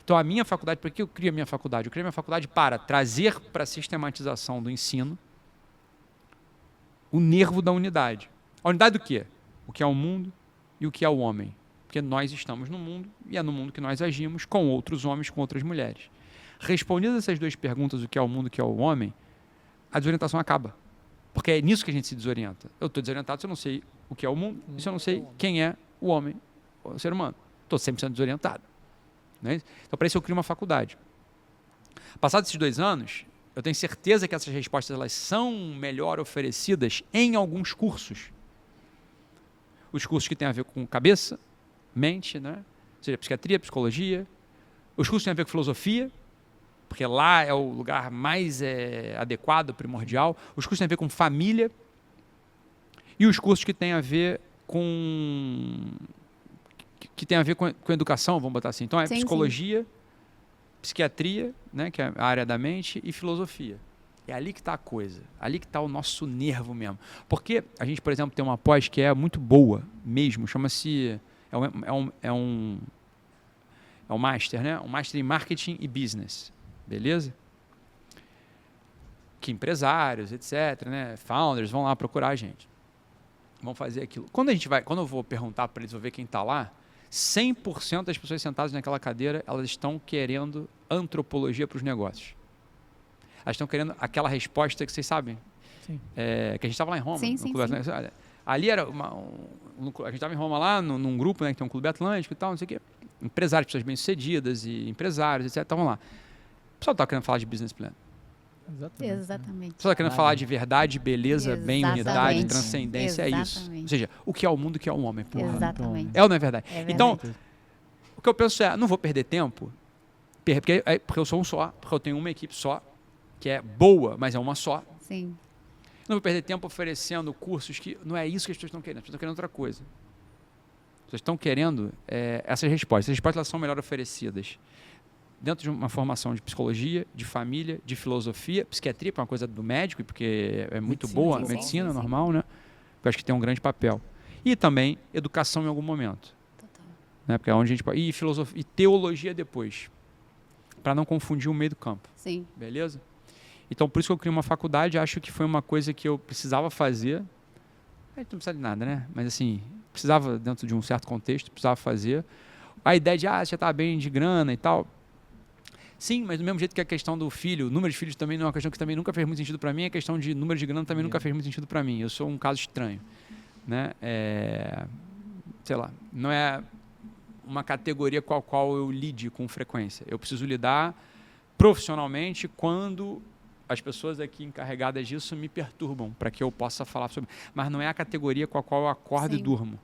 Então, a minha faculdade, por que eu criei a minha faculdade? Eu criei a minha faculdade para trazer para a sistematização do ensino o nervo da unidade. A unidade do quê? O que é o mundo e o que é o homem. Porque nós estamos no mundo e é no mundo que nós agimos com outros homens, com outras mulheres. Respondidas essas 2 perguntas, o que é o mundo e o que é o homem, a desorientação acaba. Porque é nisso que a gente se desorienta. Eu estou desorientado se eu não sei o que é o mundo e se eu não sei quem é o homem, o ser humano. Estou sempre sendo desorientado. Né? Então, para isso eu crio uma faculdade. Passados esses 2 anos, eu tenho certeza que essas respostas elas são melhor oferecidas em alguns cursos. Os cursos que têm a ver com cabeça, mente, né? Ou seja, psiquiatria, psicologia. Os cursos que têm a ver com filosofia, porque lá é o lugar mais adequado, primordial. Os cursos que têm a ver com família. E os cursos que têm a ver com... que tem a ver com educação, vamos botar assim. Então, psicologia, psiquiatria, né, que é a área da mente, e filosofia. É ali que está a coisa. Ali que está o nosso nervo mesmo. Porque a gente, por exemplo, tem uma pós que é muito boa mesmo, chama-se... É um master, né? Um master em marketing e business. Beleza? Que empresários, etc., né? Founders vão lá procurar a gente. Vão fazer aquilo. Quando eu vou perguntar para eles, vou ver quem está lá, 100% das pessoas sentadas naquela cadeira, elas estão querendo antropologia para os negócios. Elas estão querendo aquela resposta que vocês sabem. Sim. Que a gente estava lá em Roma. Sim, sim. Ali era a gente estava em Roma lá, num grupo, né, que tem um clube atlântico e tal, não sei o quê. Empresários, pessoas bem-sucedidas e empresários, etc. Estavam lá. O pessoal estava querendo falar de business plan. Exatamente. O pessoal estava querendo falar de verdade, beleza, bem, unidade, transcendência, é isso. Ou seja, o que é o mundo, o que é o homem, porra. Exatamente. É ou não é verdade? Então, o que eu penso não vou perder tempo, porque eu sou um só, porque eu tenho uma equipe só, que é boa, mas é uma só. Sim. Não vou perder tempo oferecendo cursos que não é isso que as pessoas estão querendo. As pessoas estão querendo outra coisa. As pessoas estão querendo essas respostas. Essas respostas elas são melhor oferecidas dentro de uma formação de psicologia, de família, de filosofia, psiquiatria, que é uma coisa do médico, porque é muito boa, medicina normal, né? Eu acho que tem um grande papel. E também educação em algum momento. Total. Né? Porque é onde a gente pode... E filosofia, e teologia depois. para não confundir o meio do campo. Sim. Beleza? Então, por isso que eu criei uma faculdade, acho que foi uma coisa que eu precisava fazer. A gente não precisa de nada, né? Mas assim, precisava, dentro de um certo contexto, precisava fazer. A ideia de, você já tá bem de grana e tal. Sim, mas do mesmo jeito que a questão do filho, o número de filhos também não é uma questão que também nunca fez muito sentido para mim, a questão de número de grana também nunca fez muito sentido para mim. Eu sou um caso estranho, né? Sei lá, não é uma categoria com a qual eu lide com frequência. Eu preciso lidar profissionalmente quando as pessoas aqui encarregadas disso me perturbam para que eu possa falar sobre. Mas não é a categoria com a qual eu acordo Sim. e durmo.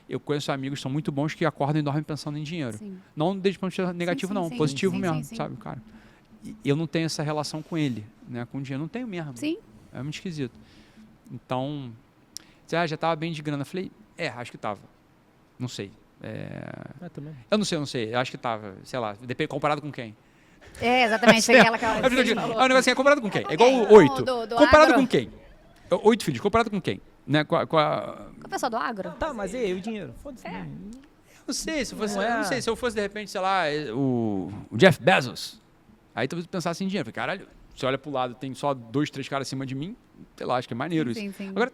Eu conheço amigos que são muito bons que acordam e dormem pensando em dinheiro. Sim. Não desde ponto de vista negativo, não. sim, Positivo sim, mesmo, sim. sabe, cara? E eu não tenho essa relação com ele, né? Com o dinheiro. Não tenho mesmo. Sim. É muito esquisito. Então, já estava bem de grana. Eu falei, acho que estava. Não sei. Também. Eu não sei. Acho que estava. Sei lá, depende, comparado com quem? Exatamente. Foi aquela que É o negócio assim, é comparado com quem? É Com igual quem? 8. Do Comparado agro? com quem? 8 filhos, comparado com quem? Né? Com a... Com a pessoa do agro? Tá, mas e aí, o dinheiro? Foda-se. Não sei, se fosse, Não é- eu não sei, se eu fosse de repente, sei lá, o Jeff Bezos, aí talvez eu pensasse em dinheiro. Falei, caralho, você olha pro lado, tem só 2, 3 caras acima de mim, sei lá, acho que é maneiro isso. Sim. Agora,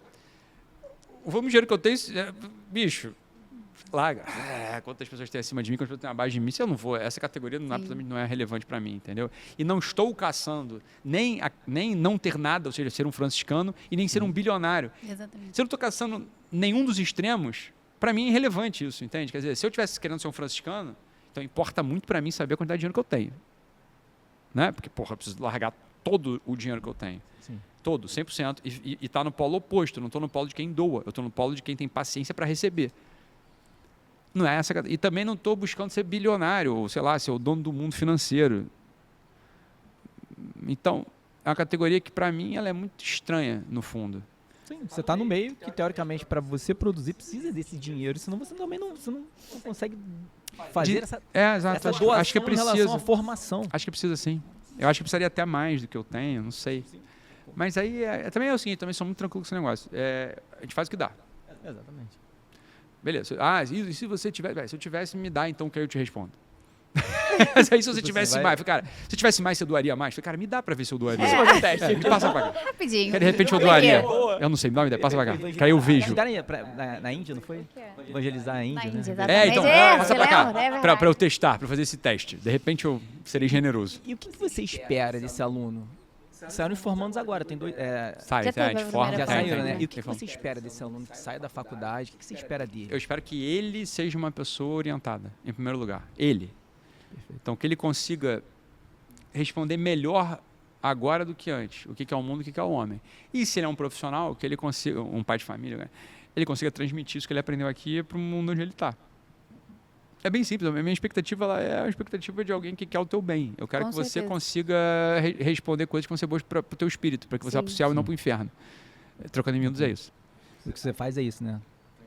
o volume de dinheiro que eu tenho, bicho, larga. Quantas pessoas tem acima de mim, quantas pessoas tem abaixo de mim, se eu não vou, essa categoria absolutamente não é relevante para mim, entendeu? E não estou caçando nem não ter nada, ou seja, ser um franciscano, e nem ser um bilionário. Exatamente. Se eu não estou caçando nenhum dos extremos, para mim é irrelevante isso, entende? Quer dizer, se eu estivesse querendo ser um franciscano, então importa muito para mim saber a quantidade de dinheiro que eu tenho. Né? Porque, porra, eu preciso largar todo o dinheiro que eu tenho. Sim. Todo, 100%. E tá no polo oposto, eu não estou no polo de quem doa, eu estou no polo de quem tem paciência para receber. Não é essa. E também não estou buscando ser bilionário, ou sei lá, ser o dono do mundo financeiro. Então, é uma categoria que, para mim, ela é muito estranha, no fundo. Sim, você tá no meio que, teoricamente, para você produzir, precisa desse dinheiro, senão você também não consegue fazer essa Exato. doação Acho que em relação precisa. à formação. Acho que precisa, sim. Eu acho que precisaria até mais do que eu tenho, não sei. Mas aí, também é o seguinte, também sou muito tranquilo com esse negócio. A gente faz o que dá. Exatamente. Beleza. E se você tiver... Se eu tivesse, me dá, então, que aí eu te respondo. Mas aí se você tivesse mais... Cara, se eu tivesse mais, você doaria mais? Falei, cara, me dá pra ver se eu doaria. Me passa pra cá. Rapidinho. Que de repente eu Por quê? doaria. Eu não sei, me dá uma ideia, passa pra cá. Que aí eu vejo. Na Índia, não foi? Evangelizar a Índia, Na né? Índia, exatamente. Então, É, passa você pra cá. lembra? É verdade. Pra eu testar, pra fazer esse teste. De repente eu serei generoso. E o que você espera desse aluno? Saíram informando agora, tem dois... Sai, Já a teve gente a forma. primeira já fase. saíram, né? tem. E o que você espera desse aluno que sai da faculdade? O que você espera dele? Eu espero que ele seja uma pessoa orientada, em primeiro lugar. Ele. Então, que ele consiga responder melhor agora do que antes. O que é o mundo, o que é o homem. E se ele é um profissional, que ele consiga, um pai de família, né? Ele consiga transmitir isso que ele aprendeu aqui para o mundo onde ele está. É bem simples. A minha expectativa ela é a expectativa de alguém que quer o teu bem. Eu quero Com que você certeza. consiga responder coisas que vão ser boas para o teu espírito, para que você vá para o céu e não para o inferno. Trocando em miúdos é isso. O que você faz é isso, né?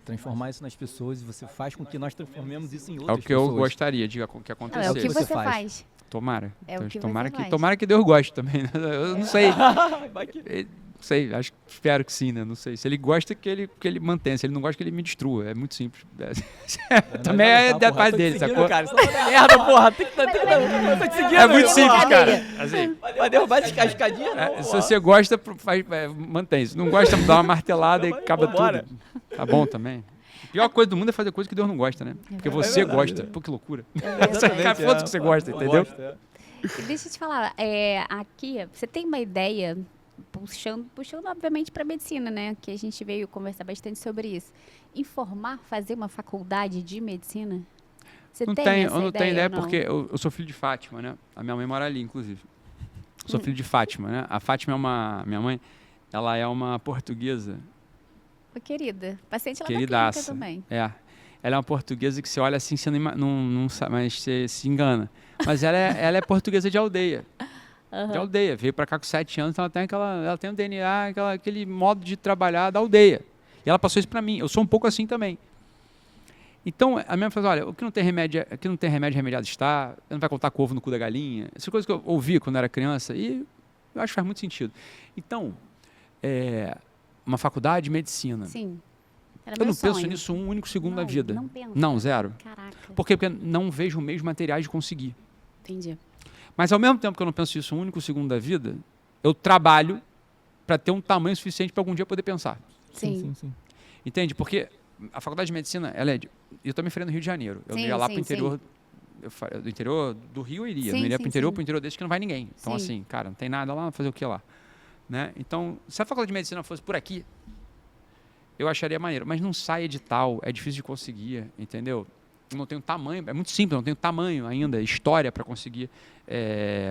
Transformar isso nas pessoas e você faz com que nós transformemos isso em É outras o que eu pessoas. gostaria de que Não, é o que acontecesse. você você faz. Tomara. É o que você tomara faz. tomara que Deus goste também. Né? Eu não sei. Vai que- Não sei, espero que sim, né? Não sei. Se ele gosta, que ele mantenha. Se ele não gosta, que ele me destrua. É muito simples. Também é da parte dele, sacou? Cara, isso não é merda, porra. Tem que tá te seguindo, É muito meu, simples, porra. cara. Assim, Vai derrubar a escadinha, não, se porra. você gosta, mantém. Se não gosta, dá uma martelada e acaba Vambora. tudo. Tá bom também. A pior coisa do mundo é fazer coisa que Deus não gosta, né? Porque você verdade, gosta. Pô, que loucura. Exatamente, Cara, foda-se que você gosta, entendeu? Gosto, é. E deixa eu te falar, aqui, você tem uma ideia, puxando obviamente para medicina, né? Que a gente veio conversar bastante sobre isso. Fazer uma faculdade de medicina? Você Eu não tenho ideia porque eu sou filho de Fátima, né? A minha mãe mora ali, inclusive. Sou filho de Fátima, né? A Fátima minha mãe, ela é uma portuguesa. Ô, querida, paciente lá da clínica Queridaça. também. Ela é uma portuguesa que você olha assim, você não sabe, mas você se engana. Mas ela é portuguesa de aldeia. De aldeia. Veio pra cá com 7 anos, então ela tem um DNA, aquele modo de trabalhar da aldeia. E ela passou isso pra mim. Eu sou um pouco assim também. Então, a minha mãe falou, olha, o que não tem remédio, remediado está, não vai contar com ovo no cu da galinha. Essas coisas que eu ouvi quando era criança e eu acho que faz muito sentido. Então, uma faculdade de medicina. Sim. Era Eu meu não penso sonho. nisso um único segundo na Não, vida. não pensa. Não, zero. Caraca, Por quê? Porque não vejo meios materiais de conseguir. entendi. Mas ao mesmo tempo que eu não penso isso um único segundo da vida, eu trabalho para ter um tamanho suficiente para algum dia poder pensar. Sim. Entende? Porque a faculdade de medicina, ela é eu estou me referindo no Rio de Janeiro. Eu Sim, ia lá sim, para o interior, do interior do Rio eu iria. Não iria para o interior desse que não vai ninguém. Então, Sim. assim, cara, não tem nada lá, fazer o que lá? Né? Então, se a faculdade de medicina fosse por aqui, eu acharia maneiro. Mas não sai edital, é difícil de conseguir, entendeu? Eu não tenho tamanho, é muito simples, eu não tenho tamanho ainda, história para conseguir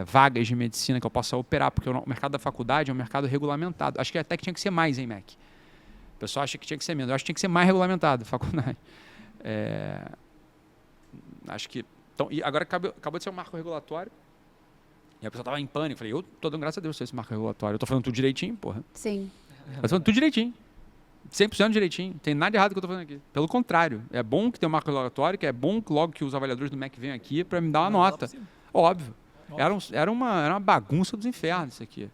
vagas de medicina que eu possa operar, porque o mercado da faculdade é um mercado regulamentado. Acho que até que tinha que ser mais, hein, Mac? O pessoal acha que tinha que ser menos. Eu acho que tinha que ser mais regulamentado, faculdade. Acho que... Então, e agora acabou de ser um marco regulatório, e a pessoa estava em pânico. Falei, eu tô dando graças a Deus por esse marco regulatório. Eu tô falando tudo direitinho, porra. Sim. Eu tô falando tudo direitinho. 100% direitinho. Não tem nada errado que eu tô fazendo aqui. Pelo contrário. É bom que tenha um marco regulatório, que é bom que logo que os avaliadores do MEC venham aqui para me dar uma nota. Óbvio. Era uma bagunça dos infernos isso aqui.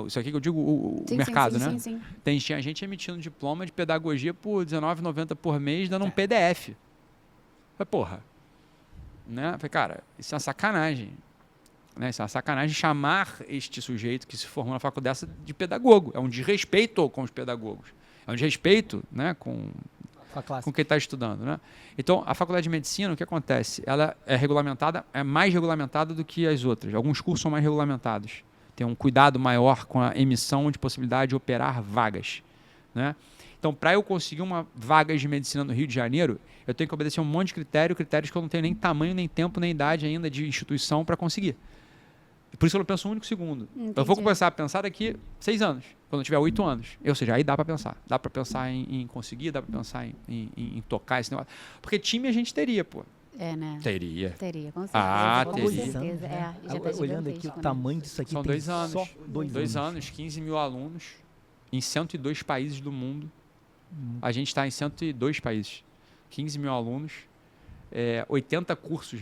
Isso aqui que eu digo, o mercado, né? Sim. Tinha gente emitindo diploma de pedagogia por R$19,90 por mês, dando um PDF. Falei, porra. Né? Falei, cara, isso é uma sacanagem. Né? Isso é uma sacanagem chamar este sujeito que se formou na faculdade de pedagogo. É um desrespeito com os pedagogos. É um desrespeito, né, com quem está estudando. Né? Então, a faculdade de medicina, o que acontece? Ela é regulamentada, é mais regulamentada do que as outras. Alguns cursos são mais regulamentados. Tem um cuidado maior com a emissão de possibilidade de operar vagas. Né? Então, para eu conseguir uma vaga de medicina no Rio de Janeiro, eu tenho que obedecer um monte de critérios que eu não tenho nem tamanho, nem tempo, nem idade ainda de instituição para conseguir. Por isso eu não penso um único segundo. Entendi. Eu vou começar a pensar daqui 6 anos, quando eu tiver 8 anos. Ou seja, aí dá para pensar. Dá para pensar em conseguir, dá para pensar em tocar esse negócio. Porque time a gente teria, pô. Né? Teria. Teria, com certeza. Ah, com teria. certeza. Já tá Olhando aqui o gigantesco, né? tamanho disso aqui, São tem 2 anos. só 2 anos, 15 mil alunos, em 102 países do mundo. A gente está em 102 países. 15 mil alunos, 80 cursos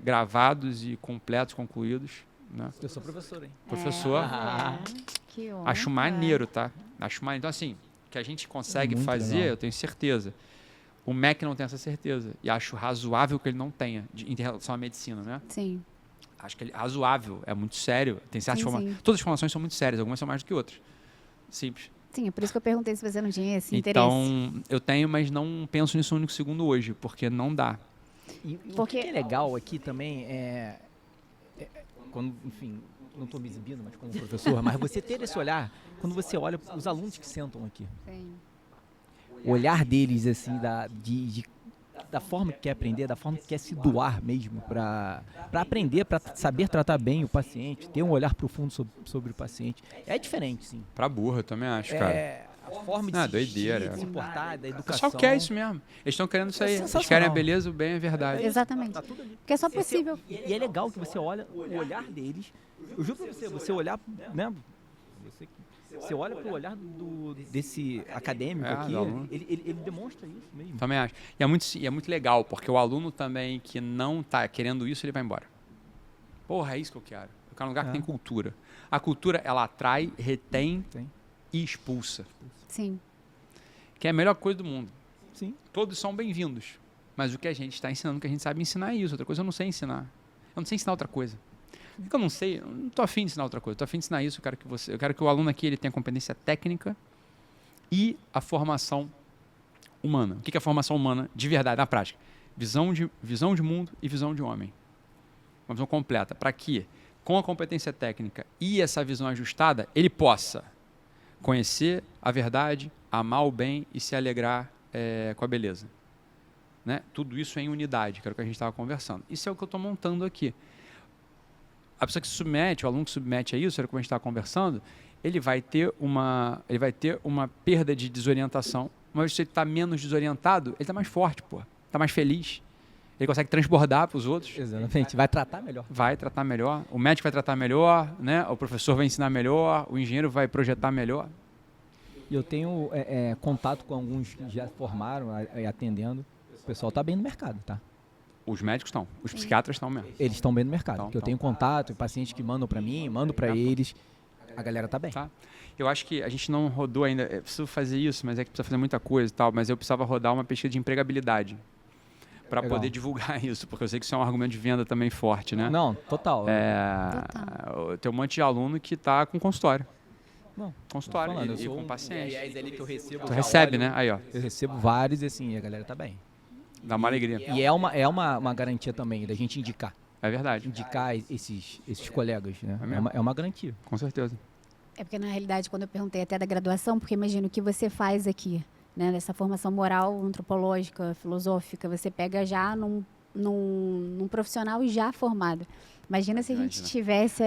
gravados e completos, concluídos. Né? Eu sou professor, hein? Professor. Que honra. Acho maneiro, tá? Acho maneiro. Então, assim, que a gente consegue Muito fazer, legal. eu tenho certeza. O MEC não tem essa certeza. E acho razoável que ele não tenha, em relação à medicina, né? Sim. Acho que ele razoável, é muito sério. Tem certas Sim. Todas as formações são muito sérias, algumas são mais do que outras. Simples. Sim, é por isso que eu perguntei se você não tinha esse interesse. Então, eu tenho, mas não penso nisso um único segundo hoje, porque não dá. E o Porque- que é legal aqui também quando, enfim, não estou me exibindo, mas como professor, mas você ter esse olhar, quando você olha os alunos que sentam aqui, Sim. o olhar deles, assim, da forma que quer aprender, da forma que quer se doar mesmo para aprender, para saber tratar bem o paciente, ter um olhar profundo sobre o paciente, é diferente, sim. Pra burra, eu também acho, cara. A forma de Ah, se doideira. vestir, de se portar, da O educação. pessoal quer isso mesmo. Eles estão querendo isso aí. Eles sensacional. querem a beleza, o bem e a verdade. Exatamente. Tá tudo ali. Porque é só possível. E é legal que você olha o olhar deles. Eu juro pra você olhar, né? Você olha pro olhar desse acadêmico aqui, do aluno. ele demonstra isso mesmo. Também acho. E é muito legal, porque o aluno também que não tá querendo isso, ele vai embora. Porra, é isso que eu quero. Eu quero um lugar que tem cultura. A cultura, ela atrai, retém e expulsa. Sim. Que é a melhor coisa do mundo. Sim. Todos são bem-vindos. Mas o que a gente está ensinando, o que a gente sabe ensinar é isso. Outra coisa eu não sei ensinar. Eu não sei ensinar outra coisa. O que eu não sei, eu não estou afim de ensinar outra coisa. Estou afim de ensinar isso. Eu quero que o aluno aqui ele tenha competência técnica e a formação humana. O que é a formação humana de verdade, na prática? Visão de mundo e visão de homem. Uma visão completa. Para que, com a competência técnica e essa visão ajustada, ele possa conhecer a verdade, amar o bem e se alegrar com a beleza. Né? Tudo isso em unidade, que era o que a gente estava conversando. Isso é o que eu estou montando aqui. A pessoa que se submete, o aluno que se submete a isso, era o que a gente estava conversando, ele vai ter uma perda de desorientação. Uma vez que ele está menos desorientado, ele está mais forte, pô. Está mais feliz. Ele consegue transbordar para os outros. Exatamente. Vai tratar melhor. Vai tratar melhor. O médico vai tratar melhor, né? O professor vai ensinar melhor, o engenheiro vai projetar melhor. E eu tenho contato com alguns que já formaram atendendo. O pessoal está bem no mercado, tá? Os médicos estão, os psiquiatras estão mesmo. Eles estão bem no mercado. Então, porque eu tenho contato, pacientes que mandam para mim, mando para eles. A galera tá bem. Tá. Eu acho que a gente não rodou ainda. Eu preciso fazer isso, mas é que precisa fazer muita coisa e tal. Mas eu precisava rodar uma pesquisa de empregabilidade. para Legal. poder divulgar isso, porque eu sei que isso é um argumento de venda também forte, né? Não, total. Tem um monte de aluno que tá com consultório. Não, Consultório falando, eu e sou com paciente. aliás, ali que eu recebo. Tu recebe, né? Aí, ó. Eu recebo vários e assim, a galera tá bem. Dá uma alegria. E é uma garantia também da gente indicar. É verdade. Indicar esses colegas, né? É mesmo. É uma garantia. Com certeza. É porque, na realidade, quando eu perguntei até da graduação, porque imagino o que você faz aqui, né? Nessa formação moral, antropológica, filosófica, você pega já num profissional já formado. Imagina se a gente tivesse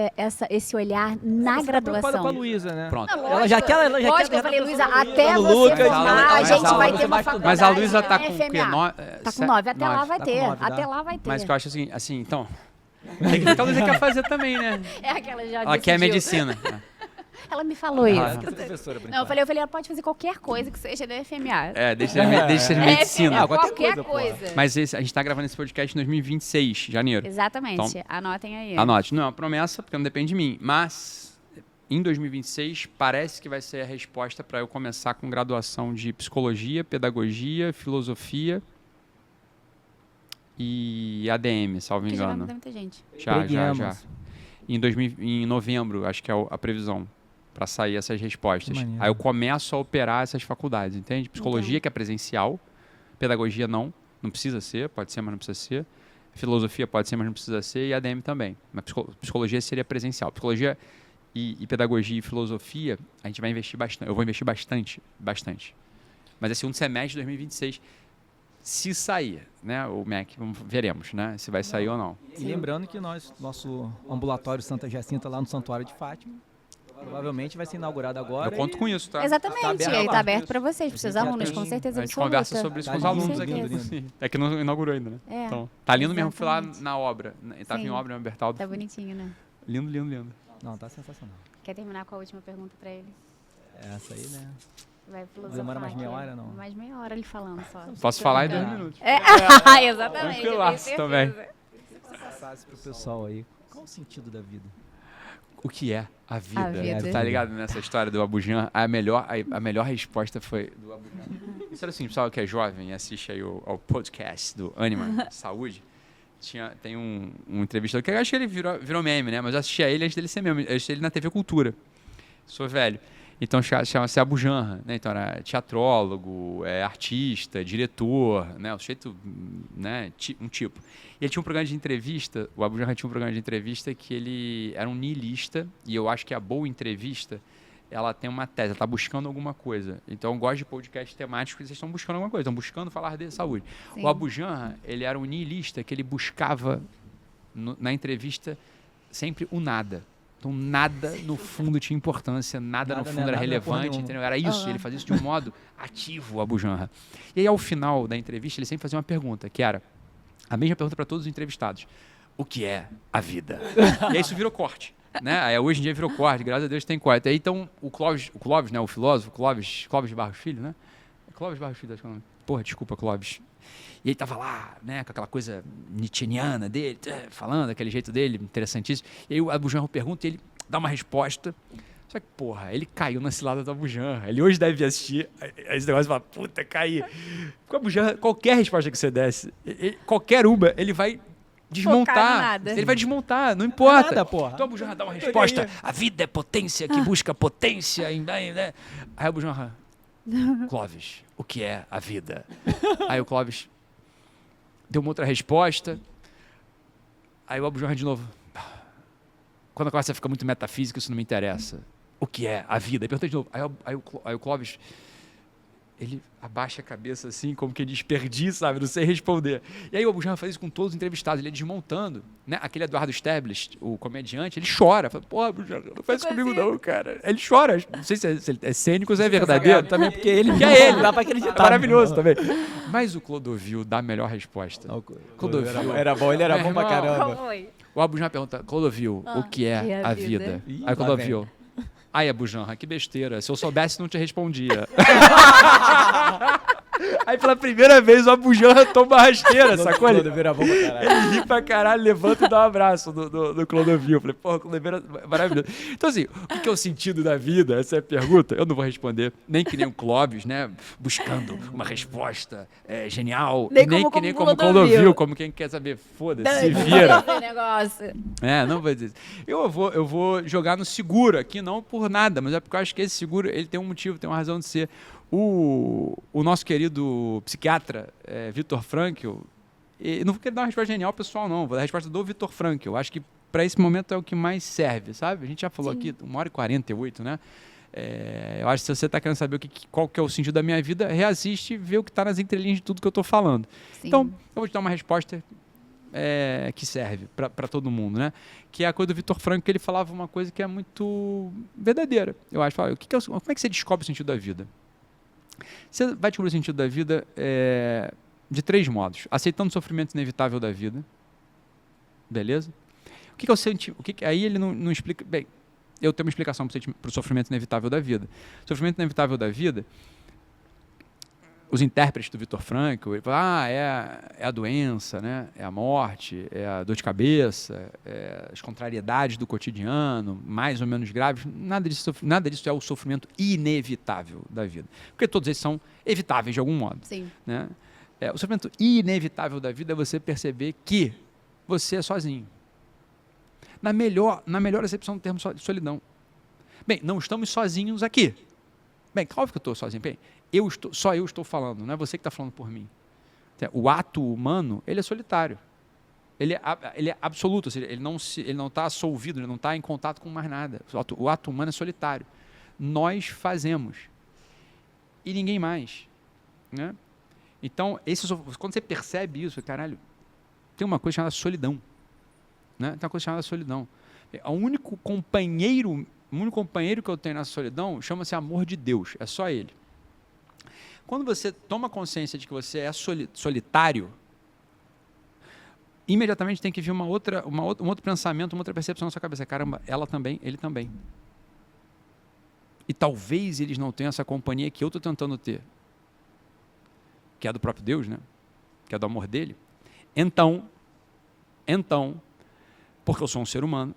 esse olhar na Você tá preocupada graduação. com a Luísa, né? Pronto. Não, Ela já quer. Lógico, eu falei, Luísa, até no você Lucas, formar, a mas gente a vai Luísa ter uma vai- faculdade. Mas a Luísa tá com o quê? FMA. Tá com 9, até lá vai Tá com ter. 9, dá. Até lá vai ter. Mas o que eu acho assim, então... Tem que a Luísa quer fazer também, né? É aquela já Ela quer decidiu. medicina. Ela me falou isso. Ah. Professora, Não, eu falei, ela pode fazer qualquer coisa que seja da FMA. Deixa de ser medicina. Ah, qualquer qualquer coisa. Mas a gente tá gravando esse podcast em 2026, janeiro. Exatamente. Então, Anotem aí. Anote. Não é uma promessa, porque não depende de mim. Mas, em 2026, parece que vai ser a resposta para eu começar com graduação de psicologia, pedagogia, filosofia e ADM, salvo Que já vai engano. mudar muita gente. Já. Preguemos. Em novembro, acho que é a previsão para sair essas respostas. Maneiro. Aí eu começo a operar essas faculdades, entende? Psicologia, que é presencial. Pedagogia, não precisa ser. Pode ser, mas não precisa ser. Filosofia pode ser, mas não precisa ser. E ADM também. Mas psicologia seria presencial. Psicologia e pedagogia e filosofia, a gente vai investir bastante. Eu vou investir bastante. Mas é segundo semestre de 2026. Se sair, né, o MEC, veremos, né, se vai sair ou não. E lembrando que nosso ambulatório Santa Jacinta lá no Santuário de Fátima, provavelmente vai ser inaugurado agora. Eu conto com isso, tá? Exatamente. Tá aberto Ele lá. tá aberto para vocês, para A seus gente já alunos, tem- com certeza A gente absoluta. conversa sobre isso com os Tá alunos lindo, aqui. lindo. É que não inaugurou ainda, né? É, Então, tá lindo mesmo, fui lá exatamente. na obra. Tava em Sim. obra, no Bertaldo. Tá bonitinho, né? Lindo. Não, tá sensacional. Quer terminar com a última pergunta para ele? Essa aí, né? Vai filosofar Demora mais meia aqui. hora, não? Mais meia hora ele falando só. Posso falar em 2 brincando. minutos. Exatamente. Tranquilaço eu tenho também. certeza. Passasse pro pessoal aí. Qual o sentido da vida? O que é a vida? A vida. Tu tá ligado nessa história do Abujan? A melhor resposta foi do Abujan. Isso era assim, pessoal que é jovem e assiste aí ao podcast do Anima Saúde. Tem um entrevistador que eu acho que ele virou meme, né? Mas eu assisti a ele antes dele ser meme. Eu assisti ele na TV Cultura. Sou velho. Então chama-se Abu Janra, né? Então era teatrólogo, artista, diretor, né? O sujeito, né? Um tipo. E ele tinha um programa de entrevista, o Abu Janra tinha um programa de entrevista que ele era um niilista, e eu acho que a boa entrevista, ela tem uma tese, ela está buscando alguma coisa. Então eu gosto de podcast temáticos que vocês estão buscando alguma coisa, estão buscando falar de saúde. Sim. O Abu Janra, ele era um niilista que ele buscava na entrevista sempre o nada. Então, nada no fundo tinha importância, nada no Nada, fundo né? era Nada, porra relevante, nenhuma. entendeu? Era isso, ele fazia isso de um modo ativo, o Abu Janra. E aí, ao final da entrevista, ele sempre fazia uma pergunta, que era a mesma pergunta para todos os entrevistados. O que é a vida? E aí isso virou corte, né? Aí, hoje em dia virou corte, graças a Deus tem corte. Aí, então, o Clóvis, né? O filósofo, Clóvis de Barros Filho, né? Clóvis de Barros Filho, acho que é o nome. Porra, desculpa, Clóvis. E ele tava lá, né, com aquela coisa nietzscheana dele, falando, aquele jeito dele, interessantíssimo. E aí o Abu Janra pergunta e ele dá uma resposta. Só que, porra, ele caiu na cilada do Abu Janra. Ele hoje deve assistir esse negócio e falar, puta, caí. Porque o Abu Janra, qualquer resposta que você desse, qualquer uma, ele vai desmontar. nada. Ele vai desmontar, não importa. Nada, porra. Então o Abu Janra dá uma resposta, a vida é potência que busca potência. Né? Aí o Abu Janra, Clóvis, o que é a vida? Aí o Clóvis deu uma outra resposta. Aí o Abu Janra de novo. Quando a conversa fica muito metafísica, isso não me interessa. O que é a vida? Aí perguntei de novo. Aí o Clóvis, ele abaixa a cabeça assim, como que desperdiça, sabe? Não sei responder. E aí o Abu Janra faz isso com todos os entrevistados. Ele ia desmontando, né? Aquele Eduardo Stablish, o comediante, ele chora. Fala, pô, Abu Janra, não faz isso comigo não, cara. Ele chora. Não sei se ele é cênico ou se é verdadeiro. Também porque ele Que é ele. dá pra acreditar. É maravilhoso também. Mas o Clodovil dá a melhor resposta. Clodovil. Era bom, ele era Meu bom pra irmão. caramba. Qual foi? O Abu Janra pergunta, Clodovil, o que é a vida? Ih, Aí o lá Clodovil, ai, Abu Janra, que besteira. Se eu soubesse, não te respondia. Aí pela primeira vez o Abujamra toma uma rasteira, sacou? Clodovil era bom pra caralho. Ele ri pra caralho, levanta e dá um abraço do Clodovil. Eu falei, porra, o Clodovil é maravilhoso. Então assim, o que é o sentido da vida? Essa é a pergunta. Eu não vou responder, nem que nem o Clóvis, né? Buscando uma resposta genial. Nem Nem como que nem como como Clodovil. Clodovil, como quem quer saber, foda-se, se vira. Esse negócio. Não vou dizer isso. Eu vou jogar no seguro aqui, não por nada, mas é porque eu acho que esse seguro ele tem um motivo, tem uma razão de ser. O nosso querido psiquiatra, Viktor Frankl, não vou querer dar uma resposta genial pessoal, não. Vou dar a resposta do Viktor Frankl. Eu acho que para esse momento é o que mais serve, sabe? A gente já falou aqui, 1h48, né? Eu acho que se você está querendo saber qual que é o sentido da minha vida, reassiste e vê o que está nas entrelinhas de tudo que eu estou falando. Sim. Então, eu vou te dar uma resposta que serve para todo mundo, né? Que é a coisa do Viktor Frankl, que ele falava uma coisa que é muito verdadeira. Eu acho. Como é que você descobre o sentido da vida? Você vai descobrir o sentido da vida de 3 modos. Aceitando o sofrimento inevitável da vida. Beleza? O que é o sentimento? Aí ele não explica... Bem, eu tenho uma explicação para o sofrimento inevitável da vida. O sofrimento inevitável da vida... Os intérpretes do Viktor Frankl, ele fala, é a doença, né? É a morte, é a dor de cabeça, as contrariedades do cotidiano, mais ou menos graves. Nada disso é o sofrimento inevitável da vida. Porque todos eles são evitáveis de algum modo. Sim. Né? O sofrimento inevitável da vida é você perceber que você é sozinho. Na melhor acepção do termo solidão. Bem, não estamos sozinhos aqui. Bem, óbvio que eu estou sozinho. Bem, só eu estou falando, não é você que está falando por mim. O ato humano, ele é solitário. Ele é absoluto, ou seja, ele não está absolvido, ele não está em contato com mais nada. O ato humano é solitário. Nós fazemos. E ninguém mais. Né? Então, quando você percebe isso, caralho, tem uma coisa chamada solidão. Né? Tem uma coisa chamada solidão. O único companheiro que eu tenho nessa solidão chama-se amor de Deus. É só ele. Quando você toma consciência de que você é solitário, imediatamente tem que vir um outro pensamento, uma outra percepção na sua cabeça. Caramba, ela também, ele também. E talvez eles não tenham essa companhia que eu estou tentando ter, que é do próprio Deus, né? Que é do amor dele. Então, porque eu sou um ser humano,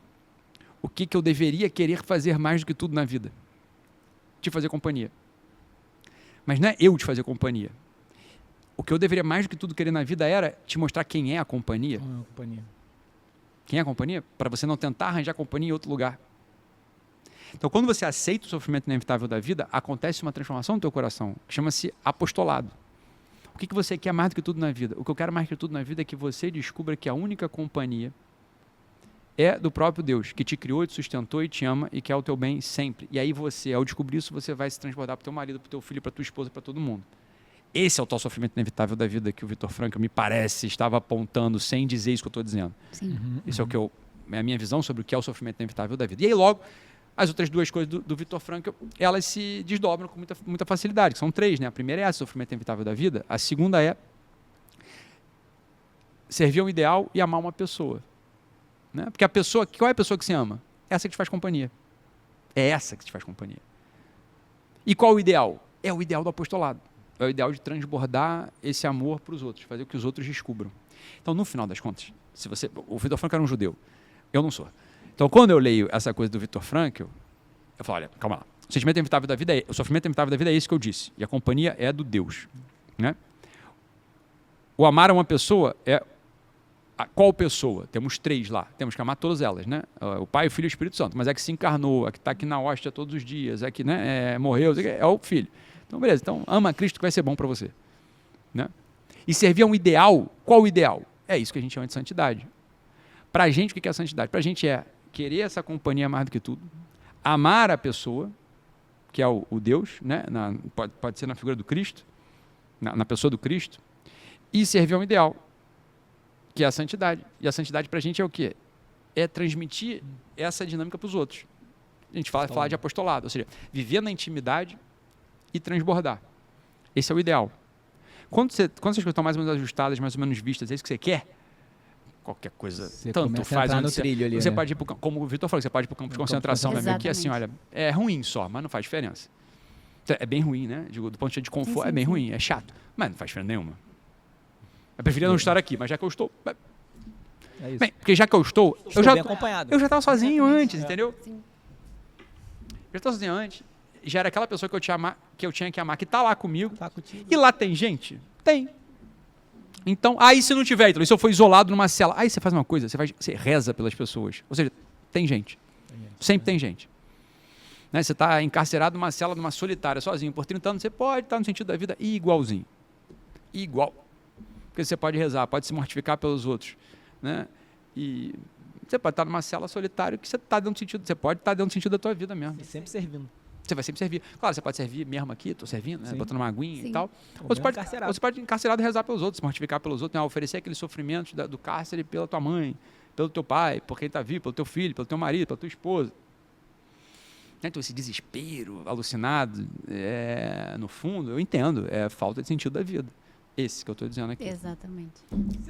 o que eu deveria querer fazer mais do que tudo na vida? Te fazer companhia. Mas não é eu te fazer companhia. O que eu deveria mais do que tudo querer na vida era te mostrar quem é a companhia. Quem é a companhia? Para você não tentar arranjar companhia em outro lugar. Então, quando você aceita o sofrimento inevitável da vida, acontece uma transformação no teu coração, que chama-se apostolado. O que você quer mais do que tudo na vida? O que eu quero mais do que tudo na vida é que você descubra que a única companhia é do próprio Deus, que te criou, te sustentou e te ama e quer o teu bem sempre. E aí você, ao descobrir isso, você vai se transbordar para o teu marido, para o teu filho, para a tua esposa, para todo mundo. Esse é o tal sofrimento inevitável da vida que o Viktor Frankl, me parece, estava apontando sem dizer isso que eu estou dizendo. Sim. Isso é a minha visão sobre o que é o sofrimento inevitável da vida. E aí logo, as outras 2 coisas do Viktor Frankl, elas se desdobram com muita facilidade, que são 3, né? A primeira é o sofrimento inevitável da vida, a segunda é servir ao ideal e amar uma pessoa. Né? Porque qual é a pessoa que se ama? Essa que te faz companhia. É essa que te faz companhia. E qual o ideal? É o ideal do apostolado. É o ideal de transbordar esse amor para os outros, fazer com que os outros descubram. Então, no final das contas, o Viktor Frankl era um judeu, eu não sou. Então, quando eu leio essa coisa do Viktor Frankl, eu falo, olha, calma lá. O sofrimento inevitável da vida é isso que eu disse. E a companhia é do Deus. Né? O amar a uma pessoa é... Qual pessoa? Temos 3 lá. Temos que amar todas elas, né? O Pai, o Filho e o Espírito Santo. Mas é que se encarnou, é que está aqui na hóstia todos os dias, é que morreu, é o Filho. Então, beleza. Então, ama Cristo que vai ser bom para você. Né? E servir a um ideal. Qual o ideal? É isso que a gente chama de santidade. Para a gente, o que é a santidade? Para a gente é querer essa companhia mais do que tudo, amar a pessoa, que é o Deus, né? Pode ser na figura do Cristo, na pessoa do Cristo, e servir a um ideal, que é a santidade. E a santidade para a gente é o quê? É transmitir essa dinâmica para os outros. A gente fala de apostolado, ou seja, viver na intimidade e transbordar. Esse é o ideal. Quando essas coisas estão mais ou menos ajustadas, mais ou menos vistas, é isso que você quer, qualquer coisa, você tanto faz. no trilho ali, você né? pode ir para como o Vitor falou, você pode ir para o campo de concentração, meu amigo, que assim, olha, é ruim só, mas não faz diferença. É bem ruim, né? Digo, do ponto de vista de conforto, Sim, é bem sim. ruim, é chato. Mas não faz diferença nenhuma. Eu preferia não estar aqui, mas já que eu estou... É isso. Bem, porque já que eu estou... Estou bem acompanhado. Eu já estava sozinho Exatamente. antes, entendeu? Sim. Já estava sozinho antes. Já era aquela pessoa que eu tinha que amar, que tá lá comigo. Tá contigo. E lá tem gente? Tem. Então, aí se não tiver, então, se eu for isolado numa cela, aí você faz uma coisa, você reza pelas pessoas. Ou seja, tem gente. Sempre tem gente. Né? Você está encarcerado numa cela, numa solitária, sozinho, por 30 anos, você pode estar no sentido da vida igualzinho. Igual. Porque você pode rezar, pode se mortificar pelos outros. Né? E você pode estar numa cela solitária que você está dando sentido, você pode estar dando sentido da tua vida mesmo. E sempre servindo. Você vai sempre servir. Claro, você pode servir mesmo aqui, estou servindo, né? Sim. Botando uma aguinha Sim. e tal. Ou Ou você pode, encarcerado. encarcerado rezar pelos outros, se mortificar pelos outros, né? Oferecer aquele sofrimento do cárcere pela tua mãe, pelo teu pai, por quem está vivo, pelo teu filho, pelo teu marido, pela tua esposa. Então, esse desespero alucinado, no fundo, eu entendo, é falta de sentido da vida. Esse que eu estou dizendo aqui. Exatamente.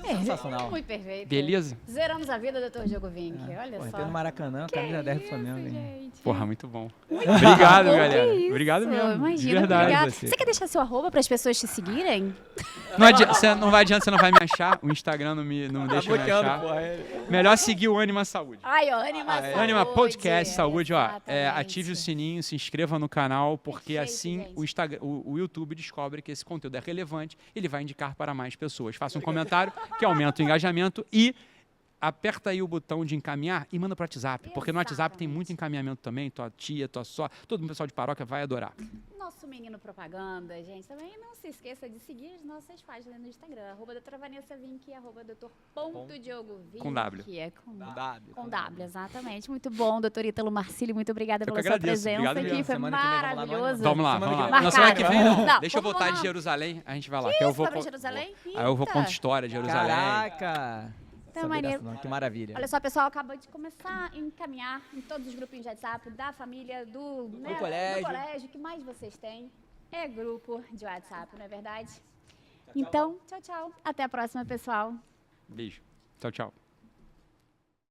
Sensacional. Muito perfeito. Beleza? Zeramos a vida, Dr. Diogo Vink. Olha Porra, só. tem no Maracanã, Que camisa 10 do isso, Flamengo. hein? gente. Porra, muito bom. Obrigado, Bom, galera. que isso. Obrigado mesmo. Imagina, de verdade. obrigada. Você. Você quer deixar seu arroba para as pessoas te seguirem? Não adianta, você não vai me achar. O Instagram não me deixa me achar. Melhor seguir o Anima Saúde. Ai, ó, Anima Saúde. Anima Podcast Saúde, ó. Exatamente. Ative o sininho, se inscreva no canal, porque Perfeito, assim gente. o Instagram, o YouTube descobre que esse conteúdo é relevante, ele vai indicar para mais pessoas. Faça um comentário que aumenta o engajamento e aperta aí o botão de encaminhar e manda para o WhatsApp, porque no WhatsApp tem Exatamente. muito encaminhamento também, tua tia, tua só, todo o pessoal de paróquia vai adorar. Nosso menino propaganda, gente. Também não se esqueça de seguir as nossas páginas no Instagram. @doutora Vanessa Vink, @doutor.diogo Vink. Com W. Que é com W. Com W, exatamente. Muito bom, doutor Ítalo Marcílio. Muito obrigada Eu pela que sua agradeço. presença Obrigado aqui. mesmo. Foi Semana que vem vamos lá no maravilhoso. Vamos lá, Semana vamos que lá. vem. Na semana que vem não. Não, Deixa eu vamos voltar lá. de Jerusalém, a gente vai lá. Que que eu isso, vou vai pra Jerusalém? Aí eu vou Eita. contar história de Jerusalém. Caraca. Então, Sabia maneiro. dessa não, que maravilha. Olha só, pessoal, acabou de começar a encaminhar em todos os grupinhos de WhatsApp, da família, do colégio. O que mais vocês têm é grupo de WhatsApp, não é verdade? Então, tchau, tchau. Até a próxima, pessoal. Beijo. Tchau, tchau.